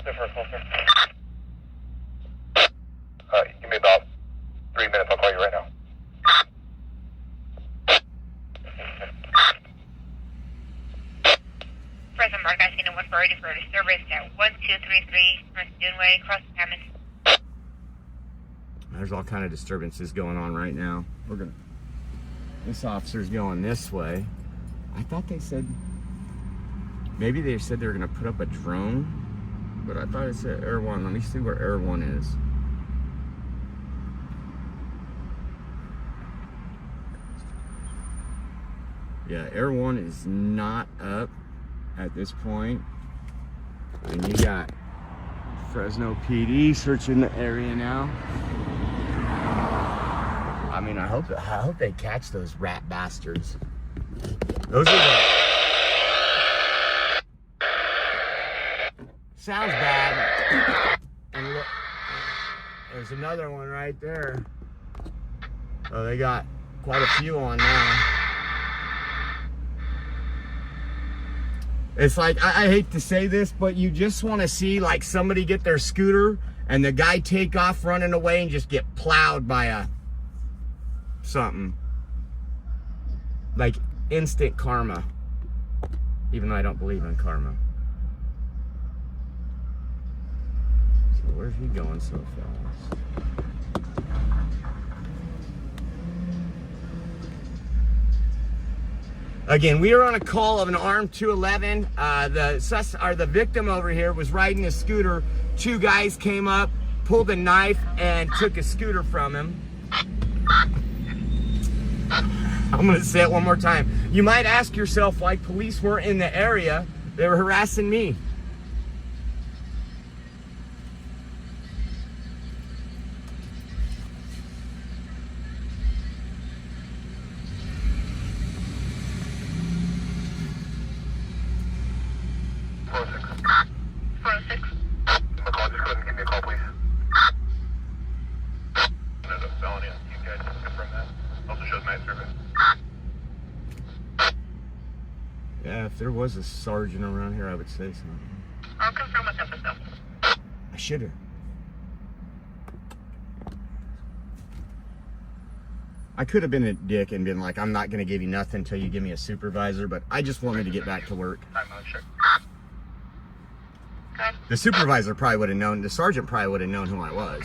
The first one, sir. Give me about 3 minutes. I'll call you right now. Present Mark, I see no one priority for service at 1233 North Duneway, across the Hammond. There's all kind of disturbances going on right now. This officer's going this way. I thought they said, maybe they said they were gonna put up a drone, but I thought it said Air 1. Let me see where Air 1 is. Yeah, Air 1 is not up at this point. And you got Fresno PD searching the area now. I mean, I hope they catch those rat bastards. Those are the... Sounds bad. And look, there's another one right there. Oh, they got quite a few on now. It's like, I hate to say this, but you just want to see like somebody get their scooter and the guy take off running away and just get plowed by a something. Like instant karma. Even though I don't believe in karma. So where's he going so fast? Again, we are on a call of an armed 211. The victim over here was riding a scooter. Two guys came up, pulled a knife, and took his scooter from him. I'm gonna say it one more time. You might ask yourself why police weren't in the area. They were harassing me. Yeah, if there was a sergeant around here, I would say something. I'll confirm with episode. I should have. I could have been a dick and been like, I'm not going to give you nothing until you give me a supervisor, but I just wanted to get back to work. The supervisor probably would have known, the sergeant probably would have known who I was.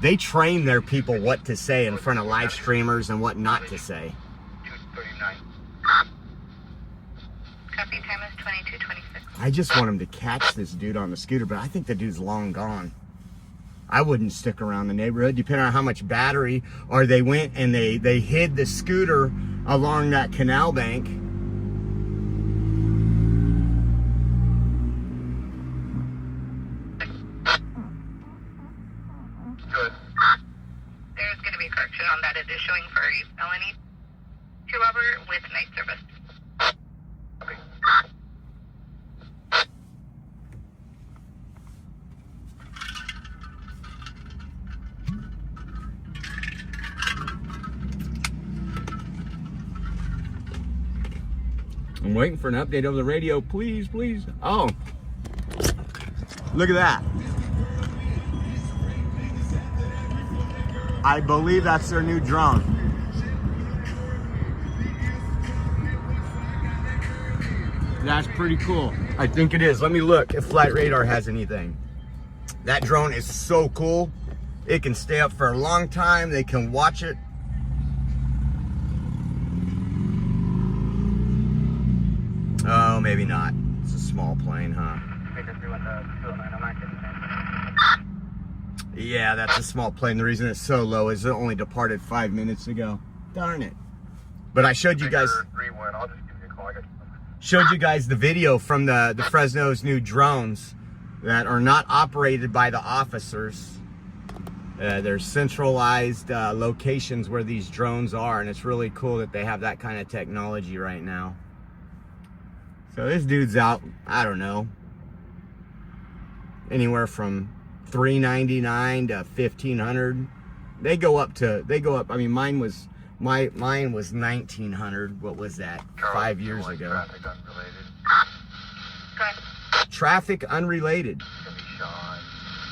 They train their people what to say in front of live streamers and what not to say. 239. Copy, time is 22:26. I just want him to catch this dude on the scooter, but I think the dude's long gone. I wouldn't stick around the neighborhood, depending on how much battery, or they went and they hid the scooter along that canal bank. Good. There's going to be a correction on that. It is showing for a felony to Robert with night service. Okay. I'm waiting for an update over the radio. Please, please. Oh, look at that. I believe that's their new drone. That's pretty cool. I think it is. Let me look if Flight Radar has anything. That drone is so cool. It can stay up for a long time. They can watch it. Oh, maybe not. It's a small plane, huh? Yeah, that's a small plane. The reason it's so low is it only departed 5 minutes ago. Darn it. But I showed you guys... I'll just give you a call. I got you. Showed you guys the video from the Fresno's new drones that are not operated by the officers. There's centralized locations where these drones are, and it's really cool that they have that kind of technology right now. So this dude's out, I don't know, anywhere from $399 to $1,500. They go up. I mean, mine was $1,900. What was that? 5 years ago. Traffic unrelated. Good. Traffic unrelated. Gonna be Sean,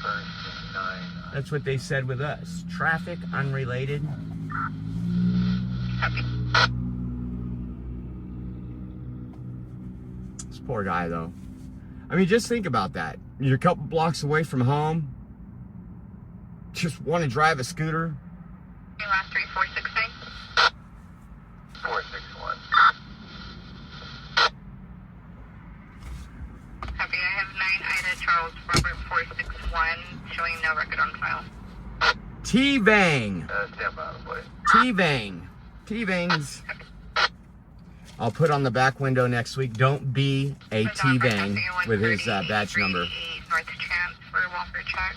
first and 9. That's what they said with us. Traffic unrelated. Copy. This poor guy, though. I mean, just think about that. You're a couple blocks away from home. Just want to drive a scooter. Your last 3469. 461. Copy. I have 9 Ida Charles Robert 461 showing no record on file. T-Bang. Stand by the plate. T-Bang. T-Bangs. I'll put on the back window next week. Don't be a T-Bang with his badge number. North Chance for Walker check.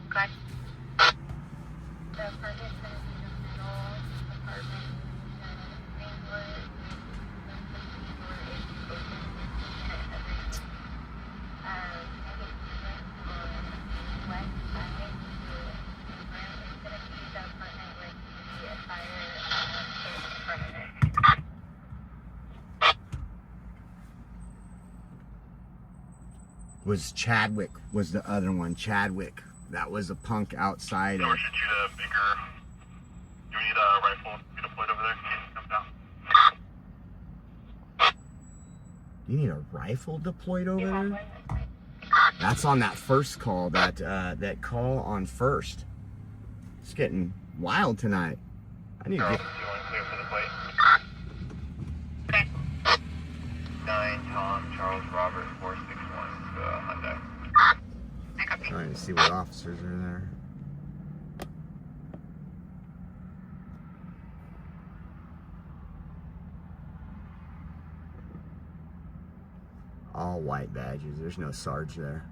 Good. The apartment's going to be the middle apartment. The main door is open every west side. It's going to be the apartment Was Chadwick was the other one. Chadwick. That was a punk outside. Or should you a bigger? Do you need a rifle to be deployed over there? Come down. You need a rifle deployed over there? That's on that first call. That call on first. It's getting wild tonight. I need to get. Do you want to clear for the plate? 9 Tom Charles Robert 461 Hyundai. I copy. Trying to see what officers are there. All white badges. There's no Sarge there.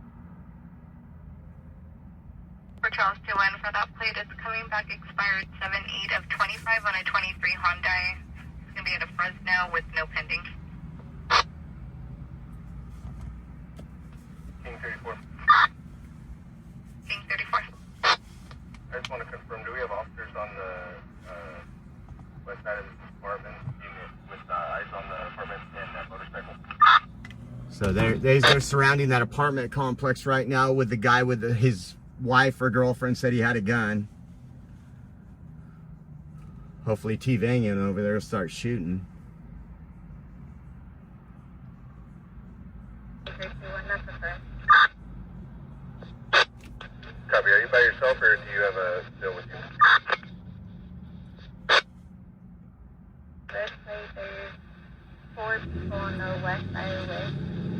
For Charles 21 for that plate, it's coming back expired 7/8 of 25 on a 23 Hyundai. It's gonna be at a Fresno with no pending. King 34. King 34. I just want to confirm, do we have officers on the west side of the apartment with eyes on the apartment and that motorcycle? So they're surrounding that apartment complex right now with the guy with his wife or girlfriend said he had a gun. Hopefully T-Vanian over there will start shooting. Copy, are you by yourself or do you have a bill with you? This way, there's 4 people on the west side with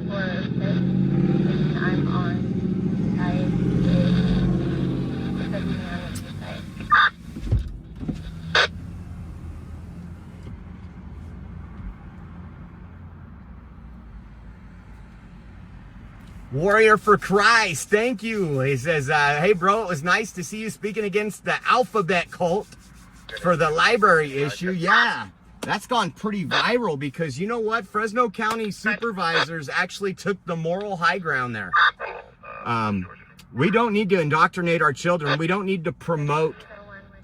406, and I'm on side with 50 on the east side. Warrior for Christ, thank you. He says, hey bro, it was nice to see you speaking against the alphabet cult for the library issue. Yeah, that's gone pretty viral because you know what? Fresno County supervisors actually took the moral high ground there. We don't need to indoctrinate our children. We don't need to promote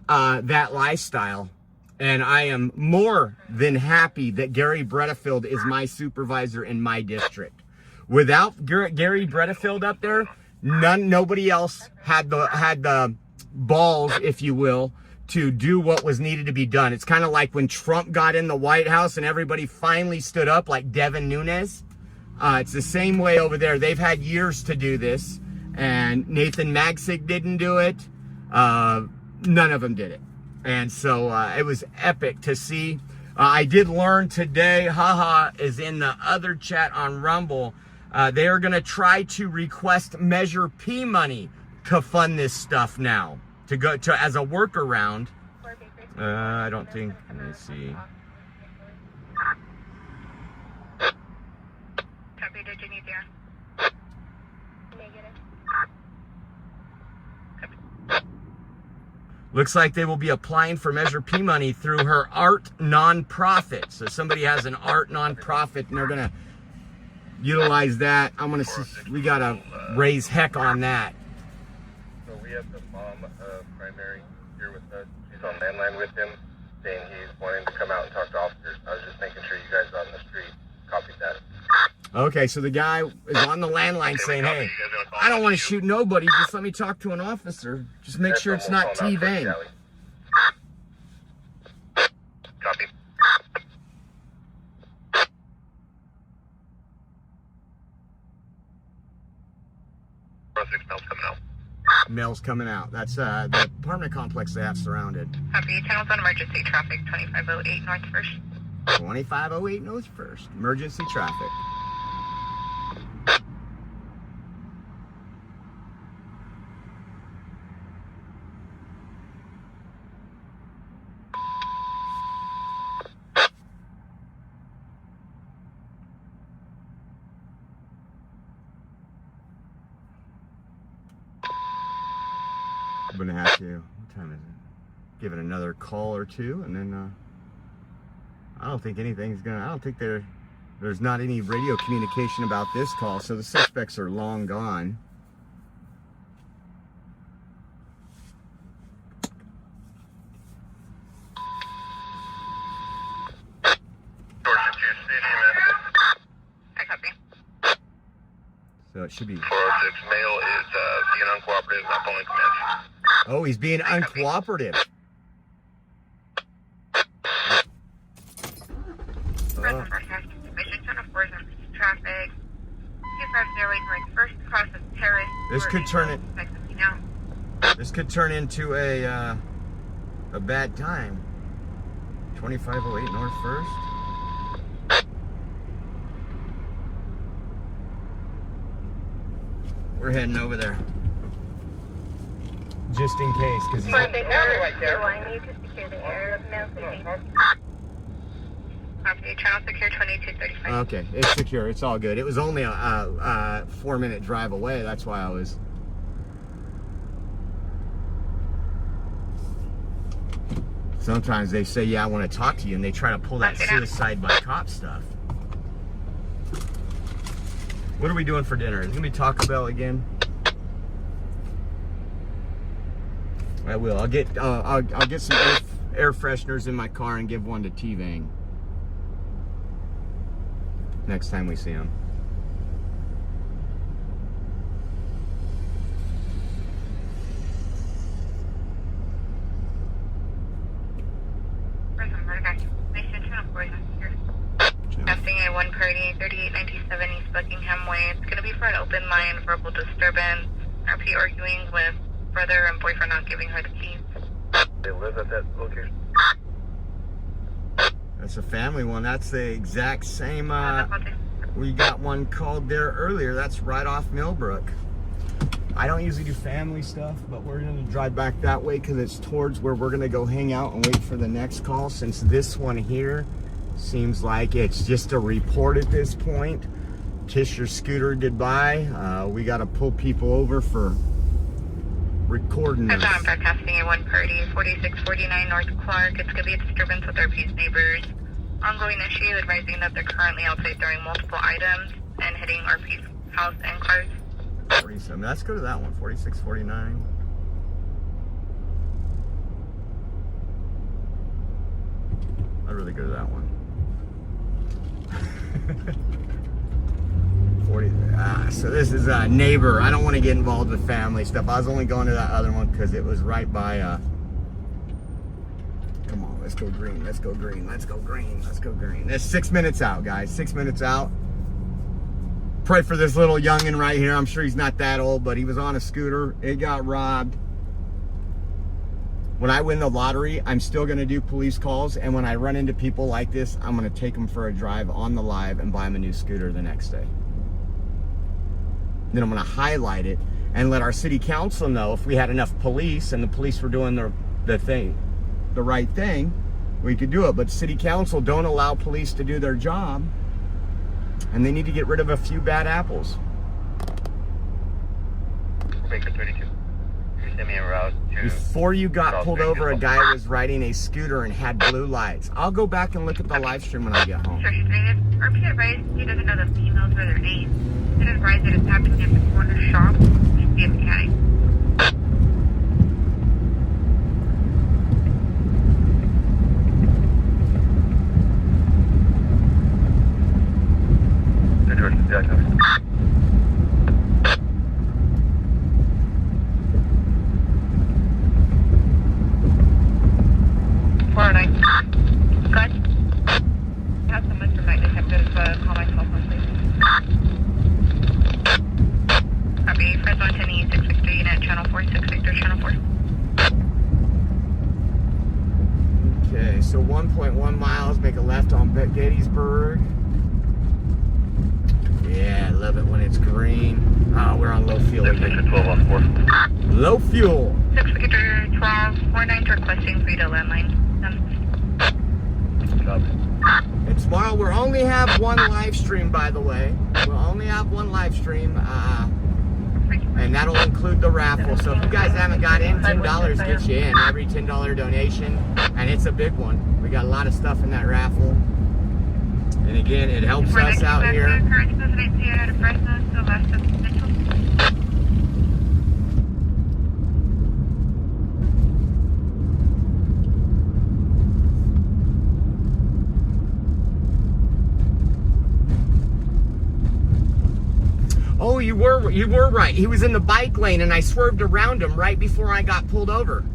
that lifestyle. And I am more than happy that Gary Bredefield is my supervisor in my district. Without Gary Bredefield up there, nobody else had the balls, if you will, to do what was needed to be done. It's kind of like when Trump got in the White House and everybody finally stood up, like Devin Nunes. It's the same way over there. They've had years to do this, and Nathan Magsig didn't do it. None of them did it. And so it was epic to see. I did learn today, haha is in the other chat on Rumble, they are going to try to request Measure P money to fund this stuff now, to go to as a workaround. I don't think, let me see. Copy, did you need there? Negative. Looks like they will be applying for Measure P money through her art nonprofit. So somebody has an art nonprofit and they're going to utilize that. I'm going to, we got to raise heck on that. So we have the mom of primary here with us. She's on landline with him, saying he's wanting to come out and talk to officers. I was just making sure you guys on the street copied that. Okay, so the guy is on the landline saying, hey, I don't want to shoot nobody. Just let me talk to an officer. Just make sure it's not T-Vane. Copy. Mail's coming out. Mail's coming out. That's the apartment complex they have surrounded. Copy, 10 on emergency traffic, 2508 North 1st. 2508 North 1st. Emergency traffic. I'm gonna have to, what time is it? Give it another call or two, and then I don't think anything's gonna, I don't think there's not any radio communication about this call, so the suspects are long gone. I copy. So it should be. 406 male is being uncooperative, not following commands. Oh, he's being uncooperative. Fresno Broadcasting Division 10-4 is on traffic. 250 right first across the terrace. This could turn it. Now. This could turn into a bad time. 2508 North First. We're heading over there. Just in case, because he's... For the air, do I need to secure the air mail station? Copy. Channel secure 2235. Okay, it's secure. It's all good. It was only a 4-minute drive away. That's why I was... Sometimes they say, yeah, I want to talk to you, and they try to pull that suicide by cop stuff. What are we doing for dinner? Is it going to be Taco Bell again? I will. I'll get some air fresheners in my car and give one to T-Vang next time we see him. Fresno Broadcasting Division 10-4 is on secure. Testing a 130 3897 East Buckingham Way. It's going to be for an open line verbal disturbance. RP arguing with brother and boyfriend not giving her the keys. They live at that location. That's a family one. That's the exact same. We got one called there earlier. That's right off Millbrook. I don't usually do family stuff, but we're going to drive back that way because it's towards where we're going to go hang out and wait for the next call, since this one here seems like it's just a report at this point. Kiss your scooter goodbye. We got to pull people over for recording this. I'm broadcasting a 130 4649 North Clark. It's going to be a disturbance with RP's neighbors. Ongoing issue advising that they're currently outside throwing multiple items and hitting RP's house and cars. 47. Let's go to that one. 4649. I'd really go to that one. 40. So this is a neighbor. I don't want to get involved with family stuff. I was only going to that other one because it was right by. Come on, let's go green. Let's go green. Let's go green. Let's go green. It's 6 minutes out, guys. 6 minutes out. Pray for this little youngin' right here. I'm sure he's not that old, but he was on a scooter. It got robbed. When I win the lottery, I'm still going to do police calls. And when I run into people like this, I'm going to take them for a drive on the live and buy them a new scooter the next day. Then I'm going to highlight it and let our city council know if we had enough police and the police were doing the right thing, we could do it. But city council don't allow police to do their job, and they need to get rid of a few bad apples. Baker 32. You send me a route to... Before you got pulled over, a guy was riding a scooter and had blue lights. I'll go back and look at the live stream when I get home. Sure, RP advised he doesn't know the females or their names. He advised that it's happening at the corner shop. See if he had it. Okay, so 1.1 miles, make a left on Gettysburg. Yeah, I love it when it's green. Oh, we're on low fuel again. 12 on 4. Low fuel. 6 Victor 12 49 requesting Frida landline. And tomorrow we'll only have one live stream, by the way. We'll only have one live stream. And that'll include the raffle. So if you guys haven't got in, $10 gets you in. Every $10 donation. And it's a big one. We got a lot of stuff in that raffle. And again, it helps us out here. Oh, you were right. He was in the bike lane and I swerved around him right before I got pulled over.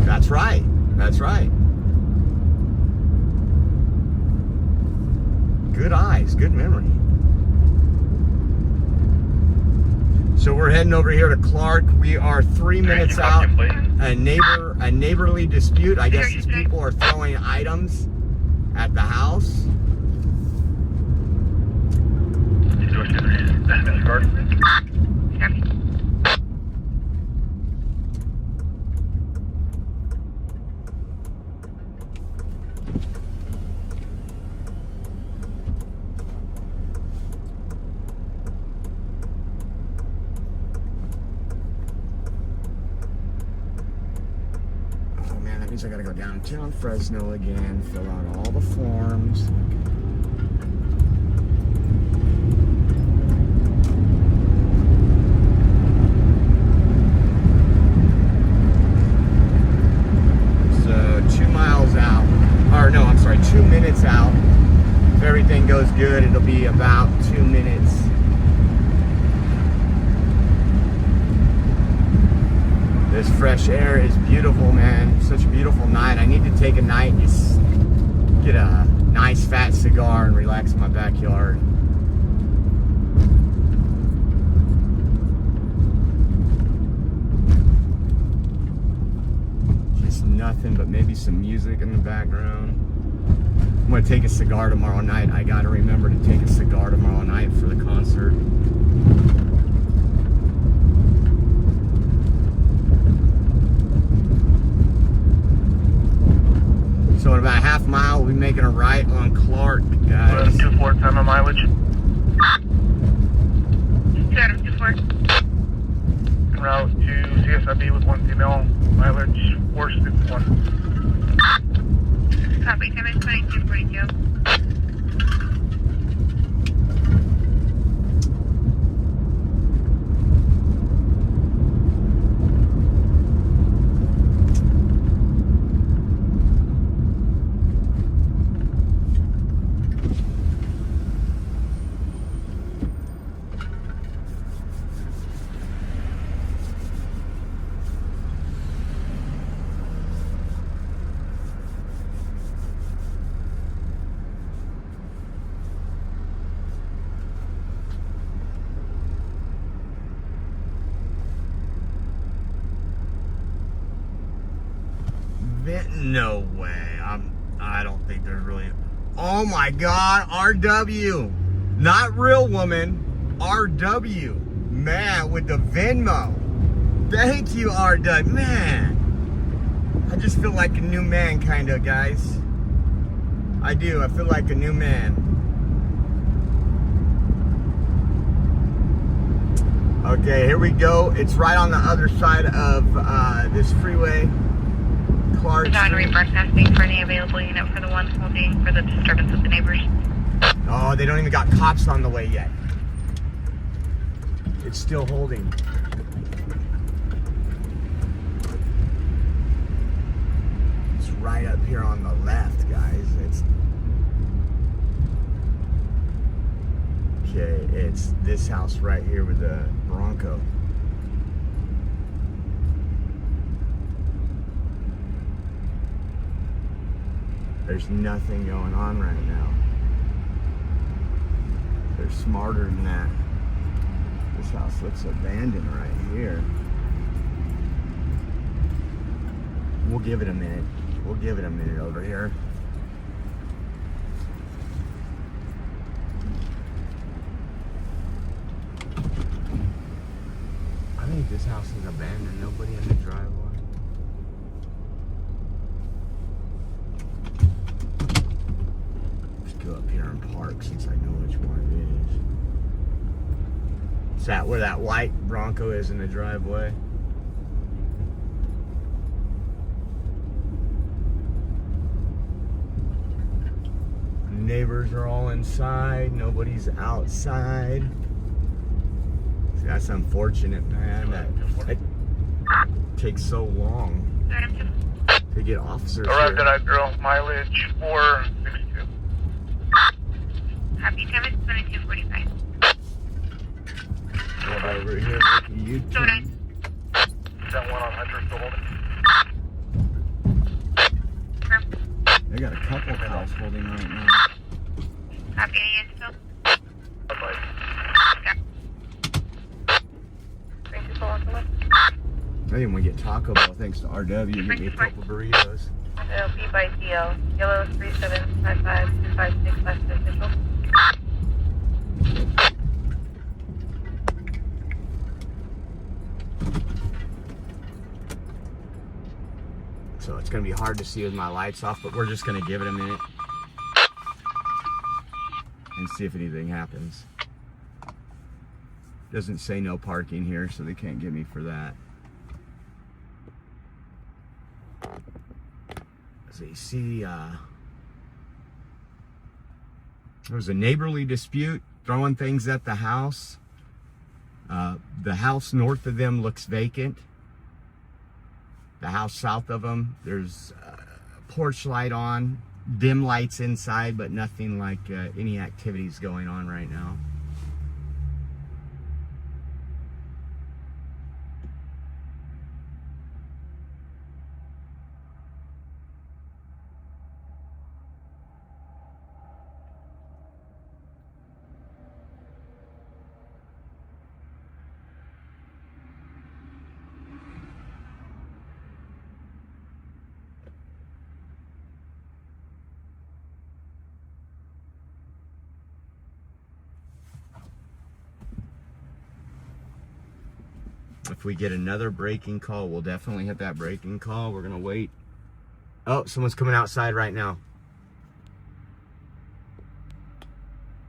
That's right. That's right. Good eyes, good memory. So we're heading over here to Clark. We are 3 minutes out. A neighborly dispute. I guess these people are throwing items at the house. I gotta go downtown Fresno again, fill out all the forms. So 2 miles out, or no, I'm sorry, 2 minutes out. If everything goes good, it'll be about 2 minutes. This fresh air is beautiful, man. Such a beautiful night. I need to take a night and just get a nice fat cigar and relax in my backyard. Just nothing but maybe some music in the background. I'm gonna take a cigar tomorrow night. I gotta remember to take a cigar tomorrow night for the concert. So in about a half mile, we'll be making a right on Clark, guys. 24 time of mileage. 224. Route to CSIB with 1 female, mileage 461. Copy, 10-2242. No way. I don't think there's really. Oh my God, RW. Not real woman. RW. Man, with the Venmo. Thank you, RW. Man. I just feel like a new man, kind of, guys. I do. I feel like a new man. Okay, here we go. It's right on the other side of this freeway. Clark. John Reimburse asking for any available unit for the ones holding for the disturbance with the neighbors. Oh, they don't even got cops on the way yet. It's still holding. It's right up here on the left, guys. It's this house right here with the Bronco. There's nothing going on right now. They're smarter than that. This house looks abandoned right here. We'll give it a minute. We'll give it a minute over here. I think this house is abandoned. Nobody in the driveway. Go up here and park since I know which one it is. Is that where that white Bronco is in the driveway? Neighbors are all inside. Nobody's outside. That's unfortunate, man. That takes so long to get officers Arrived here. at Girl, mileage 462. Happy time is 22:45. Right over here, making So U-turn. nice. That one on Hunter still holding. They got a couple cops holding right now. Copy, are you still? Bye-bye. I didn't want to get Taco Bell thanks to RW. Get me a couple burritos. It'll be by DL. Yellow 3755 last official. So it's going to be hard to see with my lights off, but we're just going to give it a minute and see if anything happens. Doesn't say no parking here, so they can't get me for that. So you see, there was a neighborly dispute, throwing things at the house. The house north of them looks vacant. The house south of them, there's a porch light on, dim lights inside, but nothing like any activities going on right now. If we get another breaking call, we'll definitely hit that breaking call. We're gonna wait. Oh, someone's coming outside right now.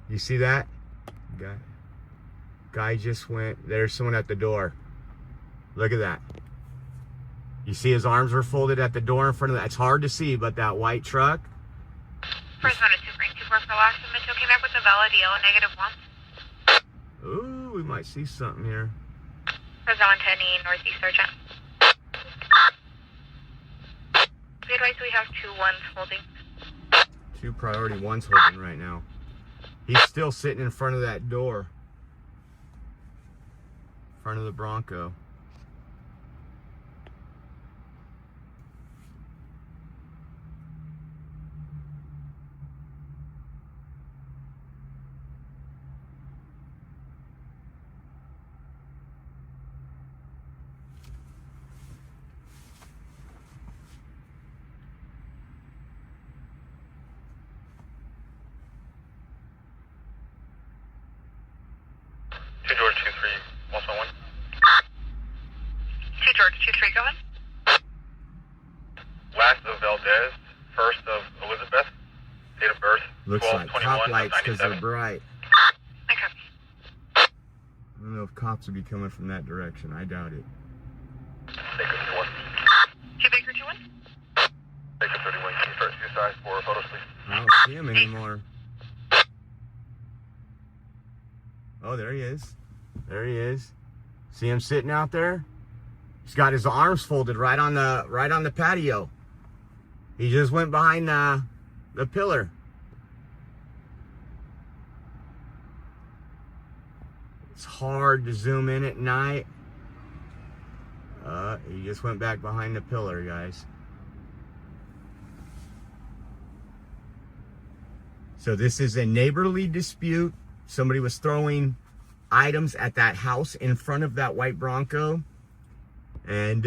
You see that? Guy just went. There's someone at the door. Look at that. You see his arms are folded at the door in front of that. It's hard to see, but that white truck. Fresno to 2.24 for loss. Mitchell came back with a valid -1. Ooh, we might see something here. Fresno on 10 Northeast Sergeant. We advise we have 2 1s holding. 2 priority 1s holding right now. He's still sitting in front of that door. In front of the Bronco. George 23, 111. 2 George 23, go ahead. Last of Valdez, first of Elizabeth, date of birth, Looks like 12/21 cop of lights because they're 97. bright. Okay. I don't know if cops would be coming from that direction. I doubt it. Baker 21. 2 Baker 2 1. Baker 31, can you start suicide for a photo, please? I don't see him anymore. Oh, there he is. There he is. See him sitting out there? He's got his arms folded right on the patio. He just went behind the pillar. It's hard to zoom in at night. He just went back behind the pillar, guys. So this is a neighborly dispute. Somebody was throwing items at that house in front of that white Bronco. And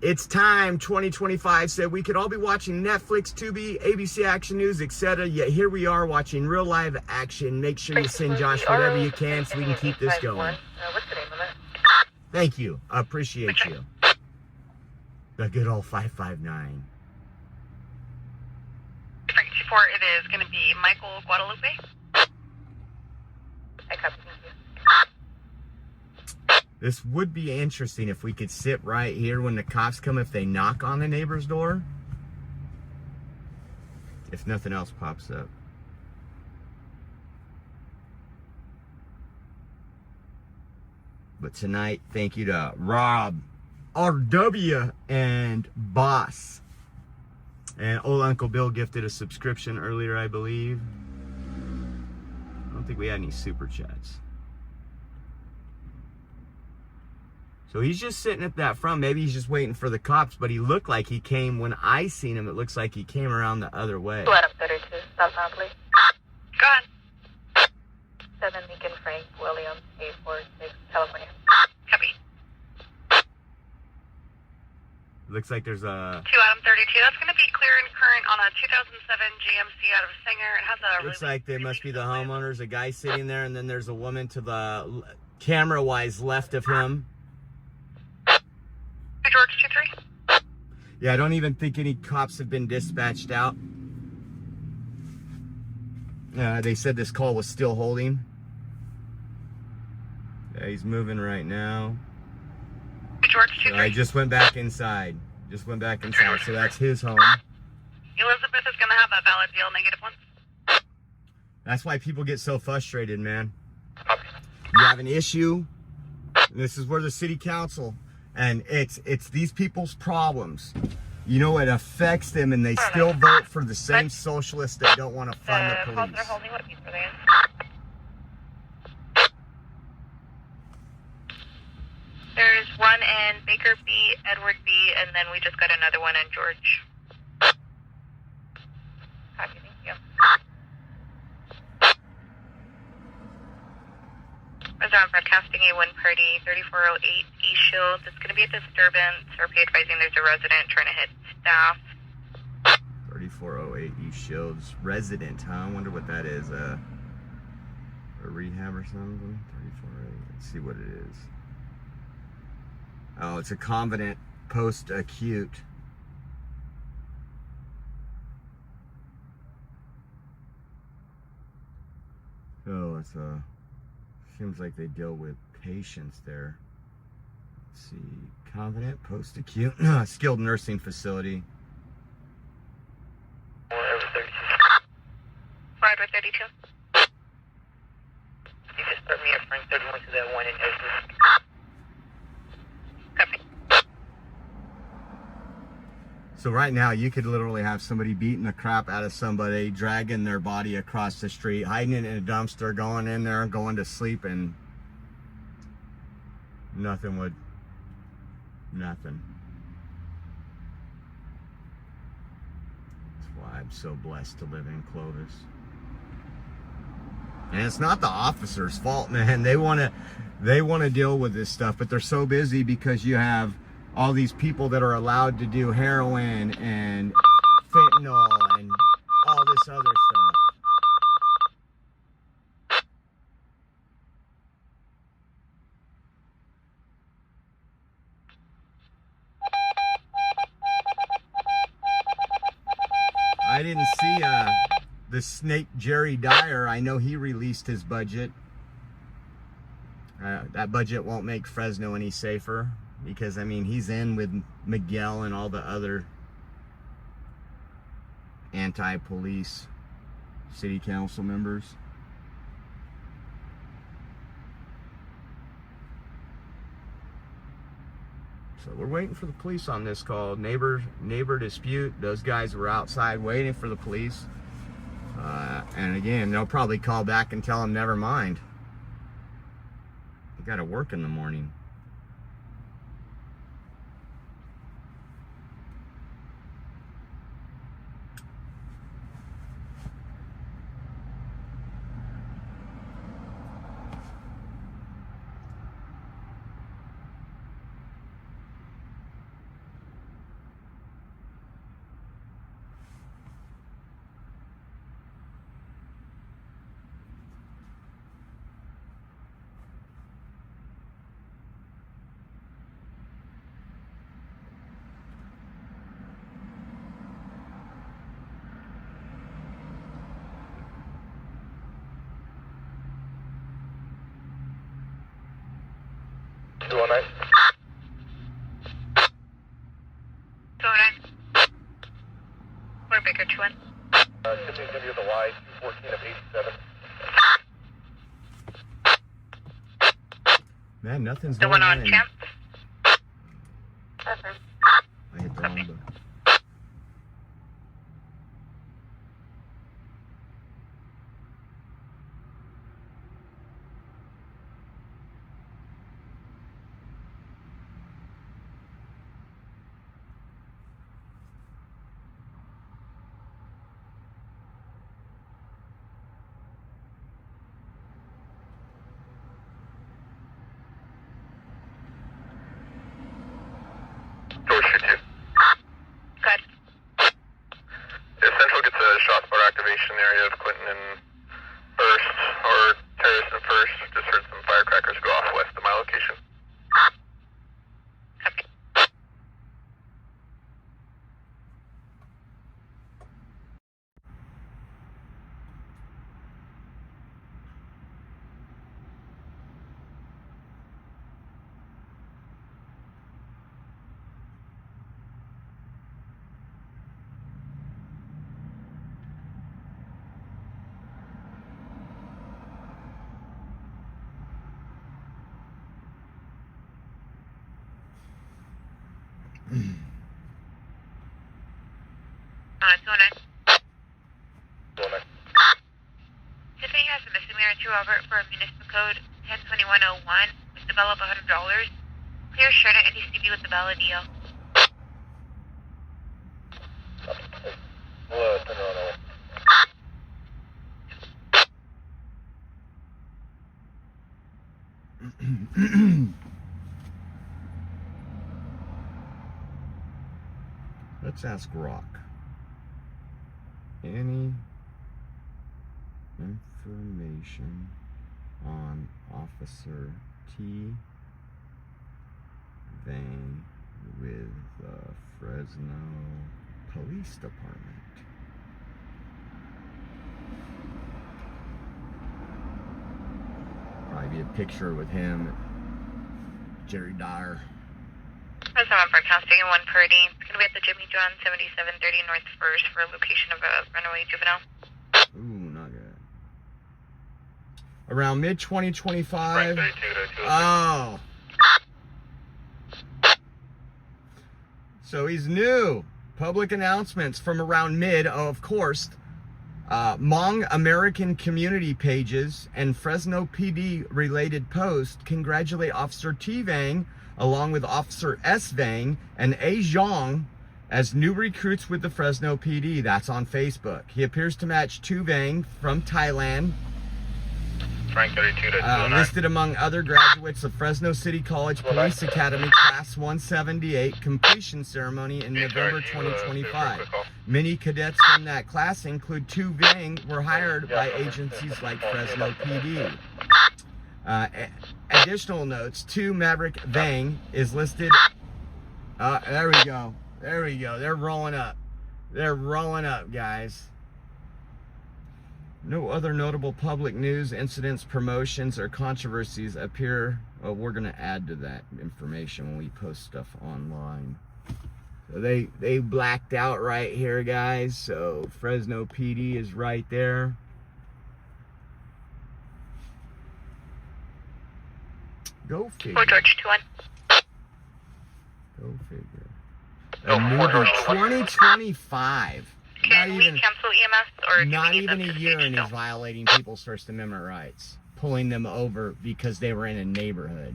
it's time. 2025 said we could all be watching Netflix, Tubi, ABC Action News, etc. Yet here we are watching real live action. Make sure you send Josh whatever you can so we can keep this going. What's the name of it? Thank you. I appreciate you. The good old 559. 324, it is going to be Michael Guadalupe. I copy. Thank you. This would be interesting if we could sit right here when the cops come, if they knock on the neighbor's door. If nothing else pops up. But tonight, thank you to Rob, RW, and Boss. And old Uncle Bill gifted a subscription earlier, I believe. I don't think we had any super chats. So he's just sitting at that front. Maybe he's just waiting for the cops, but he looked like he came, when I seen him, it looks like he came around the other way. Let him 32, southbound, please. Go ahead. 7 Lincoln Frank Williams, 846, California. Copy. Looks like there's a... 2 Adam 32. That's going to be clear and current on a 2007 GMC out of Singer. It has a... Looks like they must be the homeowners. A guy sitting there, and then there's a woman to the camera-wise left of him. George 23. Yeah, I don't even think any cops have been dispatched out. They said this call was still holding. Yeah, he's moving right now. George So 23. I just went back inside. So that's his home. Elizabeth is going to have a valid deal, -1. That's why people get so frustrated, man. You have an issue. This is where the city council, and it's these people's problems. You know, it affects them, and they still vote for the same socialists that don't want to fund the Calls police. are holding. What piece are they in? There's one in Baker B, Edward B, and then we just got another one in George. Copy, thank you. As I'm broadcasting a one party 3408 East Shield. It's going to be a disturbance. RP advising there's a resident trying to hit staff. 3408 East Shields resident, huh? I wonder what that is. A rehab or something? 3408. Let's see what it is. Oh, it's a convenant post-acute. Oh, it's a... Seems like they deal with patients there. Let's see. Convenant post-acute skilled nursing facility. Florida 32. You just put me at Frank 31 to that one in Edgewood. Copy. So right now, you could literally have somebody beating the crap out of somebody, dragging their body across the street, hiding it in a dumpster, going in there, going to sleep, and nothing. That's why I'm so blessed to live in Clovis. And it's not the officers' fault, man. They want to deal with this stuff, but they're so busy because you have all these people that are allowed to do heroin and fentanyl and all this other stuff. I didn't see the snake Jerry Dyer. I know he released his budget. That budget won't make Fresno any safer. Because, I mean, he's in with Miguel and all the other anti-police city council members. So we're waiting for the police on this call. Neighbor dispute. Those guys were outside waiting for the police. And again, they'll probably call back and tell them, never mind. They got to work in the morning. We're Baker 2-1. Tipping's going to be with the Y, 214 of 87. Man, nothing's The going one on on. Champ? Perfect. I hit the wrong button. Door shoot you. Good. If Central gets a shot spot activation area of Clinton and First, or Terrace and First, just heard some firecrackers go off west of my location. Copy. Tiffany has a misdemeanor 2 Robert for municipal code 102101 with the bill of $100. Clear shirt at NDCB with the valid deal. We'll turn around over. Let's ask Rock. Any information on Officer T. Vang with the Fresno Police Department? Probably be a picture with him, Jerry Dyer. That's on for Count Station 130. It's going to be at the Jimmy John 7730 North First for a location of a runaway juvenile. Ooh, not good. Around mid 2025. 32. Oh. So he's new. Public announcements from around mid, of course. Hmong American community pages and Fresno PD related posts congratulate Officer T. Vang along with Officer S. Vang and A. Zhang as new recruits with the Fresno PD. That's on Facebook. He appears to match Tu Vang from Thailand, Frank 32 to listed among other graduates of Fresno City College Police Academy Class 178 completion ceremony in November 2025. Many cadets from that class include Tu Vang were hired by agencies like Fresno PD. Additional notes, Tu Maverick Vang is listed. There we go. There we go. They're rolling up. They're rolling up, guys. No other notable public news, incidents, promotions, or controversies appear. Oh, we're going to add to that information when we post stuff online. So they blacked out right here, guys. So Fresno PD is right there. Go figure. Fort George 21. Go figure. A movie 2025. Can we cancel EMS or Not do we need even them a to year stage and he's still? violating people's First Amendment rights. Pulling them over because they were in a neighborhood.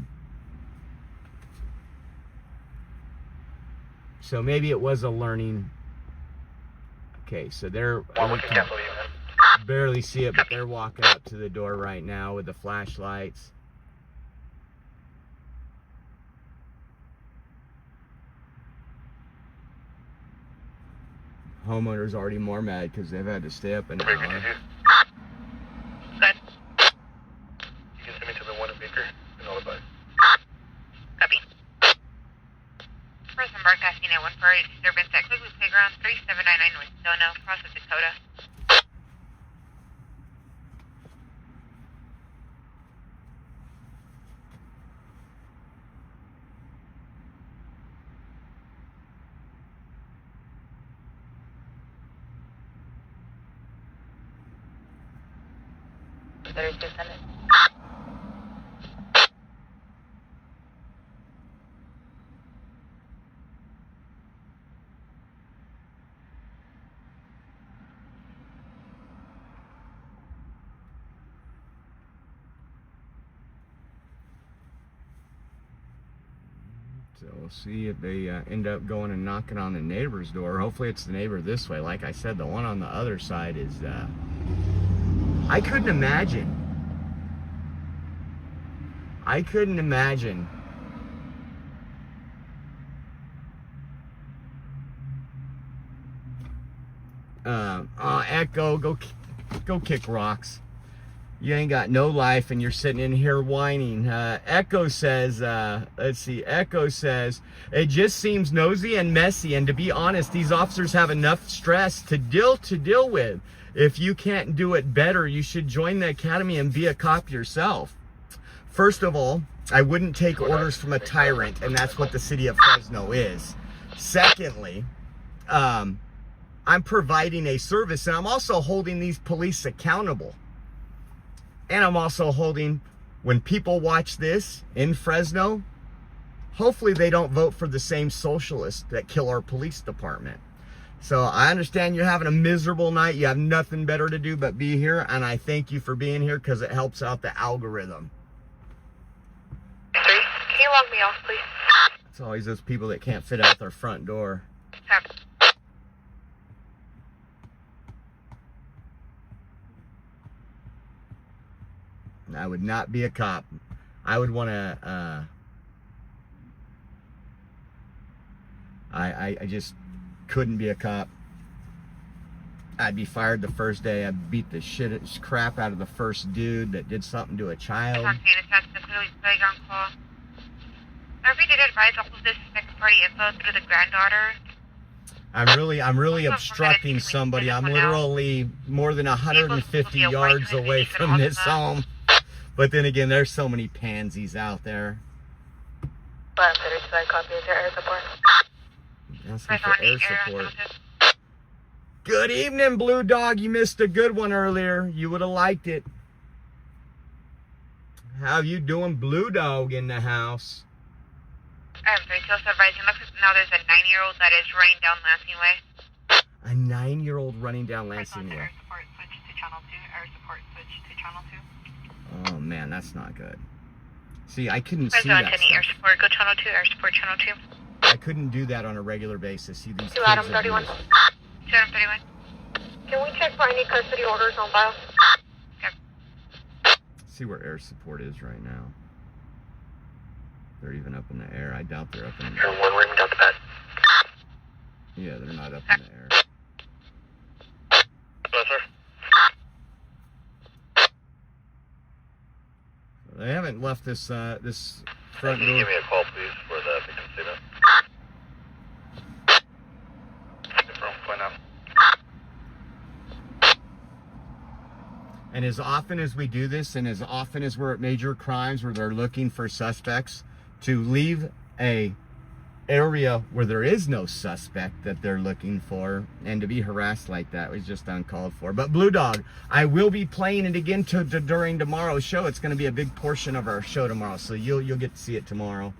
So maybe it was a learning. Okay, so they're, we we can can cancel you. barely see it, but they're walking up to the door right now with the flashlights. Homeowner's already more mad because they've had to stay up an Baker, hour. did you? Good. You can send me to the one in Baker and all the bus. Copy. Person broadcasting at 148 disturbance at Quigley Playground 3799 West Dono, Cross of Dakota. So we'll see if they end up going and knocking on the neighbor's door. Hopefully it's the neighbor this way. Like I said, the one on the other side is, I couldn't imagine. Echo, go kick rocks. You ain't got no life and you're sitting in here whining. Echo says, let's see, Echo says, it just seems nosy and messy, and to be honest, these officers have enough stress to deal with. If you can't do it better, you should join the academy and be a cop yourself. First of all, I wouldn't take orders from a tyrant, and that's what the city of Fresno is. Secondly, I'm providing a service, and I'm also holding these police accountable. And I'm also holding, when people watch this in Fresno, hopefully they don't vote for the same socialists that kill our police department. So I understand you're having a miserable night. You have nothing better to do but be here. And I thank you for being here because it helps out the algorithm. 3, can you log me off, please? It's always those people that can't fit out their front door. 7. I would not be a cop. I would want to, I just couldn't be a cop. I'd be fired the first day. I'd beat the crap out of the first dude that did something to a child. If we did advise all of this second party info through the granddaughter. I'm really obstructing somebody. I'm literally more than 150 yards away from this home. But then again, there's so many pansies out there. Copy of your air support. Asking for air support. Good evening, Blue Dog. You missed a good one earlier. You would have liked it. How you doing, Blue Dog, in the house? I'm very close advising. Looks like now there's a 9-year-old that is running down Lansing Way. A 9-year-old running down Lansing Way. Air support switch to channel 2. Air support switch to channel 2. Oh man, that's not good. See, I couldn't see Fresno that Antenna, air stuff. support, go channel 2, air support channel 2. I couldn't do that on a regular basis. See, these kids Adam are 31. used. 731. Can we check for any custody orders on file? See where air support is right now. They're even up in the air. I doubt they're up in the air. One ring down the pad. Yeah, they're not up in the air. Yes, sir. They haven't left this this front Can you door. give me a call, please, for the victim statement? From point out. And as often as we do this, and as often as we're at major crimes where they're looking for suspects, to leave a area where there is no suspect that they're looking for, and to be harassed like that was just uncalled for. But Blue Dog, I will be playing it again during tomorrow's show. It's going to be a big portion of our show tomorrow, so you'll get to see it tomorrow.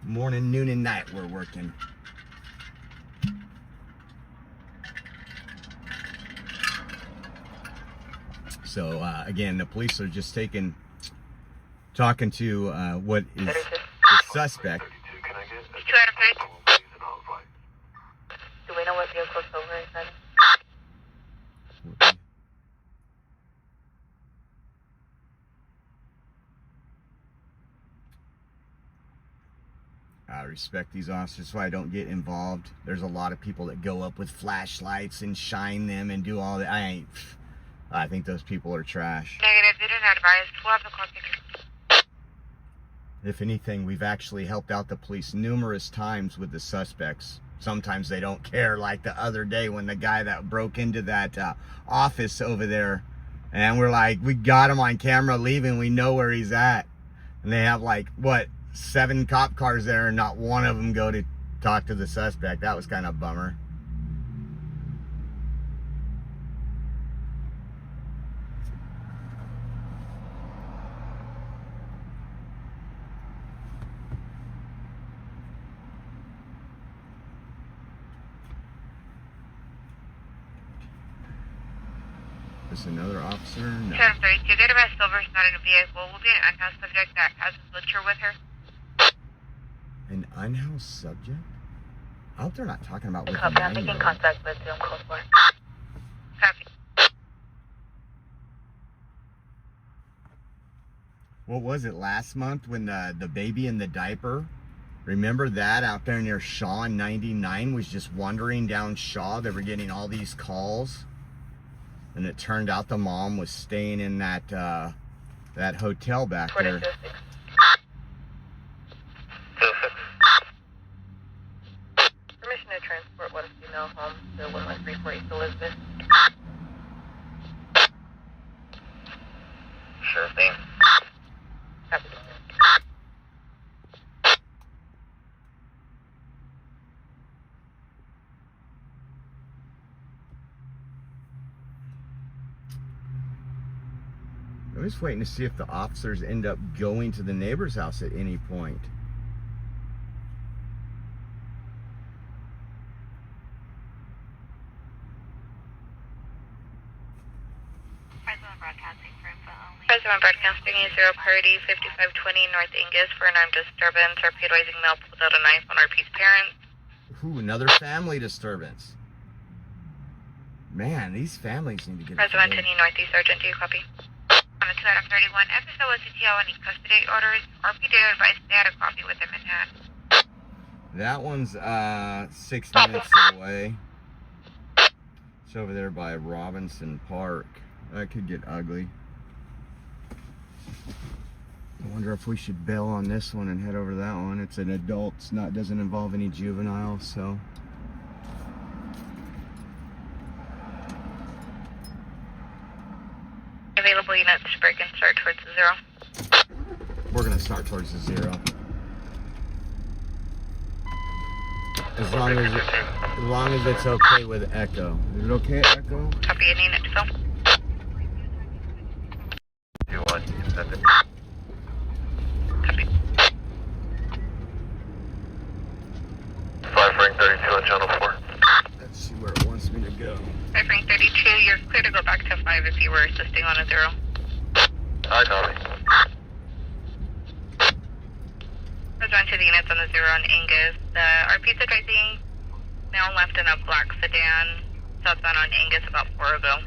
Morning, noon, and night we're working. So again, the police are just talking to what is the suspect. 2 out of 3. Do we know what vehicle's over inside? I respect these officers, so I don't get involved. There's a lot of people that go up with flashlights and shine them and do all that. I think those people are trash. Negative, didn't advise. We'll have the call taken. If anything, we've actually helped out the police numerous times with the suspects. Sometimes they don't care, like the other day when the guy that broke into that office over there, and we're like, we got him on camera leaving, we know where he's at. And they have like, what, 7 cop cars there, and not one of them go to talk to the suspect. That was kind of a bummer. Is another officer? No. Sheriff 32, get arrest Silver's not in a vehicle. Will be an unhoused subject that has his literature with her. An unhoused subject? I hope they're not talking about with a Copy, I'm making 9-year-old. contact with Zoom Code 4. Copy. What was it, last month when the baby in the diaper? Remember that out there near Shaw in 99 was just wandering down Shaw? They were getting all these calls. And it turned out the mom was staying in that hotel back there. Permission to transport one female home to 113 East Elizabeth. Sure thing. Copy. I'm just waiting to see if the officers end up going to the neighbor's house at any point. Fresno Broadcasting for info only. Fresno Broadcasting is 0 Party 5520 North Angus for an armed disturbance. RP advising male pulled out a knife on RP's parents. Ooh, another family disturbance. Man, these families need to get Fresno it Anthony together. Northeast Sergeant, do you copy? On the 2 out of 31, FSO was CTO any custody orders. RP did advise they had a copy with them in hand. That one's 6 minutes away. It's over there by Robinson Park. That could get ugly. I wonder if we should bail on this one and head over to that one. It's an adult, doesn't involve any juveniles, so. Available units to break and start towards the 0. We're gonna start towards the 0. As long as it's okay with Echo. Is it okay, Echo? Copy any unit to fill. 2-1, you can send it. Copy. 5 ring 32 on channel 4. Let's see where it wants me to go. 5 ring 32, you're clear to go back to 5 if you were assisting on a 0. Hi, Tommy. Goes on to the units on the 0 on Angus. The RP's advising male left in a black sedan southbound on Angus about 4 ago.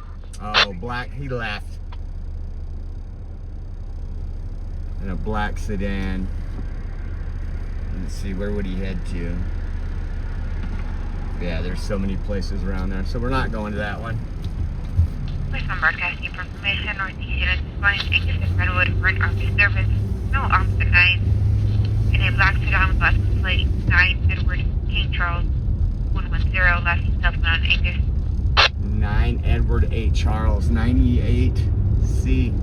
Oh, black, he left. In a black sedan. Let's see, where would he head to? Yeah, there's so many places around there, so we're not going to that one. Please on broadcasting for information. Northeast units responding to Angus and Redwood for an RP service. No opposite 9. In a black sedan with license plate 9 Edward King Charles 110 left southbound on Angus. 9 Edward 8 Charles, 98C.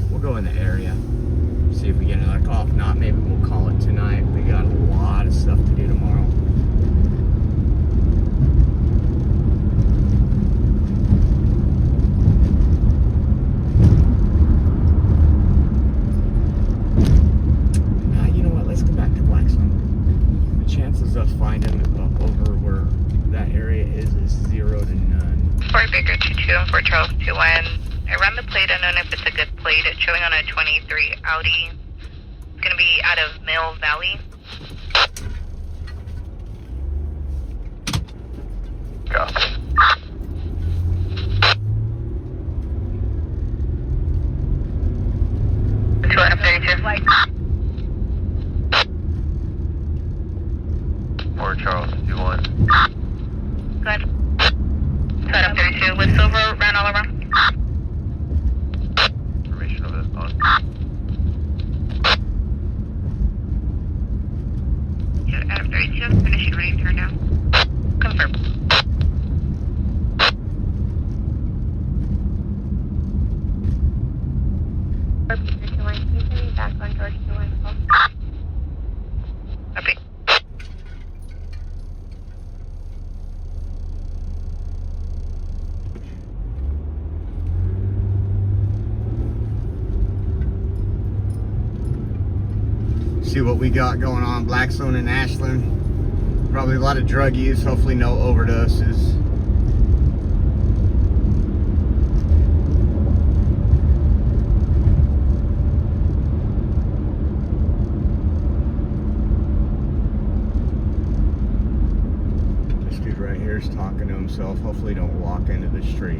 We'll go in the area, see if we get another call. If not, maybe we'll call it tonight. We got a lot of stuff to do tomorrow. You know what? Let's go back to Blackstone. The chances of finding over where that area is 0 to none. 4 Baker 22 and 4 Charles 21. I ran the plate, unknown if it's a good plate. It's showing on a 23 Audi. It's going to be out of Mill Valley. Copy. Two out of 32. 4 Charles 2-1. Good. 2 out of 32. With silver ran all around. Information of it on. 2 out of 32. Finishing ready to turn down. Confirm. Back on George 214. Copy. See what we got going on. Blackstone and Ashland. Probably a lot of drug use. Hopefully no overdoses. This dude right here is talking to himself. Hopefully don't walk into the street.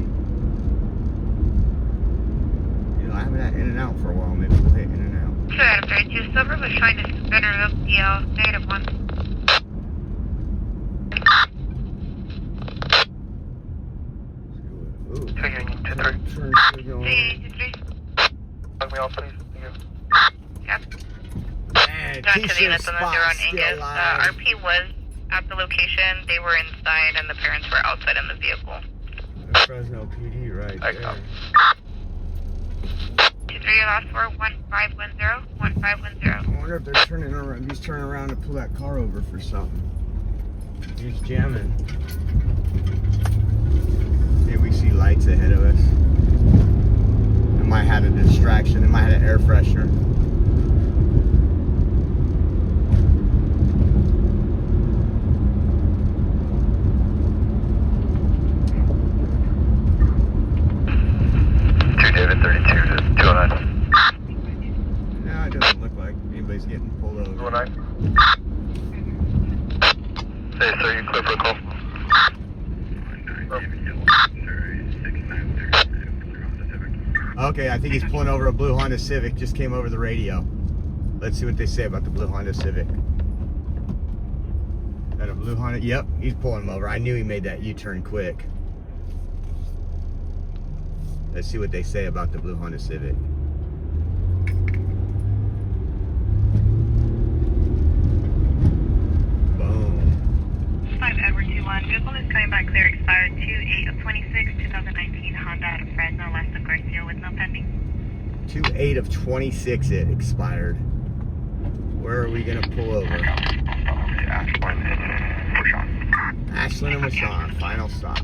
You know, I haven't had In-N-Out for a while. Maybe we'll hit In-N-Out. 2 out of 32, Silver was trying to spin her up DL, negative 1. Ooh. Taking 2-3. Turn signal. 3. Let me off, please. Yep. Man, Down to the t-shirt units on the 0 spot on still Angus. alive. RP was at the location. They were inside and the parents were outside in the vehicle. Fresno PD right Thanks, there. 2-3, your last 4, 1510, 1510. I wonder if they're turning around. He's turning around to pull that car over for something. He's jamming. Hey, we see lights ahead of us. It might have a distraction. It might have an air freshener. David 32 to 209. No, it doesn't look like anybody's getting pulled over. 209. Say, sir, you clear for a call? Okay, I think he's pulling over a blue Honda Civic. Just came over the radio. Let's see what they say about the blue Honda Civic. Got a blue Honda? Yep, he's pulling him over. I knew he made that U-turn quick. Let's see what they say about the blue Honda Civic. Boom. 5 Edward 21. Vehicle is coming back clear, expired 2/8 of 26, 2019 Honda out of Fresno, Lester Garcia with no pending. 2/8 of 26 it expired. Where are we gonna pull over? Ashland and Washon, final stop.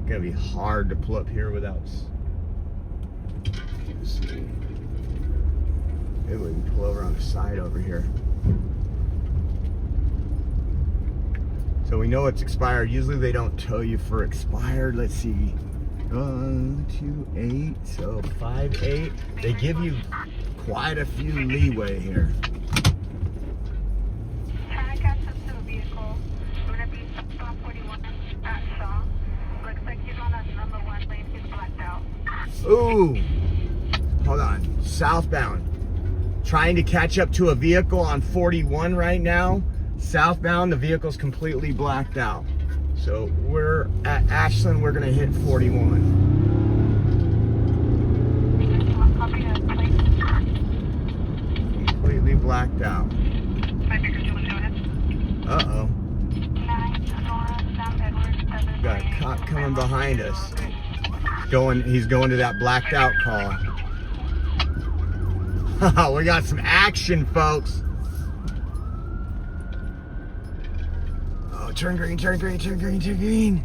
Gonna be hard to pull up here without. Let's see. Maybe we can pull over on the side over here. So we know it's expired. Usually they don't tow you for expired. Let's see. 2/8, so 5/8. They give you quite a few leeway here. Trying to catch up to the vehicle. We're going to be 41 at Shaw. Looks like he's on that number 1 lane. He's blacked out. Ooh, hold on. Southbound. Trying to catch up to a vehicle on 41 right now. Southbound, the vehicle's completely blacked out. So we're at Ashland, we're gonna hit 41. Completely blacked out. Uh-oh. Got a cop coming behind us. He's going to that blacked out call. We got some action, folks. Oh, turn green, turn green, turn green, turn green.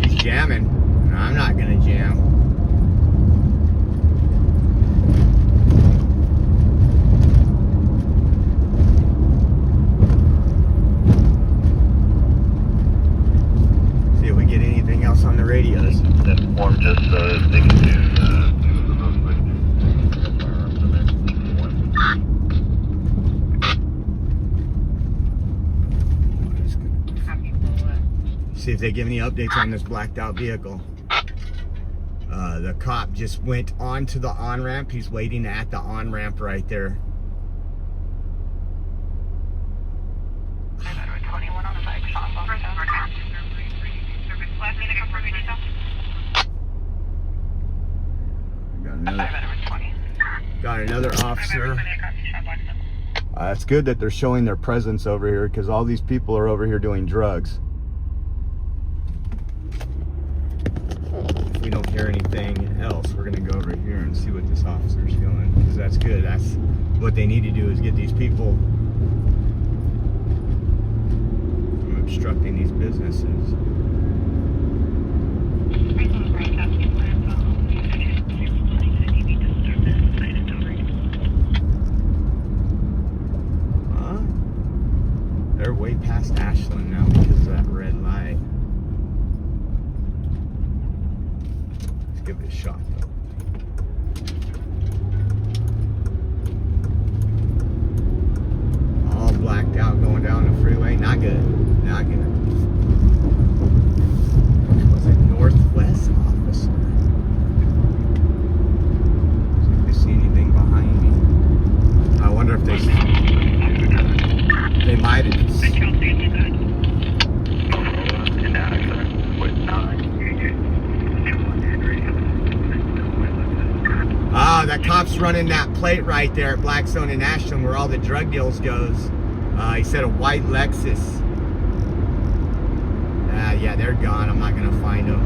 He's jamming. I'm not gonna jam. See if we get anything else on the radios. That form just sticking to See if they give any updates on this blacked out vehicle. The cop just went onto the on-ramp. He's waiting at the on-ramp right there. Got another officer. It's good that they're showing their presence over here because all these people are over here doing drugs. That's good. That's what they need to do, is get these people from obstructing these businesses. Huh? They're way past Ashland now because of that red light. Let's give it a shot though. All blacked out going down the freeway. Not good. Not good. Was it Northwest officer? See if they see anything behind me. I wonder if they might have. Ah, that cop's running that plate right there at Blackstone and Ashland where all the drug deals goes. He said a white Lexus. Yeah, they're gone. I'm not gonna find them.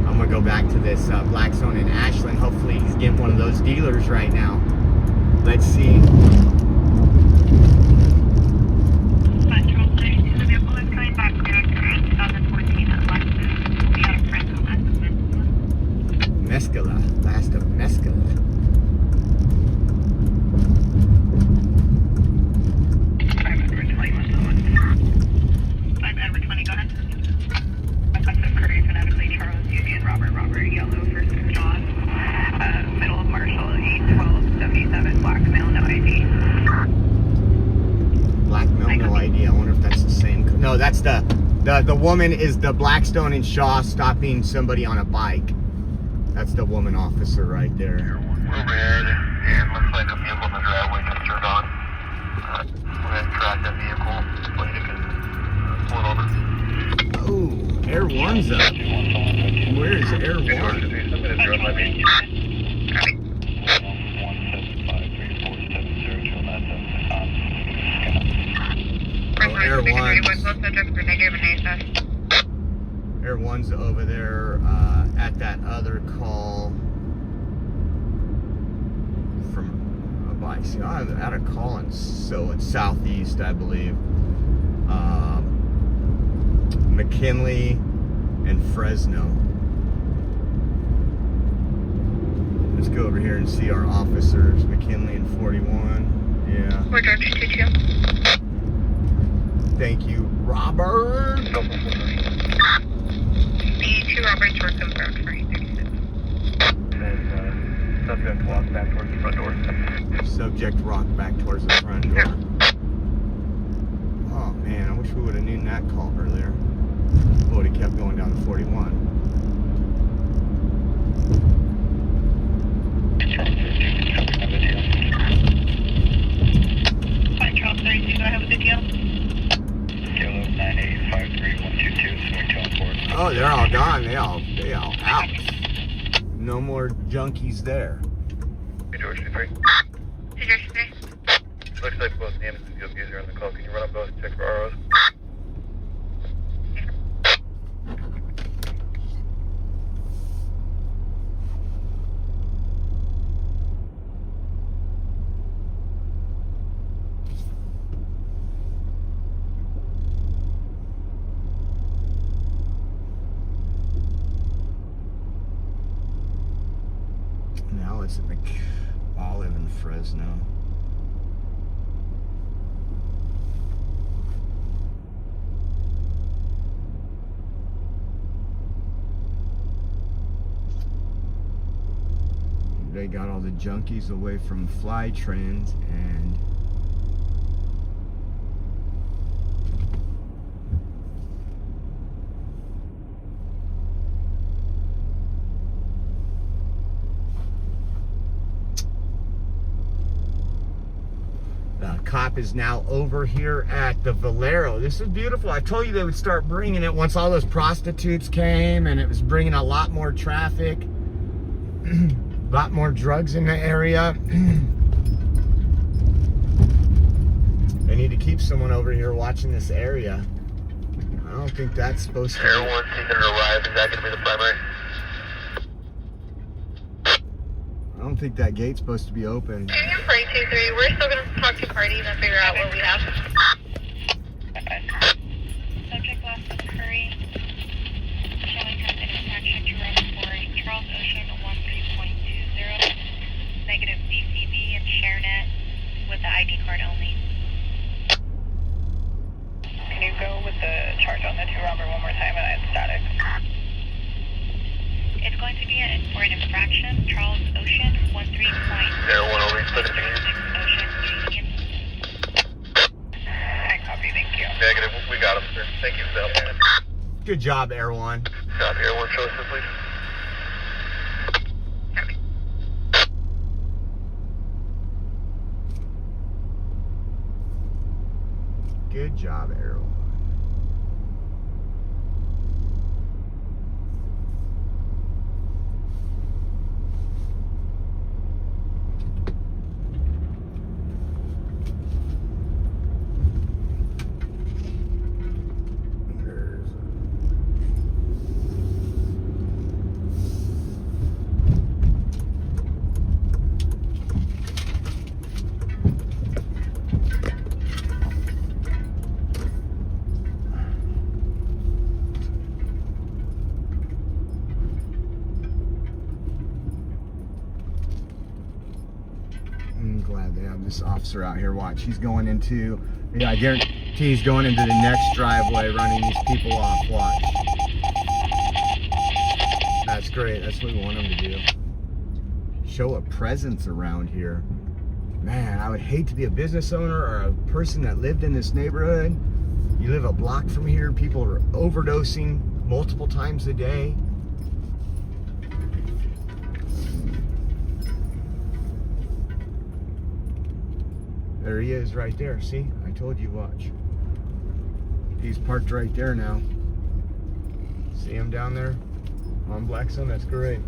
I'm gonna go back to this Blackstone and Ashland. Hopefully he's getting one of those dealers right now. Let's see. The vehicle is coming back to 2014 at Lexus. We'll be out of Fresno, Mescala. Last of Mescala. 5 Edward 20, go ahead. Requested Curry, phonetically Charles, Union, Robert, Yellow, first is John. Middle of Marshall, 81277, black male, no ID. Black male, no ID. I wonder if that's the same. No, that's the woman is the Blackstone and Shaw stopping somebody on a bike. That's the woman officer right there. We're red, and looks like the vehicle in the driveway just turned on. Go ahead and track that vehicle. Plate it and pull it over. Oh, Air One's up. Where is Air One? Oh, Air One's over there at that other call from a bike. See, I had a call in it's southeast, I believe. McKinley and Fresno. Let's go over here and see our officers. McKinley and 41. Yeah. We're George 22. Thank you, Robert. The two Roberts were confirmed for 836. Subject walk back towards the front door. Subject rocked back towards the front door. Oh man, I wish we would have known that call earlier. We would have kept going down to 41. Fine, Charles 32, go ahead with the deal. Kilo 9853122, Oh, they're all gone. They all out. No more junkies there. Hey, George 23. Hey, George 3. Looks like both Ames and DOPs are on the call. Can you run up those and check for ROs? Now it's at Olive in Fresno. They got all the junkies away from fly trends and the cop is now over here at the Valero. This is beautiful. I told you they would start bringing it once all those prostitutes came, and it was bringing a lot more traffic. A lot more drugs in the area. They need to keep someone over here watching this area. I don't think that's supposed to be. Air 1 seeking to arrive. Is that going to be the primary? I don't think that gate's supposed to be open. Premium 423, we're still going to talk to parties and figure out what we have. Subject last was Curry. Showing has intersection to road 4 Charles Ocean 13.20. Negative DCB and ShareNet with the ID card only. Can you go with the charge on the 2 robber one more time and it's static? It's going to be for an infraction, Charles Ocean 13. Air 1 only, 17. Ocean. I copy, thank you. Negative, we got him, sir. Thank you for the help. Good job, Air One. Copy, Air 1, show us, please. Good job, Air One. I'm glad they have this officer out here. Watch, he's going into, I guarantee he's going into the next driveway, running these people off. Watch. That's great. That's what we want him to do. Show a presence around here. Man, I would hate to be a business owner or a person that lived in this neighborhood. You live a block from here, people are overdosing multiple times a day. There he is right there. See? I told you, watch. He's parked right there now. See him down there? On Blackstone? That's great.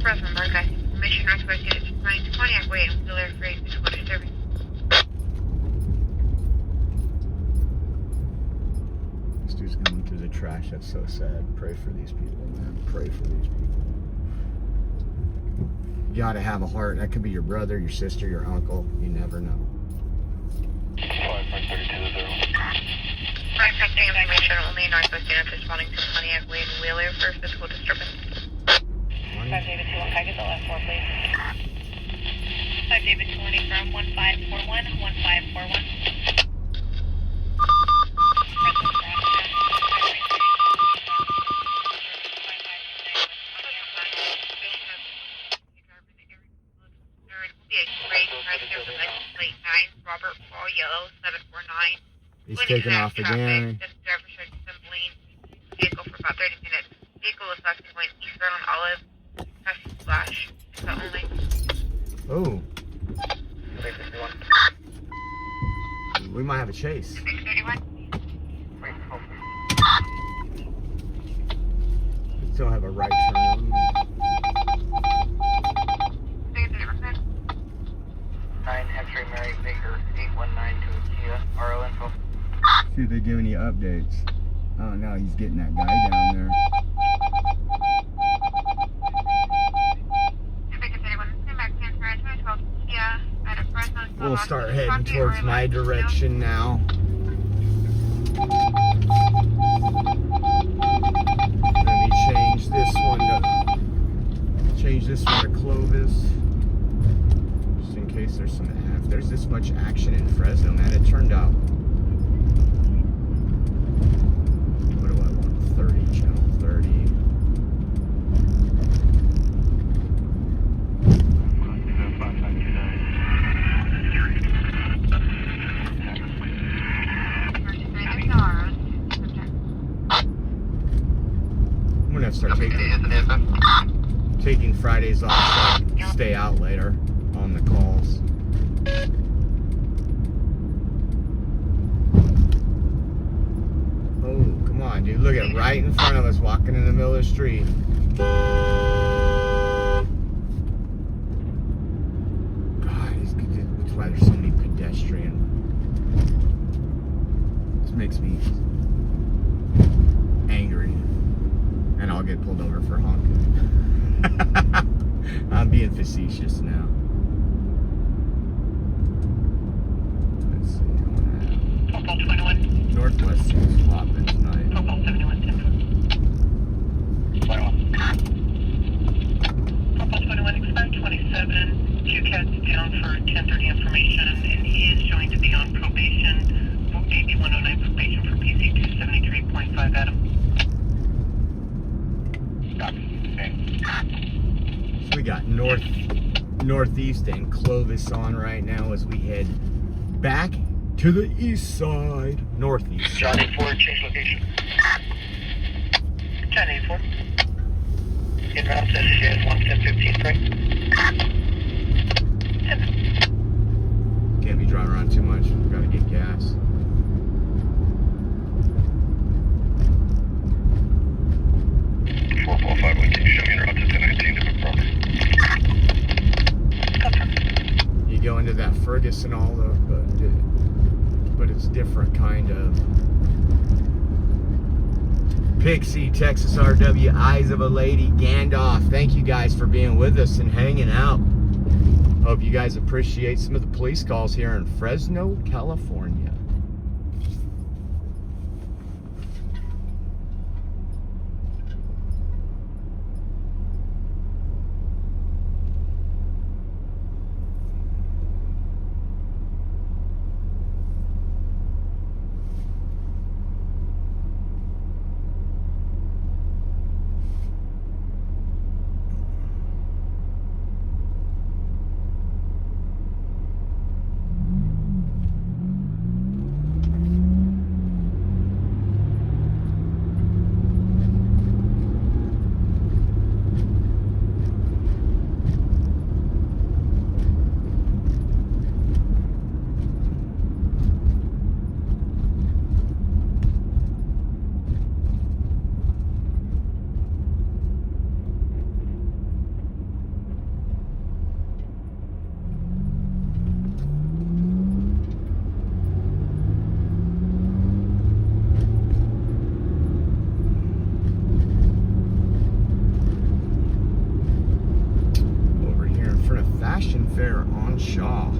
Fresno, Mark, Mission Northwest Unit 9, Pontiac Way and Wheeler Freight Water Service. This dude's going through the trash. That's so sad. Pray for these people, man. Pray for these people. You gotta have a heart. That could be your brother, your sister, your uncle. You never know. 5.32 Right, pressing information only. Northwest Units responding to Pontiac Way and Wheeler for physical disturbance. 5 David 21, can I get the last 4, please? 5 David 20 from 1541, 1541. Robert Paul Yellow 749. He's taking off again. This driver should assembling vehicle for about 30 minutes. Vehicle is actually going eastbound on Olive. Passing Flash. Is that only? Oh. We might have a chase. 631. We still have a right turn. 9 Hemstreet Mary Baker 819 to Kia RO info. See if they give any updates. Oh no, he's getting that guy down there. We'll start heading towards my direction now. Let me change this one to Clovis. Just in case there's some, if there's this much action in Fresno, man, it turned out. What do I want? 30, channel 30. I'm gonna have to start taking Fridays off so I can stay out later on the calls. Oh, come on, dude. Look at right in front of us, walking in the middle of the street. God, that's why there's so many pedestrian. This makes me angry. And I'll get get pulled over for honking. I'm being facetious now. Let's see. Football 21. Northwest seems flopping tonight. Football 71. 21. Football 21. Expect 27. 2 cats down for 10:30 information, and he is showing to be on probation. AB 109 probation for PC 273.5. Adam. Copy. Okay. So we got northeast and Clovis on right now as we head back to the east side. Northeast. John 84, change location. 1084. In route to SCS 11015, right? Can't be driving around too much. Gotta get gas. Can you show me your route to 1019 to the You go into that Ferguson all the, but it's different kind of. Pixie, Texas RW, Eyes of a Lady, Gandalf. Thank you guys for being with us and hanging out. Hope you guys appreciate some of the police calls here in Fresno, California. Fashion Fair on Shaw.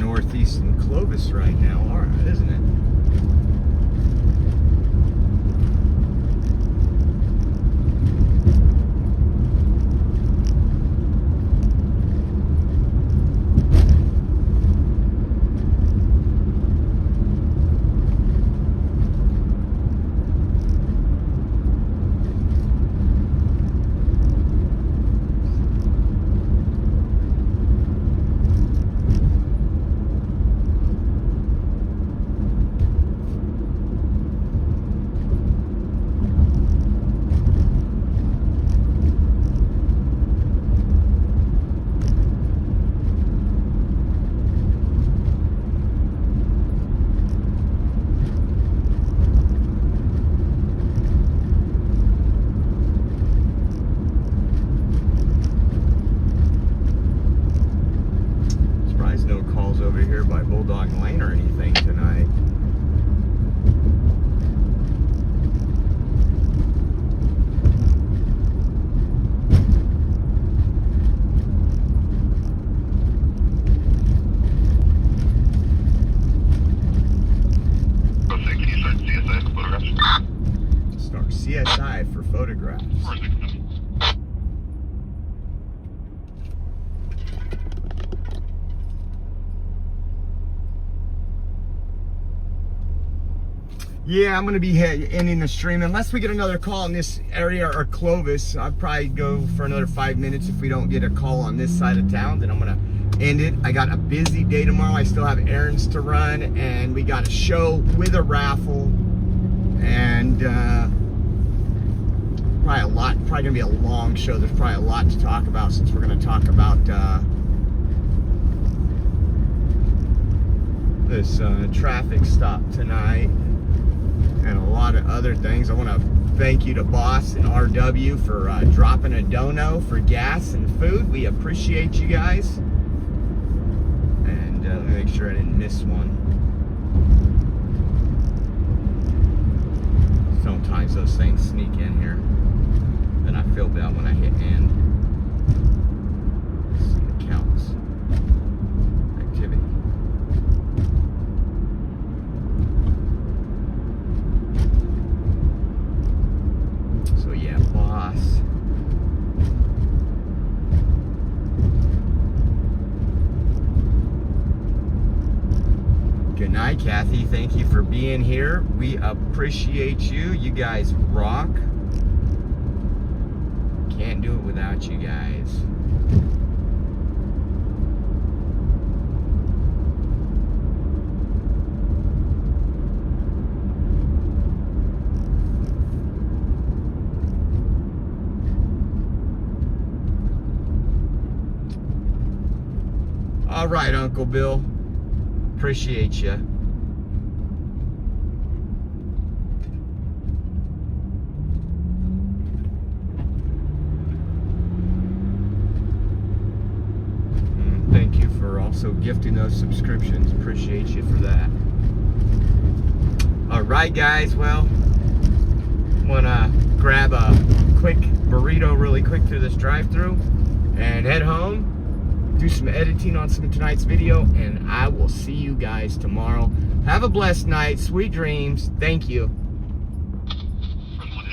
Northeast and Clovis right now, all right, isn't it? Over here by Bulldog Lane or anything tonight. Start CSI for photographs. Yeah, I'm gonna be ending the stream unless we get another call in this area or Clovis. I'll probably go for another 5 minutes. If we don't get a call on this side of town, then I'm gonna end it. I got a busy day tomorrow. I still have errands to run, and we got a show with a raffle, and probably gonna be a long show. There's probably a lot to talk about, since we're gonna talk about this traffic stop tonight and a lot of other things. I want to thank you to Boss and RW for dropping a dono for gas and food. We appreciate you guys. And let me make sure I didn't miss one. Sometimes those things sneak in here. Then I feel bad when I hit end. Let's see the counts. Activity. So yeah, Boss. Good night, Kathy. Thank you for being here. We appreciate you. You guys rock. Can't do it without you guys. All right, Uncle Bill. Appreciate you. Thank you for also gifting those subscriptions. Appreciate you for that. All right, guys. Well, I'm gonna grab a quick burrito really quick through this drive-thru and head home. Do some editing on some of tonight's video, and I will see you guys tomorrow. Have a blessed night. Sweet dreams. Thank you.